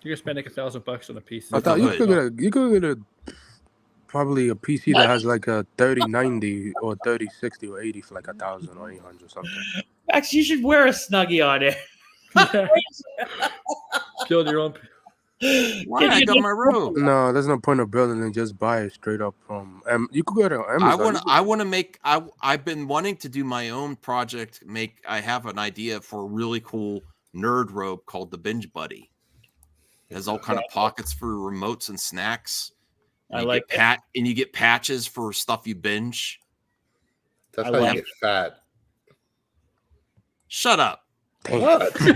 You're spending $1,000 on a PC. I thought you could get probably a PC that has like a 3090 or 3060 or 80 for like 1,000 or 800 something. Max, you should wear a Snuggie on it. Build your own. Why? I got my robe. No, there's no point of building it. Just buy it straight up from. You could go to Amazon. I want to make. I've been wanting to do my own project. I have an idea for a really cool nerd robe called the Binge Buddy. It has all kind of pockets for remotes and snacks. I like and you get patches for stuff you binge. That's how you get fat. Shut up. What? Could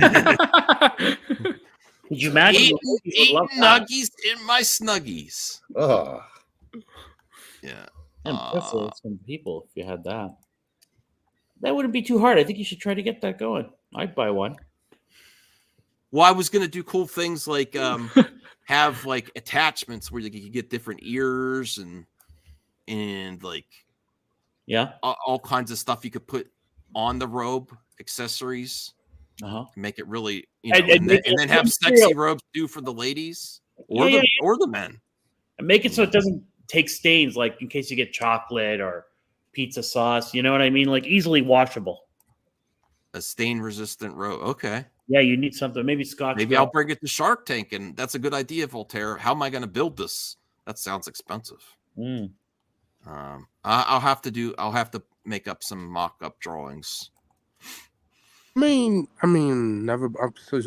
you imagine eating nuggies in my snuggies? Oh. Yeah. Some people, if you had that. That wouldn't be too hard. I think you should try to get that going. I'd buy one. Well, I was going to do cool things like have like attachments where you could get different ears and like all kinds of stuff you could put on the robe, accessories, make it really and then have sexy robes too for the ladies or the men, and make it so it doesn't take stains, like in case you get chocolate or pizza sauce. You know what I mean? Like easily washable. A stain resistant robe. Okay. Yeah, you need something. Maybe Scotch. Maybe I'll bring it to Shark Tank, and that's a good idea, Voltaire. How am I going to build this? That sounds expensive. I'll have to make up some mock-up drawings. I mean, never.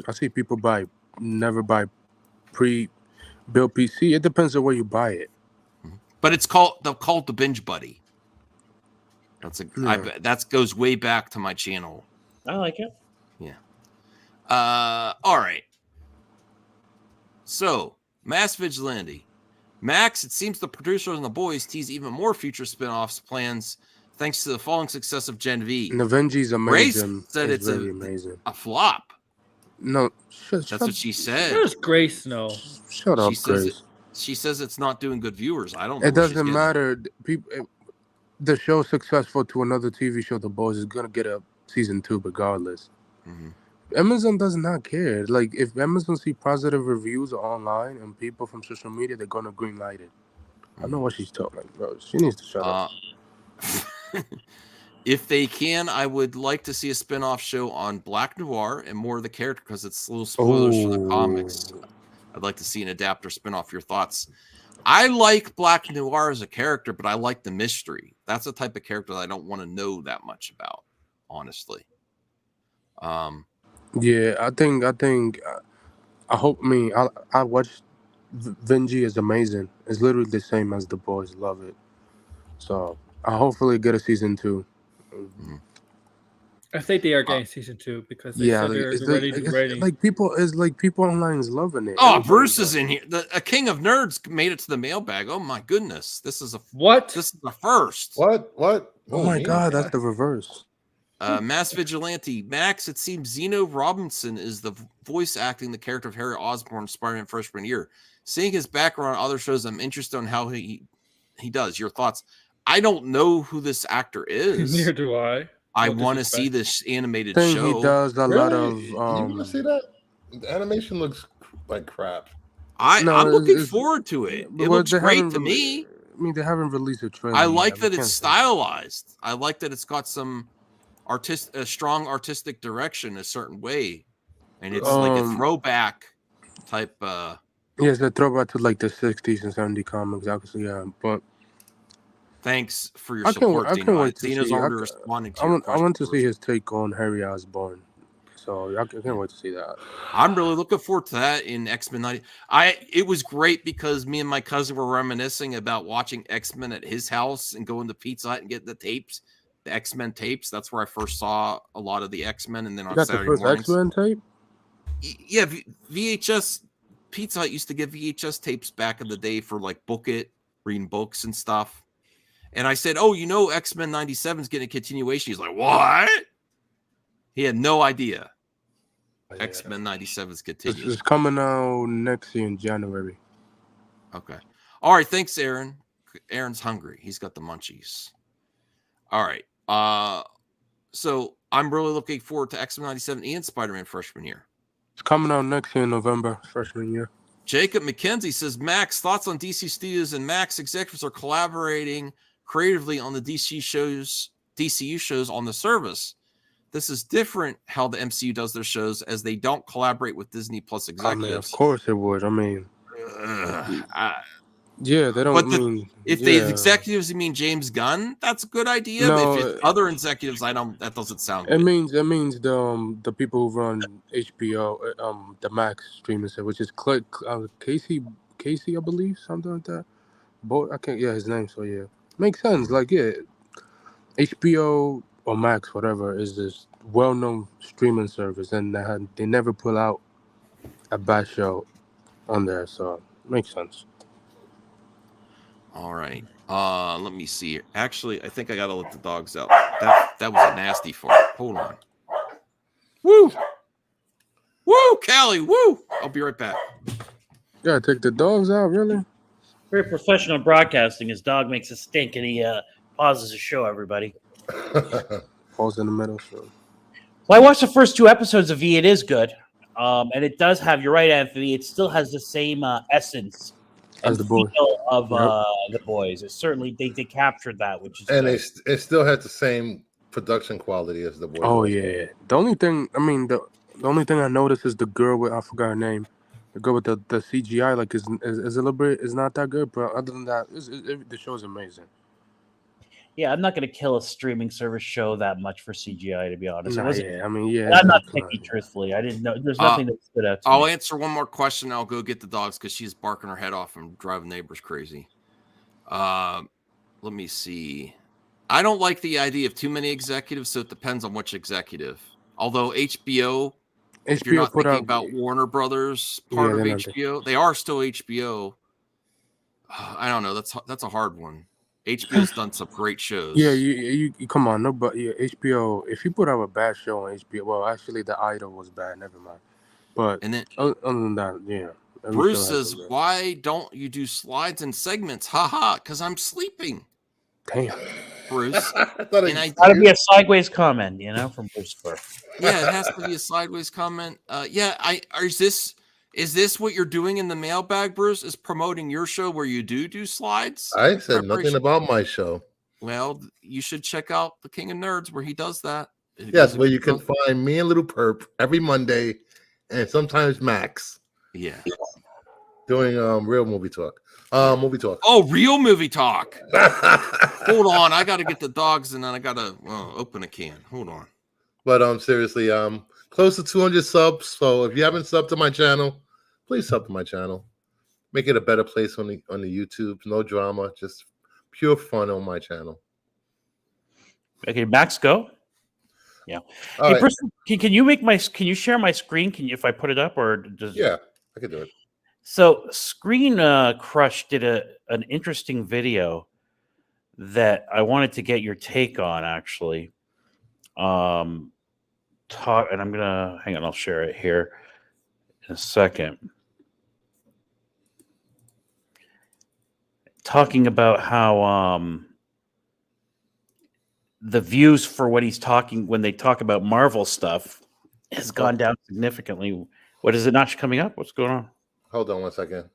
I see people never buy pre-built PC. It depends on where you buy it. But it's called the Binge Buddy. That goes way back to my channel. I like it. Yeah. All right. So, Mass Vigilante. Max, it seems the producers and the boys tease even more future spin-offs plans thanks to the falling success of Gen V. And Avenge's amazing. Grace said it's really amazing. A flop. No, that's what she said. Where's Grace? No. Shut up, Grace. She says it's not doing good viewers. I don't know. It doesn't matter. People, the show's successful to another TV show. The Boys is gonna get a season 2 regardless. Mm-hmm. Amazon does not care. Like if Amazon see positive reviews online and people from social media, they're gonna greenlight it. I don't know what she's talking about, bro. She needs to shut up. If they can, I would like to see a spin-off show on Black Noir and more of the character because it's little spoilers for the comics. I'd like to see an adapter spin-off. Your thoughts? I like Black Noir as a character, but I like the mystery. That's the type of character that I don't want to know that much about, honestly. Yeah, I think. I hope. I mean, I watched. Vinji is amazing. It's literally the same as The Boys. Love it. So I hopefully get a season 2. I think they are getting season 2 because they said they're ready to rating. Like people online is loving it. Oh, Bruce is in here. A King of Nerds made it to the mailbag. Oh my goodness, this is what? This is the first. What? Oh my God, that's the reverse. Mass Vigilante. Max, it seems Zeno Robinson is the voice acting the character of Harry Osborn Spider-Man freshman year. Seeing his background on other shows, I'm interested in how he does. Your thoughts? I don't know who this actor is. Neither do I. I want to see this animated show. He does a lot of. You want to see that? The animation looks like crap. I'm looking forward to it. It looks great to me. I mean, they haven't released a trailer. I like that it's stylized. I like that it's got some strong artistic direction a certain way, and it's like a throwback type. Yeah, it's a throwback to like the 60s and 70s comics, obviously. Yeah, but. Thanks for your support, Dino. I want to see his take on Harry Osborn. So I can't wait to see that. I'm really looking forward to that in X-Men 90. It was great because me and my cousin were reminiscing about watching X-Men at his house and going to Pizza Hut and getting the tapes, the X-Men tapes. That's where I first saw a lot of the X-Men. And then on Saturday mornings. X-Men tape? Yeah, VHS. Pizza Hut used to give VHS tapes back in the day for like Book It, reading books and stuff. And I said, oh, you know, X-Men 97 is getting a continuation. He's like, what? He had no idea. Yeah. X-Men 97 is continuing. It's coming out next year in January. Okay. All right. Thanks, Aaron. Aaron's hungry. He's got the munchies. All right. So I'm really looking forward to X-Men 97 and Spider-Man freshman year. It's coming out next year in November, freshman year. Jacob McKenzie says, Max, thoughts on DC Studios and Max executives are collaborating creatively on the DCU shows on the service. This is different how the MCU does their shows as they don't collaborate with Disney Plus executives. I mean, of course it would. I mean, yeah, they don't. But if the executives, you mean James Gunn, that's a good idea. No, but if it's other executives, that doesn't sound good. It means the people who run HBO, the Max streaming set, which is Casey, I believe, something like that. His name. So yeah, makes sense. Like HBO or Max, whatever, is this well-known streaming service, and they never pull out a bad show on there, so makes sense. All right. Let me see here. Actually, I think I gotta let the dogs out. That was a nasty fart. Hold on. Woo! Woo, Callie! Woo! I'll be right back. Yeah, take the dogs out, really? Very professional broadcasting. His dog makes a stink and he pauses the show, everybody. Pause in the middle. So. Well, I watched the first 2 episodes of V. It is good. And it does have, you're right, Anthony, it still has the same essence as the Boys of the Boys. It certainly they captured that, which is and it still has the same production quality as the Boys. Oh yeah. The only thing I noticed is the girl with, I forgot her name. The girl with the CGI like is a little bit is not that good, but other than that, the show is amazing. Yeah, I'm not going to kill a streaming service show that much for CGI, to be honest. I'm not picky, truthfully. I didn't know. There's nothing that stood out to me. I'll answer one more question. I'll go get the dogs because she's barking her head off and driving neighbors crazy. Let me see. I don't like the idea of too many executives, so it depends on which executive. Although HBO if you're not thinking about Warner Brothers part of HBO, they are still HBO. I don't know. That's a hard one. HBO's done some great shows. Yeah, you come on, no, but yeah, HBO. If you put out a bad show on HBO, well, actually, The Idol was bad. Never mind. But and then other than that, yeah, Bruce says, "Why don't you do slides and segments? Haha, because I'm sleeping." Damn, Bruce. Gotta be a sideways comment, from Bruce. Yeah, it has to be a sideways comment. Is this what you're doing in the mailbag, Bruce? Is promoting your show where you do slides? I said nothing about my show. Well, you should check out the King of Nerds where he does that. Yes, where you can find me and Little Perp every Monday, and sometimes Max. Yeah, doing real movie talk. Movie talk. Oh, real movie talk. Hold on, I got to get the dogs, and then I got to open a can. Hold on. But seriously, close to 200 subs. So if you haven't subbed to my channel, please sub to my channel. Make it a better place on the YouTube. No drama, just pure fun on my channel. Okay, Max, go. Yeah. All hey, right. Can you share my screen? If I put it up, or does? Yeah, I can do it. So Screen Crush did an interesting video that I wanted to get your take on, actually. And I'm gonna hang on. I'll share it here in a second. Talking about how the views for when they talk about Marvel stuff has gone down significantly. What is it not coming up? What's going on? Hold on 1 second.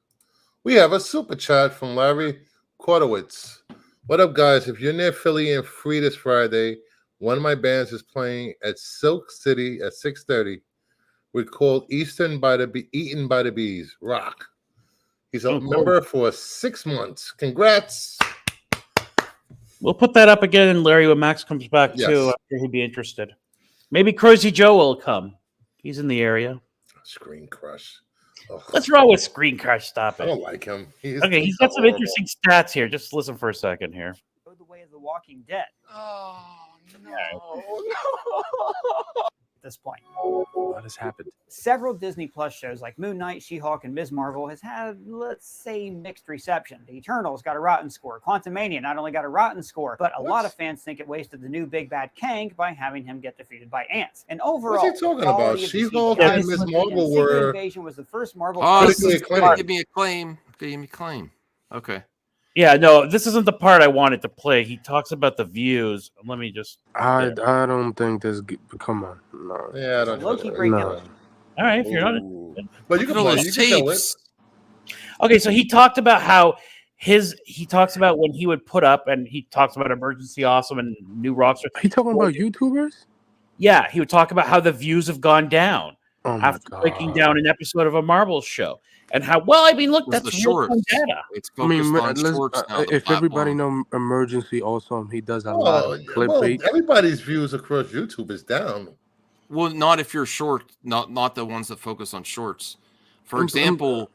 We have a super chat from Larry Kortowitz. What up, guys? If you're near Philly and free this Friday, one of my bands is playing at Silk City at 6:30. We're called Eaten by the Bees. Rock. He's a member for 6 months. Congrats. We'll put that up again, Larry, when Max comes back too. I'm sure he'd be interested. Maybe Crazy Joe will come. He's in the area. Screen Crush. Ugh. What's wrong with Screen Crush? Stop it. I don't like him. He's got some interesting stats here. Just listen for a second here. Go the way of the Walking Dead. Oh no. At this point, what has happened? Several Disney Plus shows like Moon Knight, She-Hulk, and Ms. Marvel has had, let's say, mixed reception. The Eternals got a rotten score. Quantumania not only got a rotten score, but a lot of fans think it wasted the new big bad Kang by having him get defeated by ants. And overall, what's he talking about? She-Hulk and Ms. Marvel were Invasion was the first Marvel. Give me a claim. Okay. Yeah, no, this isn't the part I wanted to play. He talks about the views. Let me just. I don't think this. Come on, no. Yeah, I don't. Low-key breakdown. All right, if you're not. But you can play. You can tell it. Okay, so he talked about how he talks about when he would put up, and he talks about Emergency Awesome and New Rockstar. He talking about YouTubers? Yeah, he would talk about how the views have gone down after breaking down an episode of a Marvel show. And how look, that's the shorts. Data. It's focused on shorts now. If everybody know Emergency Awesome, he does a lot of clickbait. Everybody's views across YouTube is down. Well, not if you're short, not the ones that focus on shorts. For example,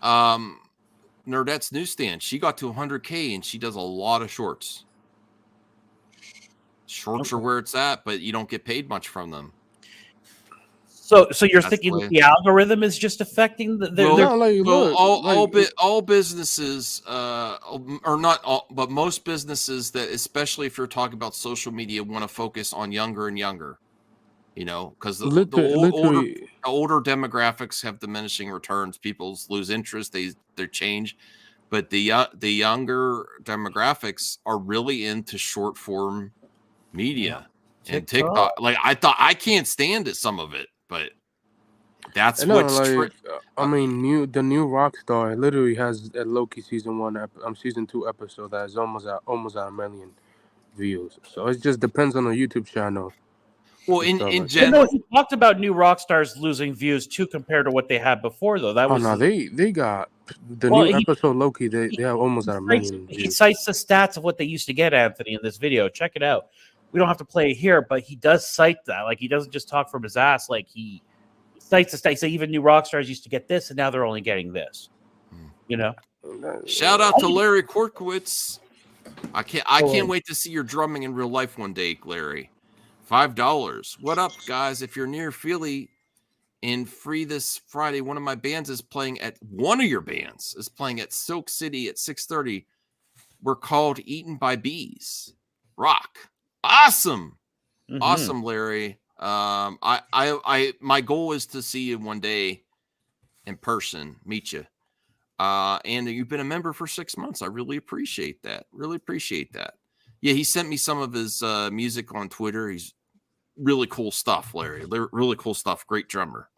Nerdette's Newsstand, she got to 100K and she does a lot of shorts. Shorts are where it's at, but you don't get paid much from them. So you're thinking that the algorithm is just affecting all businesses, or not all, but most businesses that, especially if you're talking about social media, want to focus on younger and younger. Because the older demographics have diminishing returns. People lose interest. They change, but the younger demographics are really into short form media and TikTok. Like I can't stand it. Some of it. But that's what's the new Rockstar literally has a Loki season 2 episode that is almost at 1 million views. So it just depends on the YouTube channel. Well, in general, he talked about new Rockstars losing views too compared to what they had before, though. That was they got the new episode Loki. They have almost at 1 million. He cites the stats of what they used to get, Anthony, in this video. Check it out. We don't have to play it here, but he does cite that. Like, he doesn't just talk from his ass. Like, he cites the stats. So even new Rockstars used to get this, and now they're only getting this. Shout out to Larry Kortowitz. I can't wait to see your drumming in real life one day, Larry. $5. What up, guys? If you're near Philly and free this Friday, one of my bands is playing at Silk City at 6:30. We're called Eaten by Bees. Rock. Awesome. Awesome, Larry. My goal is to see you one day in person, meet you. And you've been a member for 6 months. I really appreciate that. Really appreciate that. Yeah, he sent me some of his music on Twitter. He's really cool stuff, Larry. Really cool stuff. Great drummer.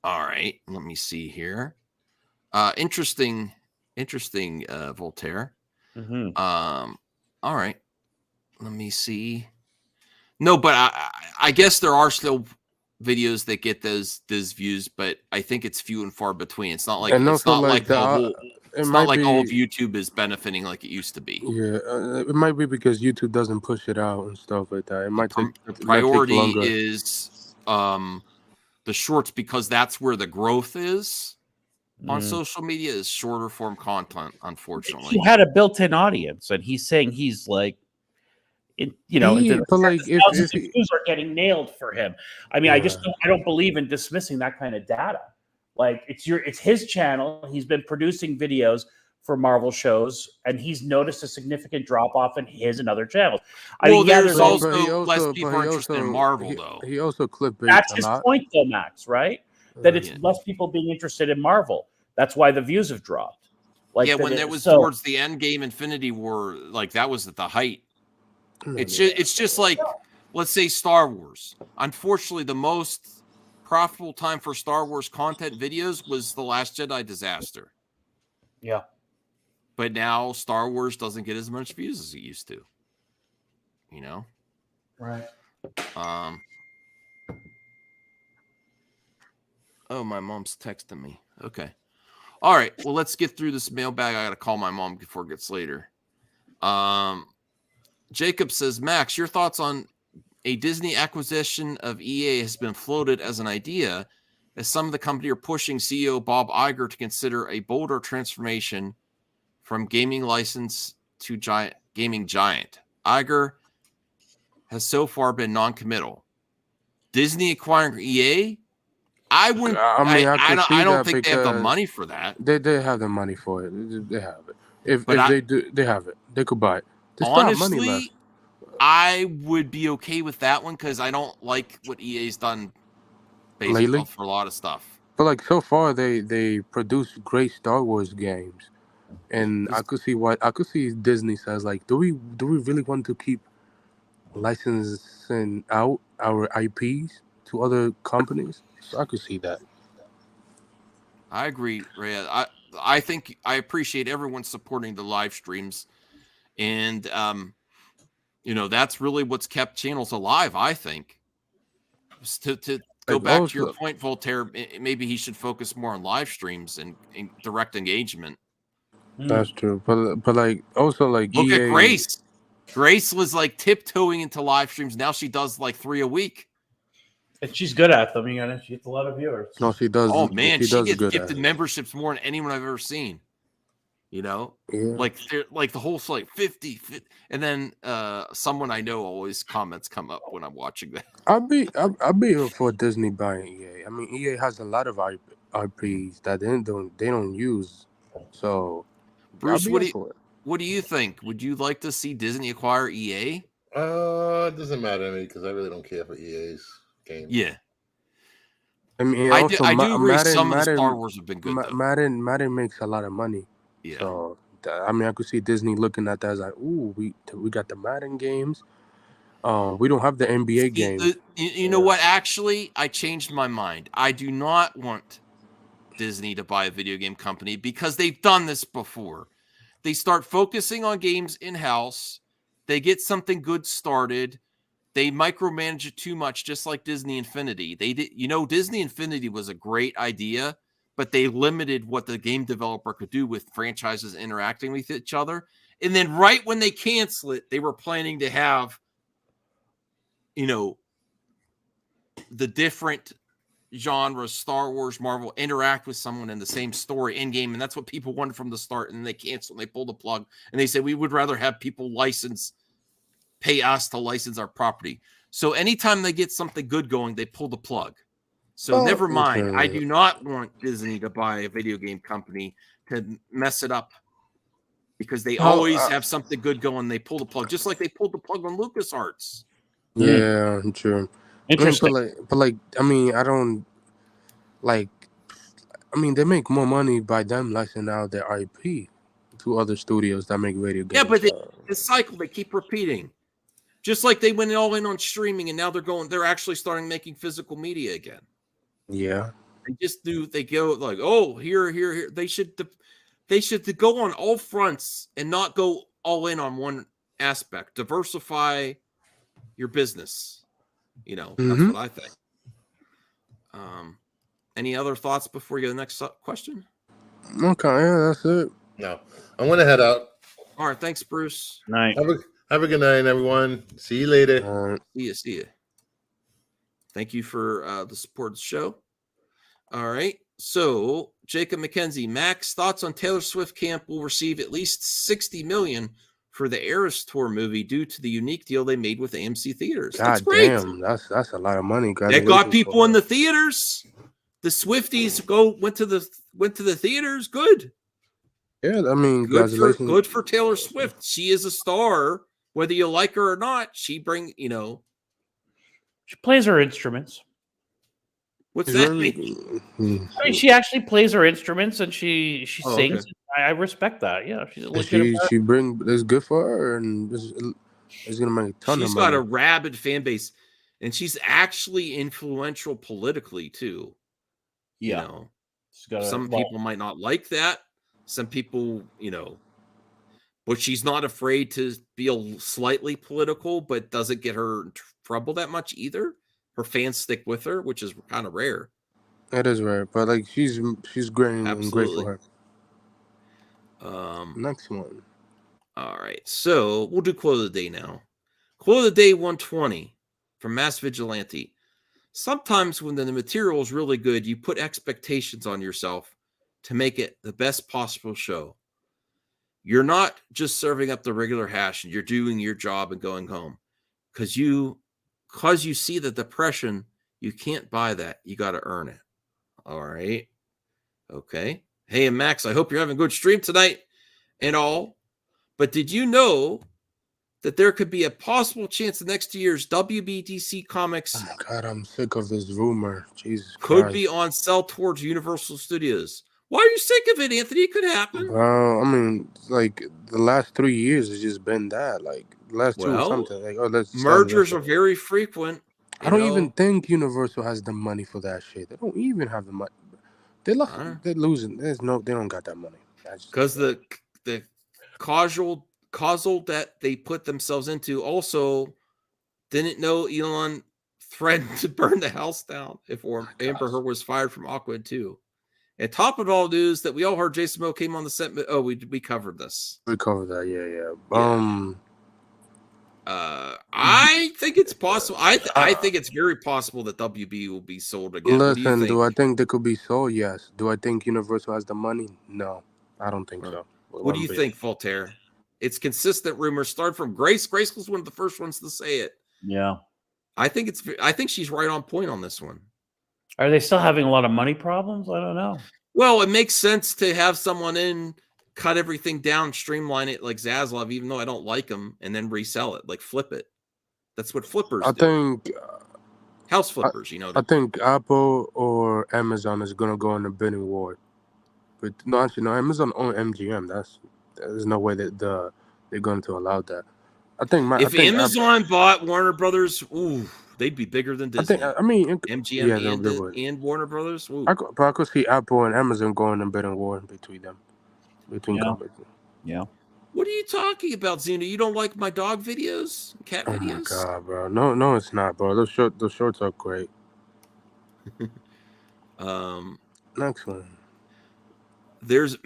All right, let me see here. Interesting, Voltaire. Mm-hmm. All right, let me see. No, but I guess there are still videos that get those views, but I think it's few and far between. It's not like it's not like the whole. It's not like all of YouTube is benefiting like it used to be. Yeah, it might be because YouTube doesn't push it out and stuff like that. It might take the priority is the shorts because that's where the growth is on social media is shorter form content. Unfortunately, he had a built-in audience, and he's saying he's like, but like if views are getting nailed for him. I mean, I don't believe in dismissing that kind of data. Like it's his channel. He's been producing videos for Marvel shows, and he's noticed a significant drop off in his and other channels. There's also less people interested in Marvel, though. He also clickbait. That's his point, though, Max. Right? That it's less people being interested in Marvel. That's why the views have dropped. Like when it was towards the end game, Infinity War, like that was at the height. It's just like, let's say Star Wars. Unfortunately, the most profitable time for Star Wars content videos was The Last Jedi disaster. Yeah. But now Star Wars doesn't get as much views as it used to. Right. Oh, my mom's texting me. Okay. All right. Well, let's get through this mailbag. I got to call my mom before it gets later. Jacob says, Max, your thoughts on a Disney acquisition of EA has been floated as an idea, as some of the company are pushing CEO Bob Iger to consider a bolder transformation from gaming license to gaming giant. Iger has so far been non-committal. Disney acquiring EA? I wouldn't. I don't think they have the money for that. They have the money for it. They have it. If they do, they have it. They could buy it. Honestly, I would be okay with that one because I don't like what EA's done basically for a lot of stuff. But like so far, they produce great Star Wars games, and I could see Disney says like, do we really want to keep licensing out our IPs to other companies? So I could see that. I agree, Ray. I think I appreciate everyone supporting the live streams. And, that's really what's kept channels alive, I think. To go back to your point, Voltaire, maybe he should focus more on live streams and direct engagement. That's true. But like, also like look EA... at Grace. Grace was like tiptoeing into live streams. Now she does like 3 a week. And she's good at them. She gets a lot of viewers. No, she does. Oh, man. She gets gifted memberships more than anyone I've ever seen. Like the whole 50, and then someone I know always comments come up when I'm watching that. I'll be for Disney buying EA. I mean, EA has a lot of IPs that they don't use. So, Bruce, what do you think? Would you like to see Disney acquire EA? It doesn't matter to me because I really don't care for EA's games. Yeah. I mean, I do agree. Some of the Star Wars have been good. Madden makes a lot of money. Yeah. So I mean, I could see Disney looking at that as like, ooh, we got the Madden games. We don't have the NBA games. You know what? Actually, I changed my mind. I do not want Disney to buy a video game company because they've done this before. They start focusing on games in-house. They get something good started. They micromanage it too much, just like Disney Infinity. Disney Infinity was a great idea, but they limited what the game developer could do with franchises interacting with each other. And then right when they cancel it, they were planning to have, the different genres, Star Wars, Marvel, interact with someone in the same story in game. And that's what people wanted from the start. And they canceled and they pulled the plug. And they said, we would rather have people pay us to license our property. So anytime they get something good going, they pull the plug. So never mind. Okay. I do not want Disney to buy a video game company to mess it up because they always have something good going. They pull the plug, just like they pulled the plug on LucasArts. Yeah, true. Interesting. But I mean, I don't like I mean, they make more money by them licensing out their IP to other studios that make video games. Yeah, but the cycle they keep repeating. Just like they went all in on streaming, and now they're actually starting making physical media again. Yeah. They go like, oh, here. They should go on all fronts and not go all in on one aspect. Diversify your business. That's what I think. Any other thoughts before we go to the next question? Okay, yeah, that's it. No, I'm gonna head out. All right, thanks, Bruce. Night. Have a good night, everyone. See you later. See you. Thank you for the support of the show. All right. So Jacob McKenzie, Max, thoughts on Taylor Swift camp will receive at least $60 million for the Eras Tour movie due to the unique deal they made with AMC theaters. That's great. Damn, that's a lot of money. They got people in the theaters. The Swifties went to the theaters. Good. Yeah, I mean, congratulations. Good for Taylor Swift. She is a star, whether you like her or not. She plays her instruments. What's that mean? I mean, she actually plays her instruments and she sings. Okay. I respect that. Yeah, she's a legitimate. It's good for her, and it's gonna make a ton of money. She's got a rabid fan base, and she's actually influential politically too. Yeah, some people might not like that. Some people, but she's not afraid to be slightly political, but doesn't get her in trouble that much either. Her fans stick with her, which is kind of rare. It is rare, but like she's great and great for her. Next one. All right, so we'll do quote of the day now. Quote of the day 120 from Mass Vigilante. Sometimes when the material is really good, you put expectations on yourself to make it the best possible show. You're not just serving up the regular hash and you're doing your job and going home. Because you see the depression, you can't buy that. You got to earn it. All right. Okay. Hey, and Max, I hope you're having a good stream tonight and all. But did you know that there could be a possible chance the next year's WBDC Comics oh God, I'm sick of this rumor. Jesus could Christ. be on sale towards Universal Studios. Why are you sick of it, Anthony? It could happen. I mean, like the last 3 years has just been that. Like last two or something. Like mergers are very frequent. I don't even think Universal has the money for that shit. They don't even have the money. They're losing. They don't got that money. Because the causal that they put themselves into also didn't know Elon threatened to burn the house down if Amber Heard was fired from Aquaman 2. And top of all news that we all heard Jason Momoa came on the set. Oh, we covered this. We covered that, yeah. I think it's possible. I think it's very possible that WB will be sold again. Listen, do I think they could be sold? Yes. Do I think Universal has the money? No, I don't think so. What do you think, Voltaire? It's consistent rumors. Start from Grace. Grace was one of the first ones to say it. Yeah, I think she's right on point on this one. Are they still having a lot of money problems? I don't know. Well, it makes sense to have someone cut everything down, streamline it like Zaslav, even though I don't like him, and then resell it, like flip it. That's what flippers do. Think house flippers, I think Apple or Amazon is gonna go in a bidding war. But no, actually, no. Amazon owns MGM. There's no way that they're going to allow that. I think Amazon bought Warner Brothers, they'd be bigger than Disney. MGM and Warner Brothers. I could see Apple and Amazon going in bidding war between them. Companies. Yeah. What are you talking about, Zena? You don't like my dog videos, cat videos? Oh my God, bro! No, it's not, bro. Those shorts are great. Next one. There's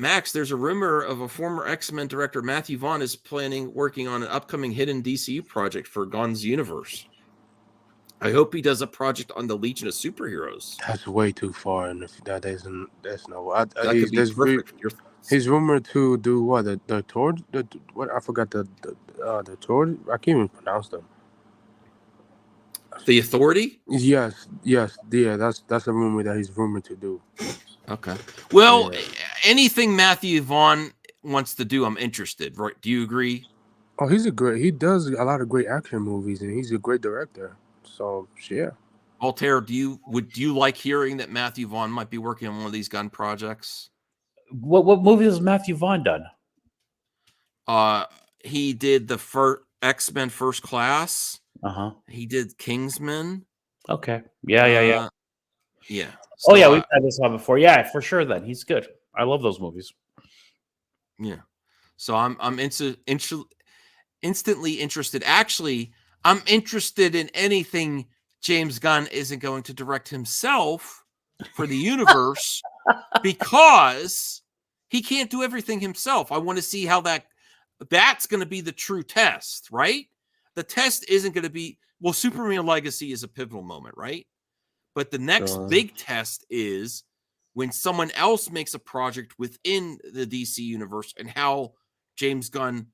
a rumor of a former X-Men director, Matthew Vaughn, is working on an upcoming hidden DCU project for Gunn's universe. I hope he does a project on the Legion of Superheroes. That's way too far, and if there's no. That could be perfect. He's rumored to do what the Torch? What I forgot the Torch. I can't even pronounce them. The Authority? Yes, yeah. That's a rumor that he's rumored to do. Okay. Well, anything Matthew Vaughn wants to do, I'm interested. Right? Do you agree? Oh, he does a lot of great action movies, and he's a great director. So yeah. Voltaire, do you like hearing that Matthew Vaughn might be working on one of these Gunn projects? What movie has Matthew Vaughn done? He did the first X-Men First Class. He did Kingsman. Okay. Yeah. Yeah. So, yeah, we've had this one before. Yeah, for sure. Then he's good. I love those movies. Yeah. So I'm instantly interested. Actually, I'm interested in anything James Gunn isn't going to direct himself for the universe because he can't do everything himself. I want to see how that's going to be the true test, right? The test isn't going to be, well, Superman Legacy is a pivotal moment, right? But the next big test is when someone else makes a project within the DC universe and how James Gunn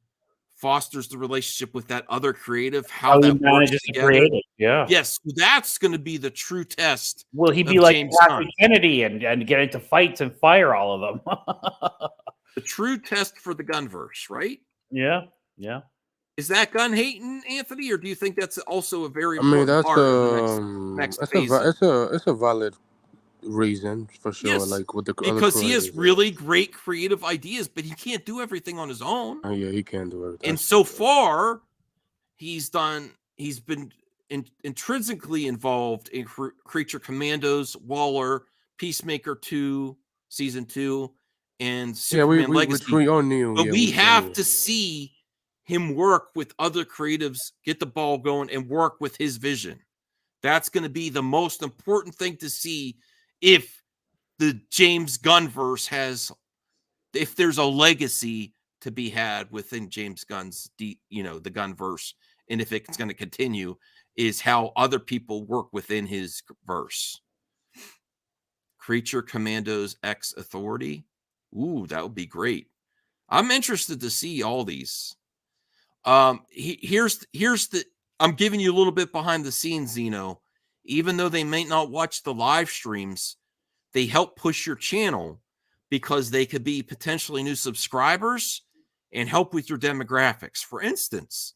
fosters the relationship with that other creative, how that works together. Yeah. Yes, that's going to be the true test. Will he be like Kathy Kennedy and get into fights and fire all of them? The true test for the Gunverse, right? Yeah. Is that Gunn hating, Anthony, or do you think that's also a very important part of the next phase? It's a valid reason for sure. Yes, like with the because he has really great creative ideas, but he can't do everything on his own. Oh yeah, he can't do everything. And so far, he's been intrinsically involved in Creature Commandos, Waller, Peacemaker 2, Season 2, and Superman Legacy. We all knew. But we have to see him work with other creatives, get the ball going, and work with his vision. That's going to be the most important thing to see if the James Gunnverse if there's a legacy to be had within James Gunn's, the Gunnverse, and if it's going to continue, is how other people work within his verse. Creature Commandos X Authority. Ooh, that would be great. I'm interested to see all these. Here's the. I'm giving you a little bit behind the scenes, Zeno. Even though they may not watch the live streams, they help push your channel because they could be potentially new subscribers and help with your demographics. For instance,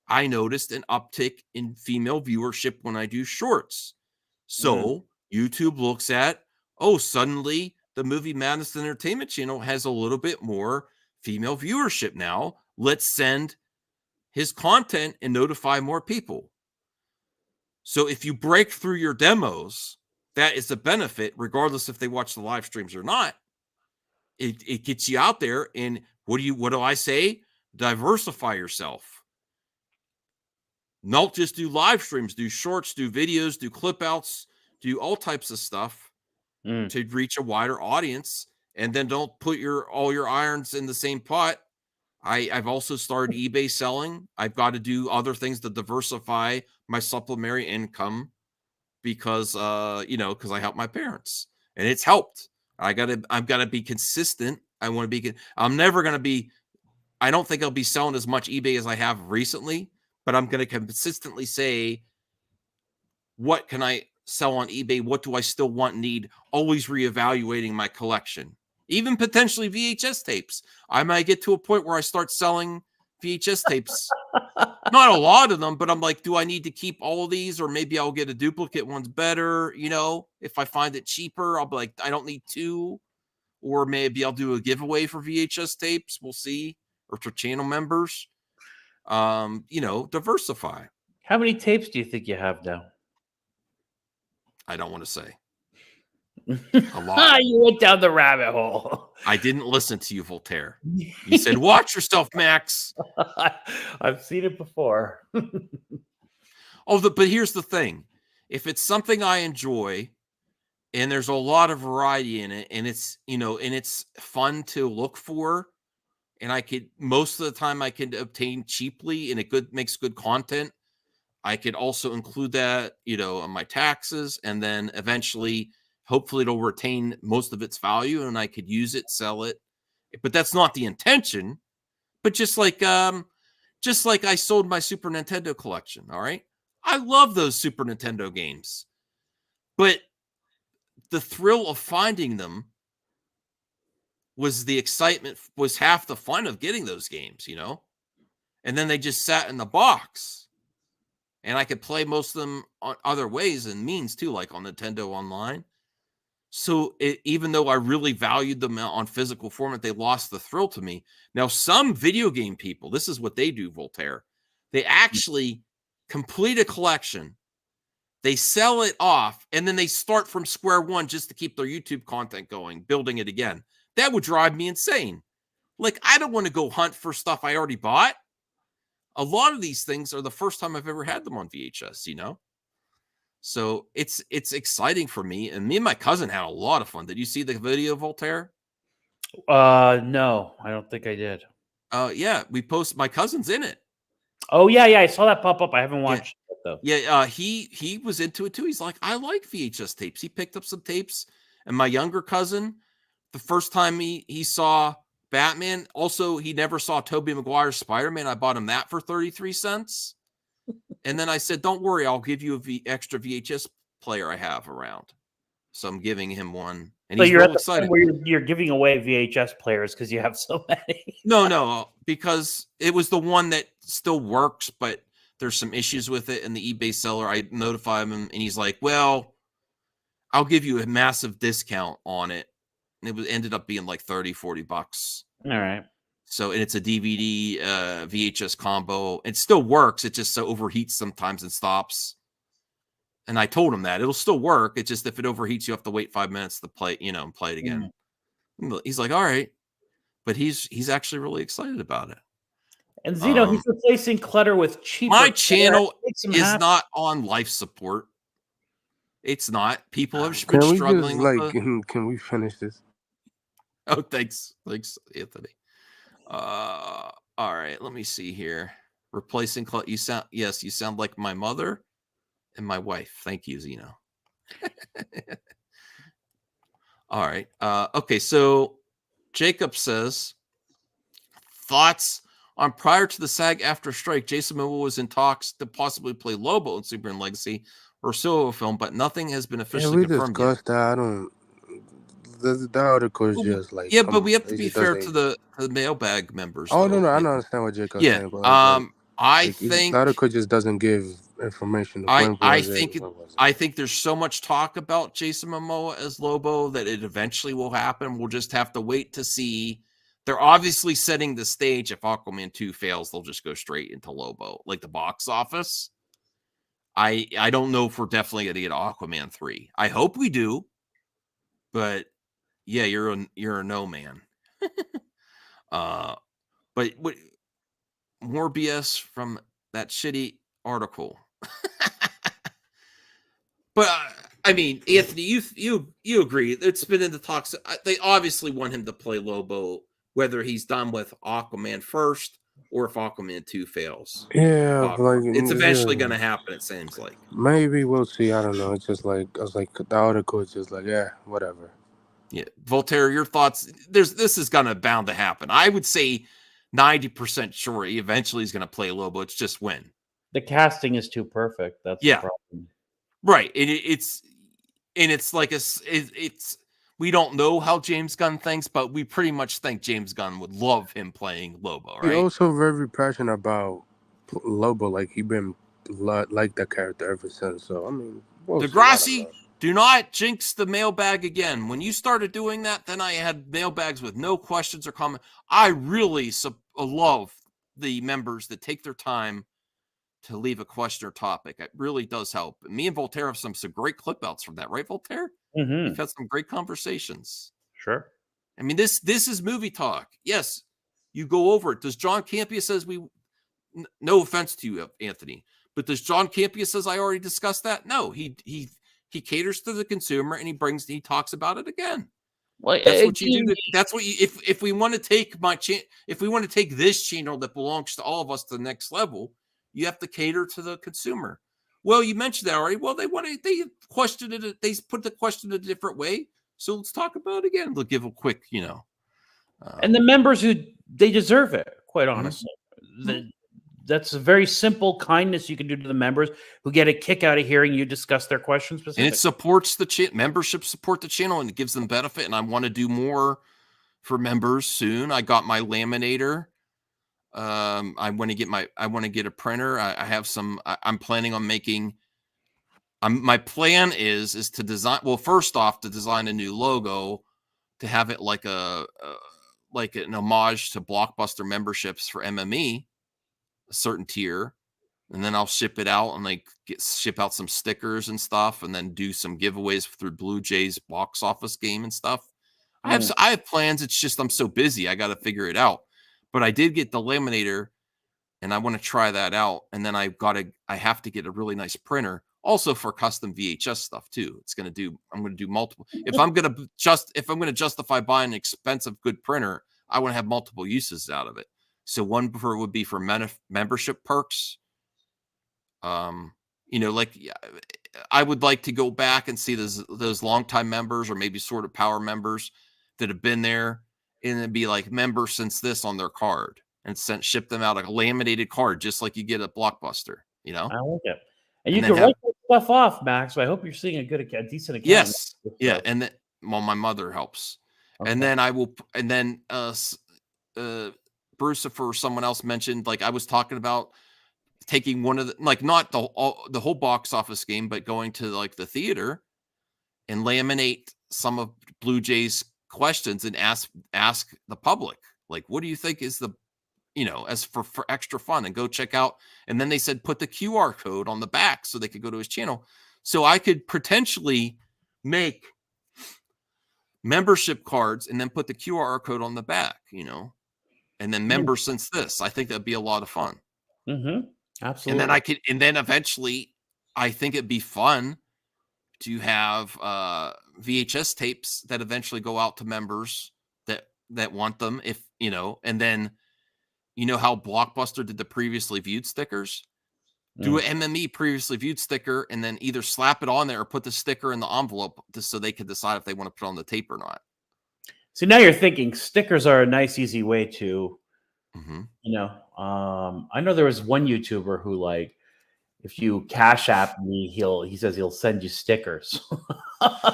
I noticed an uptick in female viewership when I do shorts. So YouTube looks at, suddenly the Movie Madness Entertainment channel has a little bit more female viewership now. Let's send his content and notify more people. So if you break through your demos, that is a benefit, regardless if they watch the live streams or not. It gets you out there. And what do I say? Diversify yourself. Not just do live streams, do shorts, do videos, do clip outs, do all types of stuff to reach a wider audience. And then don't put all your irons in the same pot. I've also started eBay selling. I've got to do other things to diversify my supplementary income because because I help my parents and it's helped. I've got to be consistent. I want to be. I'm never going to be. I don't think I'll be selling as much eBay as I have recently, but I'm going to consistently say, what can I sell on eBay? What do I still want and need? Always reevaluating my collection. Even potentially VHS tapes. I might get to a point where I start selling VHS tapes. Not a lot of them, but I'm like, do I need to keep all of these? Or maybe I'll get a duplicate one's better. If I find it cheaper, I'll be like, I don't need two. Or maybe I'll do a giveaway for VHS tapes. We'll see. Or for channel members. Diversify. How many tapes do you think you have now? I don't want to say. A lot. You went down the rabbit hole. I didn't listen to you, Voltaire. You said, watch yourself, Max. I've seen it before. But here's the thing. If it's something I enjoy and there's a lot of variety in it and it's, and it's fun to look for, and most of the time I can obtain cheaply and it makes good content, I could also include that, on my taxes, and then eventually hopefully it'll retain most of its value and I could use it, sell it. But that's not the intention. But just like I sold my Super Nintendo collection, all right? I love those Super Nintendo games. But the thrill of finding them was the excitement, was half the fun of getting those games, And then they just sat in the box. and I could play most of them on other ways and means too, like on Nintendo Online. So even though I really valued them on physical format, they lost the thrill to me. Now, some video game people, this is what they do, Voltaire. They actually complete a collection, they sell it off, and then they start from square one just to keep their YouTube content going, building it again. That would drive me insane. Like, I don't want to go hunt for stuff I already bought. A lot of these things are the first time I've ever had them on VHS, you know? So it's exciting for me. And me and my cousin had a lot of fun. Did you see the video, Voltaire? No, I don't think I did. Yeah, we posted. My cousin's in it. Oh yeah, I saw that pop up. I haven't watched it though. Yeah, he was into it too. He's like, I like VHS tapes. He picked up some tapes, and my younger cousin, the first time he saw Batman, also he never saw Tobey Maguire's Spider-Man. I bought him that for 33 cents. And then I said, don't worry, I'll give you extra VHS player I have around. So I'm giving him one. And he's real excited. Where you're giving away VHS players because you have so many. No, because it was the one that still works, but there's some issues with it. And the eBay seller, I notify him, and he's like, well, I'll give you a massive discount on it. And it ended up being like 30, 40 bucks. All right. So, and it's a DVD, VHS combo. It still works. It just overheats sometimes and stops. And I told him that it'll still work. It's just if it overheats, you have to wait 5 minutes to play, and play it again. He's like, all right. But he's actually really excited about it. And Zeno, he's replacing clutter with cheaper. My channel is not on life support. It's not. People have been struggling. Can we finish this? Oh, thanks, Anthony. All right, let me see here. Replacing you sound like my mother and my wife. Thank you, Zeno. All right. Okay, so Jacob says, thoughts on prior to the SAG after strike, Jason Momoa was in talks to possibly play Lobo in Superman Legacy or solo film, but nothing has been officially confirmed yet. Discussed that. I don't. The article is just like, yeah, but we have to be fair to the Mailbag members. Oh, no, I don't understand what Jacob's saying. But I think the article just doesn't give information. I think there's so much talk about Jason Momoa as Lobo that it eventually will happen. We'll just have to wait to see. They're obviously setting the stage. If Aquaman 2 fails, they'll just go straight into Lobo, like the box office. I don't know if we're definitely going to get Aquaman 3. I hope we do, but yeah, you're a no man. But what more BS from that shitty article. But I mean, Anthony, you agree? It's been in the talks. They obviously want him to play Lobo, whether he's done with Aquaman first or if Aquaman 2 fails. Yeah, it's eventually going to happen. It seems like maybe we'll see. I don't know. It's just like I was like the article is just like whatever. Yeah, Voltaire, your thoughts? This is gonna bound to happen. I would say 90% sure he eventually is gonna play Lobo. It's just when the casting is too perfect. That's the problem. Right. It's like it's we don't know how James Gunn thinks, but we pretty much think James Gunn would love him playing Lobo. Right. He's also very passionate about Lobo. Like he been like that character ever since. So I mean, Degrassi. Do not jinx the mailbag again. When you started doing that, then I had mailbags with no questions or comments. I really love the members that take their time to leave a question or topic. It really does help. Me and Voltaire have some great clip outs from that, right, Voltaire? Mm-hmm. We've had some great conversations. Sure. I mean, this is movie talk. Yes, you go over it. Does John Campea says no offense to you, Anthony, but does John Campea says I already discussed that? No, he caters to the consumer and he talks about it again. Well, that's what you do. That's what you, if we want to take if we want to take this channel that belongs to all of us to the next level, you have to cater to the consumer. Well, you mentioned that already. Well, they questioned it. They put the question a different way. So let's talk about it again. They'll give a quick, and the members they deserve it, quite honestly. Mm-hmm. That's a very simple kindness you can do to the members who get a kick out of hearing you discuss their questions specifically. And it supports the membership support the channel and it gives them benefit. And I want to do more for members soon. I got my laminator. I want to get a printer. I have some. I'm planning on making. My plan is to design. Well, first off, to design a new logo, to have it like like an homage to Blockbuster memberships for MME, a certain tier, and then I'll ship it out and like ship out some stickers and stuff, and then do some giveaways through Blue Jays box office game and stuff. I have plans. It's just I'm so busy. I got to figure it out. But I did get the laminator, and I want to try that out. And then I have to get a really nice printer, also for custom VHS stuff too. I'm going to do multiple. If I'm going to justify buying an expensive good printer, I want to have multiple uses out of it. So one would be for membership perks. Like I would like to go back and see those longtime members or maybe sort of power members that have been there, and then be like members since this on their card, and ship them out a laminated card, just like you get at Blockbuster. I like it, and you can write that stuff off, Max. So I hope you're seeing a decent account. Yes, yeah, and then my mother helps, and then I will, and then Bruce or someone else mentioned, like I was talking about taking one of the, like not the whole box office game, but going to like the theater and laminate some of Blue Jays questions and ask the public, like, what do you think is the, as for extra fun, and go check out. And then they said, put the QR code on the back so they could go to his channel. So I could potentially make membership cards and then put the QR code on the back, and then member since this. I think that'd be a lot of fun. Absolutely. And then eventually I think it'd be fun to have VHS tapes that eventually go out to members that want them, if and then how Blockbuster did the previously viewed stickers. Do an MME previously viewed sticker and then either slap it on there or put the sticker in the envelope just so they can decide if they want to put it on the tape or not. So now you're thinking stickers are a nice, easy way to, I know there was one YouTuber who, like, if you Cash App me, he says he'll send you stickers.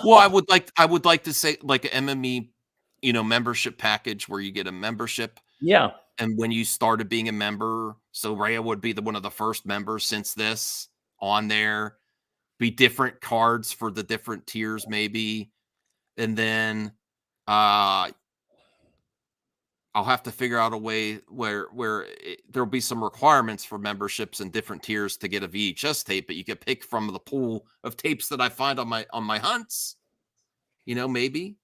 Well, I would like to say like an MME, membership package where you get a membership. Yeah. And when you started being a member, so Rhea would be one of the first members since this on there, be different cards for the different tiers maybe. And then I'll have to figure out a way where there'll be some requirements for memberships and different tiers to get a VHS tape, but you can pick from the pool of tapes that I find on my hunts, maybe.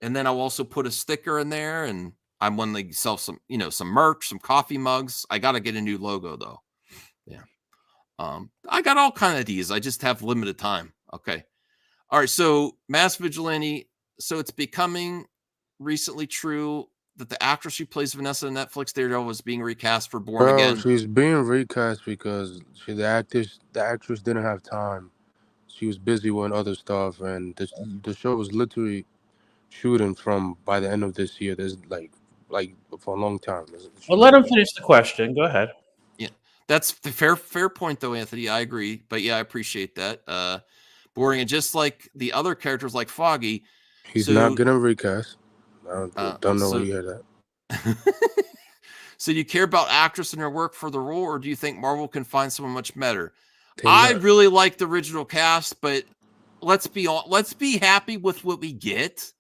And then I'll also put a sticker in there, and I'm one to sell some merch, some coffee mugs. I got to get a new logo though. Yeah. I got all kind of ideas. I just have limited time. Okay. All right. So Mass Vigilante. So it's becoming recently true that the actress who plays Vanessa in Netflix Daredevil was being recast for Born Again. She's being recast because the actress didn't have time. She was busy with other stuff, and the show was literally shooting by the end of this year. There's like for a long time. Well, let him finish the question. Go ahead. Yeah, that's the fair point though, Anthony. I agree, but yeah, I appreciate that. Boring, and just like the other characters, like Foggy, he's not gonna recast. I don't know where you hear that. So do you care about actress and her work for the role, or do you think Marvel can find someone much better? I really like the original cast, but let's be happy with what we get.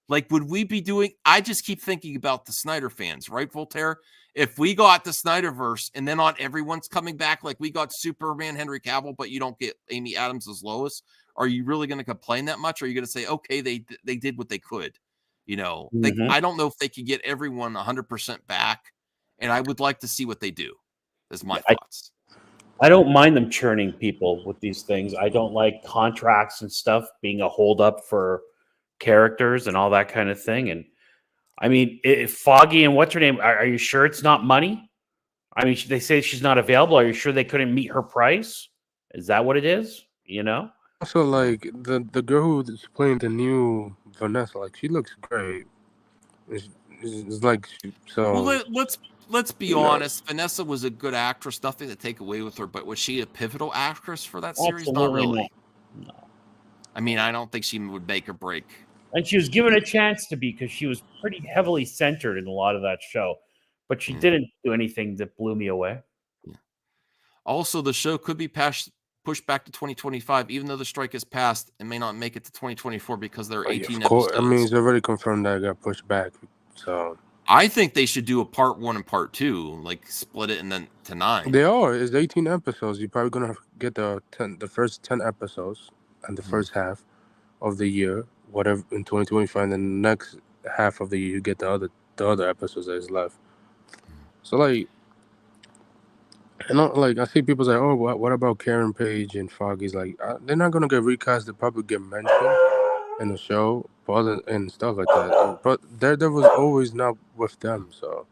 Like, would we be doing? I just keep thinking about the Snyder fans, right, Voltaire? If we got the Snyderverse and then not everyone's coming back, like we got Superman, Henry Cavill, but you don't get Amy Adams as Lois, are you really going to complain that much? Or are you going to say, okay, they did what they could? I don't know if they could get everyone 100% back, and I would like to see what they do. That's my thoughts. I don't mind them churning people with these things. I don't like contracts and stuff being a holdup for characters and all that kind of thing. And I mean, if Foggy and what's her name, are you sure it's not money? I mean, they say she's not available. Are you sure they couldn't meet her price? Is that what it is? Also, like the girl who's playing the new Vanessa, like she looks great. It's like so. Well, let's be honest. Vanessa was a good actress. Nothing to take away with her, but was she a pivotal actress for that series? Absolutely not really. No. I mean, I don't think she would make or break. And she was given a chance to be, because she was pretty heavily centered in a lot of that show. but she didn't do anything that blew me away. Yeah. Also, the show could be pushed back to 2025, even though the strike has passed. It may not make it to 2024 because there are 18 episodes. I mean, it's already confirmed that it got pushed back. So I think they should do a part 1 and part 2, like split it and then to 9. They are. It's 18 episodes. You're probably gonna get the first 10 episodes and the first half of the year, whatever in 2025, and then the next half of the year you get the other episodes that is left. So like, I see people say, "Oh, what about Karen Page and Foggy's?" Like, they're not gonna get recast. They probably get mentioned in the show, and stuff like that. But Daredevil's always not with them, so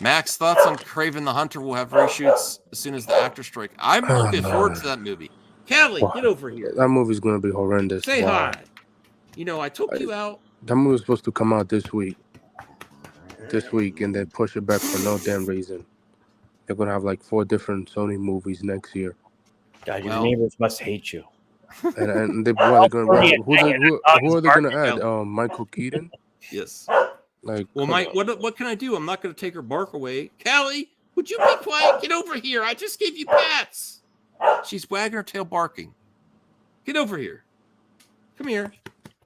Max, thoughts on Kraven the Hunter will have reshoots as soon as the actor strike. I'm looking forward to that movie. Kelly, get over here. That movie's gonna be horrendous. Say hi. I took you out. That movie's supposed to come out this week, and then push it back for no damn reason. They're gonna have like 4 different Sony movies next year. God, your neighbors must hate you. And who are they gonna add? Michael Keaton. Yes. Like, well, what can I do? I'm not going to take her bark away. Callie, would you be quiet? Get over here. I just gave you pats. She's wagging her tail, barking. Get over here. Come here.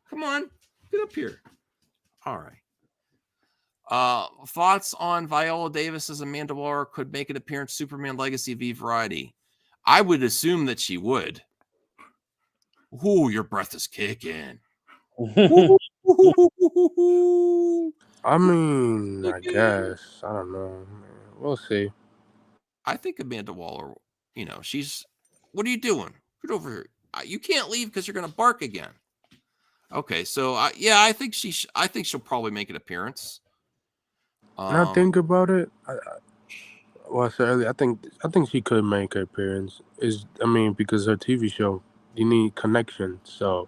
Come on. Get up here. All right. Thoughts on Viola Davis as Amanda Waller could make an appearance Superman Legacy v Variety? I would assume that she would. Ooh, your breath is kicking. I mean, I guess. I don't know. We'll see. I think Amanda Waller, she's... What are you doing? Get over here. You can't leave because you're going to bark again. Okay, so, I think she'll probably make an appearance. Now think about it. I said earlier, I think she could make an appearance. Because her TV show, you need connection. So,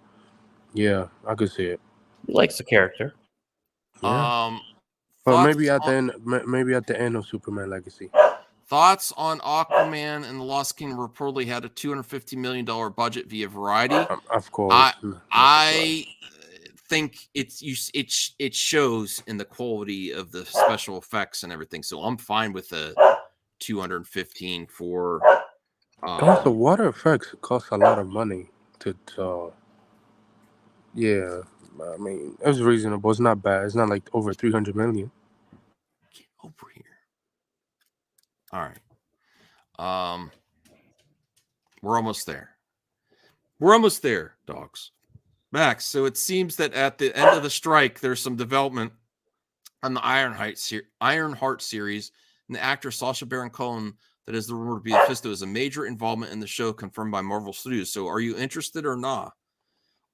yeah, I could see it. He likes the character. Yeah. But maybe at the end of Superman Legacy. Thoughts on Aquaman and the Lost Kingdom reportedly had a $250 million budget via Variety. Of course. I think it shows in the quality of the special effects and everything. So I'm fine with the 215 for. Also, water effects cost a lot of money to. Yeah. I mean, it was reasonable. It's not bad. It's not like over 300 million. Get over here. All right. We're almost there. We're almost there, dogs. Max, so it seems that at the end of the strike, there's some development on the Ironheart series, and the actor Sacha Baron Cohen, that is the rumor to be Mephisto, is a major involvement in the show confirmed by Marvel Studios. So are you interested or not?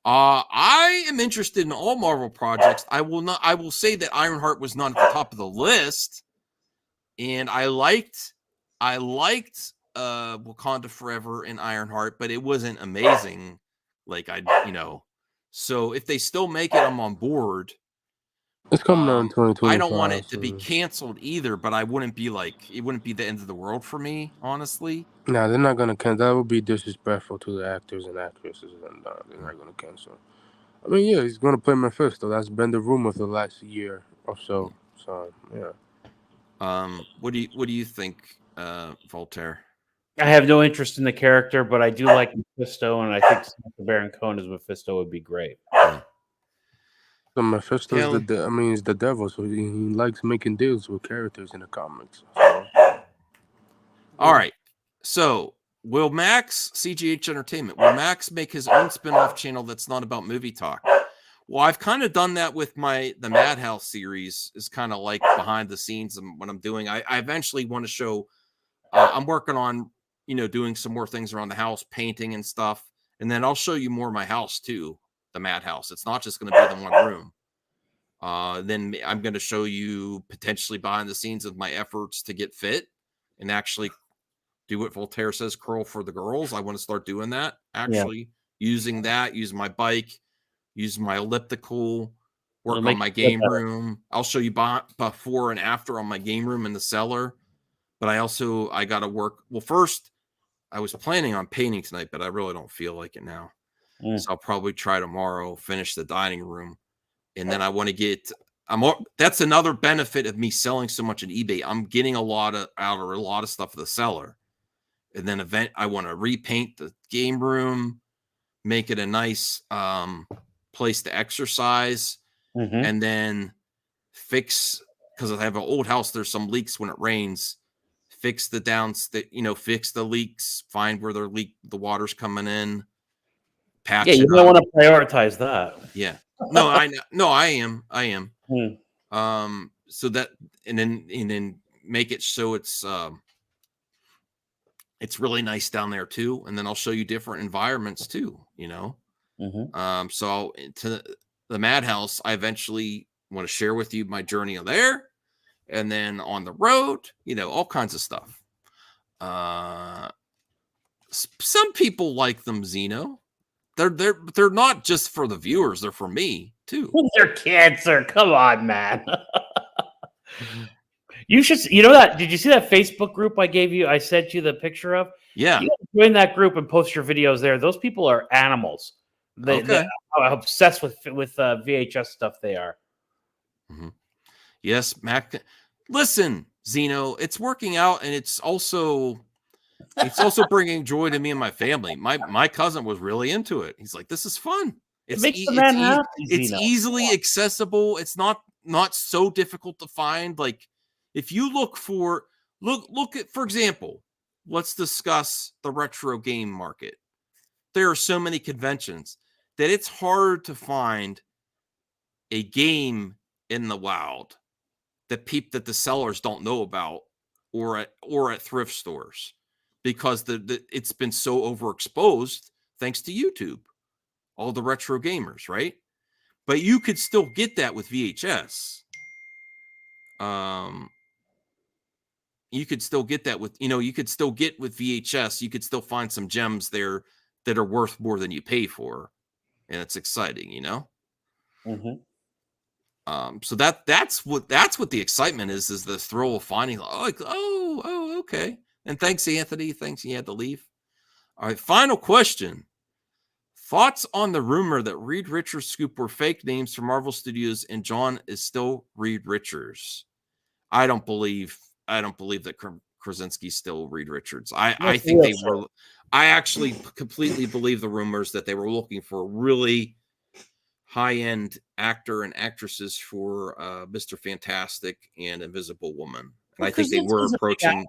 I am interested in all Marvel projects. I will say that Ironheart was not at the top of the list, and I liked Wakanda Forever and Ironheart, but it wasn't amazing. So if they still make it, I'm on board. It's coming out in 2025. I don't want it to be canceled either, but it wouldn't be the end of the world for me, honestly. No, they're not gonna cancel. That would be disrespectful to the actors and actresses, and they're not gonna cancel. I mean, yeah, he's gonna play Mephisto. That's been the rumor for the last year or so. So yeah. What do you think, Voltaire? I have no interest in the character, but I do like Mephisto, and I think Baron Cohen as Mephisto would be great. So Mephisto's he's the devil, so he likes making deals with characters in the comics. So. All right. So will Max, CGH Entertainment, will Max make his own spin-off channel that's not about movie talk? Well, I've kind of done that with the Madhouse series, is kind of like behind the scenes and what I'm doing. I eventually want to show, I'm working on, doing some more things around the house, painting and stuff. And then I'll show you more of my house too, the Madhouse. It's not just going to be the one room. Then I'm going to show you potentially behind the scenes of my efforts to get fit and actually do what Voltaire says, curl for the girls. I want to start doing that, actually using my bike, use my elliptical, work on my game room. I'll show you before and after on my game room in the cellar. But I got to work. Well, first, I was planning on painting tonight, but I really don't feel like it now. So I'll probably try tomorrow, finish the dining room. and then I want to get. That's another benefit of me selling so much on eBay. I'm getting a lot of stuff for the seller, and then I want to repaint the game room, make it a nice place to exercise, and then fix, because I have an old house. There's some leaks when it rains. Fix the fix the leaks. Find where the water's coming in. Patch. Yeah, you don't want to prioritize that. Yeah. No, I am. So that, and then make it so it's really nice down there too. And then I'll show you different environments too, So to the Madhouse, I eventually want to share with you my journey there, and then on the road, all kinds of stuff. Some people like them, Zeno. They're not just for the viewers, they're for me too. They're cancer. Come on, man. You should, that. Did you see that Facebook group I gave you? I sent you the picture of. Yeah. You join that group and post your videos there. Those people are animals. They're obsessed with VHS stuff. They are. Yes, Mac. Listen, Zeno, it's working out, and it's also bringing joy to me and my family. My cousin was really into it. He's like, "This is fun. It's easily accessible. It's not so difficult to find. Like, if you look at, for example, let's discuss the retro game market. There are so many conventions that it's hard to find a game in the wild that the sellers don't know about, or at thrift stores, because it's been so overexposed thanks to YouTube, all the retro gamers, right? But you could still get that with VHS. You could still get that with VHS. You could still find some gems there that are worth more than you pay for, and it's exciting, So that's what the excitement is the thrill of finding, okay. And thanks, Anthony. Thanks, you had to leave. All right, final question. Thoughts on the rumor that Reed Richards' scoop were fake names from Marvel Studios and John is still Reed Richards? I don't believe that Krasinski's still Reed Richards. I think they were. I actually completely believe the rumors that they were looking for really high-end actor and actresses for Mr. Fantastic and Invisible Woman. And I think they were approaching.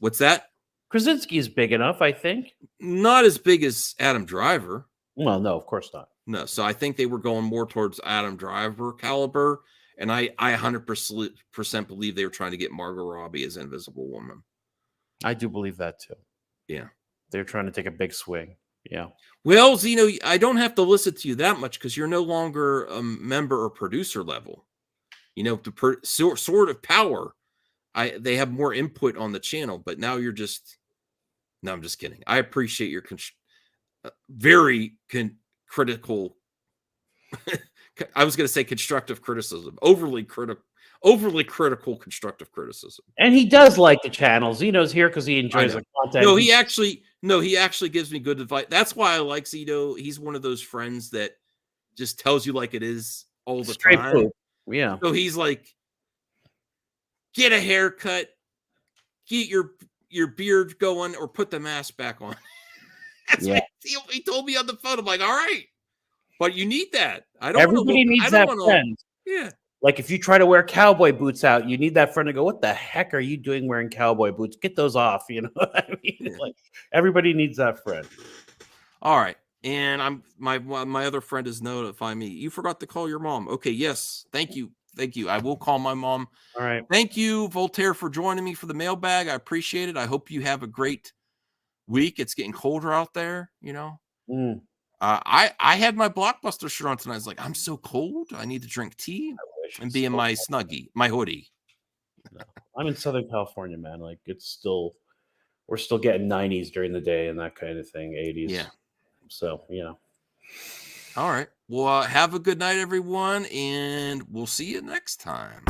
What's that? Krasinski is big enough, I think. Not as big as Adam Driver. Well, no, of course not. No, so I think they were going more towards Adam Driver caliber, and I 100% believe they were trying to get Margot Robbie as Invisible Woman. I do believe that too. Yeah. They're trying to take a big swing. Yeah. Well, Zeno, I don't have to listen to you that much because you're no longer a member or producer level. The sort of power. They have more input on the channel, but now you're just. No, I'm just kidding. I appreciate your very critical. I was going to say constructive criticism. Overly critical constructive criticism. And he does like the channel. Zeno's here because he enjoys the content. No, he actually gives me good advice. That's why I like Zeno. He's one of those friends that just tells you like it is all the time. Poop. Yeah. So he's like, get a haircut, get your beard going, or put the mask back on. That's what he told me on the phone. I'm like, all right, but you need that. Everybody needs that friend. Yeah. Like if you try to wear cowboy boots out, you need that friend to go, what the heck are you doing wearing cowboy boots? Get those off. You know what I mean? Yeah. Like everybody needs that friend. All right. And my other friend is notifying me. You forgot to call your mom. Okay. Yes. Thank you. I will call my mom. All right. Thank you, Voltaire, for joining me for the mailbag. I appreciate it. I hope you have a great week. It's getting colder out there, I had my Blockbuster shirt on tonight. I was like, I'm so cold. I need to drink tea and be in my snuggie, my hoodie. No, I'm in Southern California, man. Like we're still getting 90s during the day and that kind of thing, 80s. Yeah. So, All right. Well, have a good night, everyone, and we'll see you next time.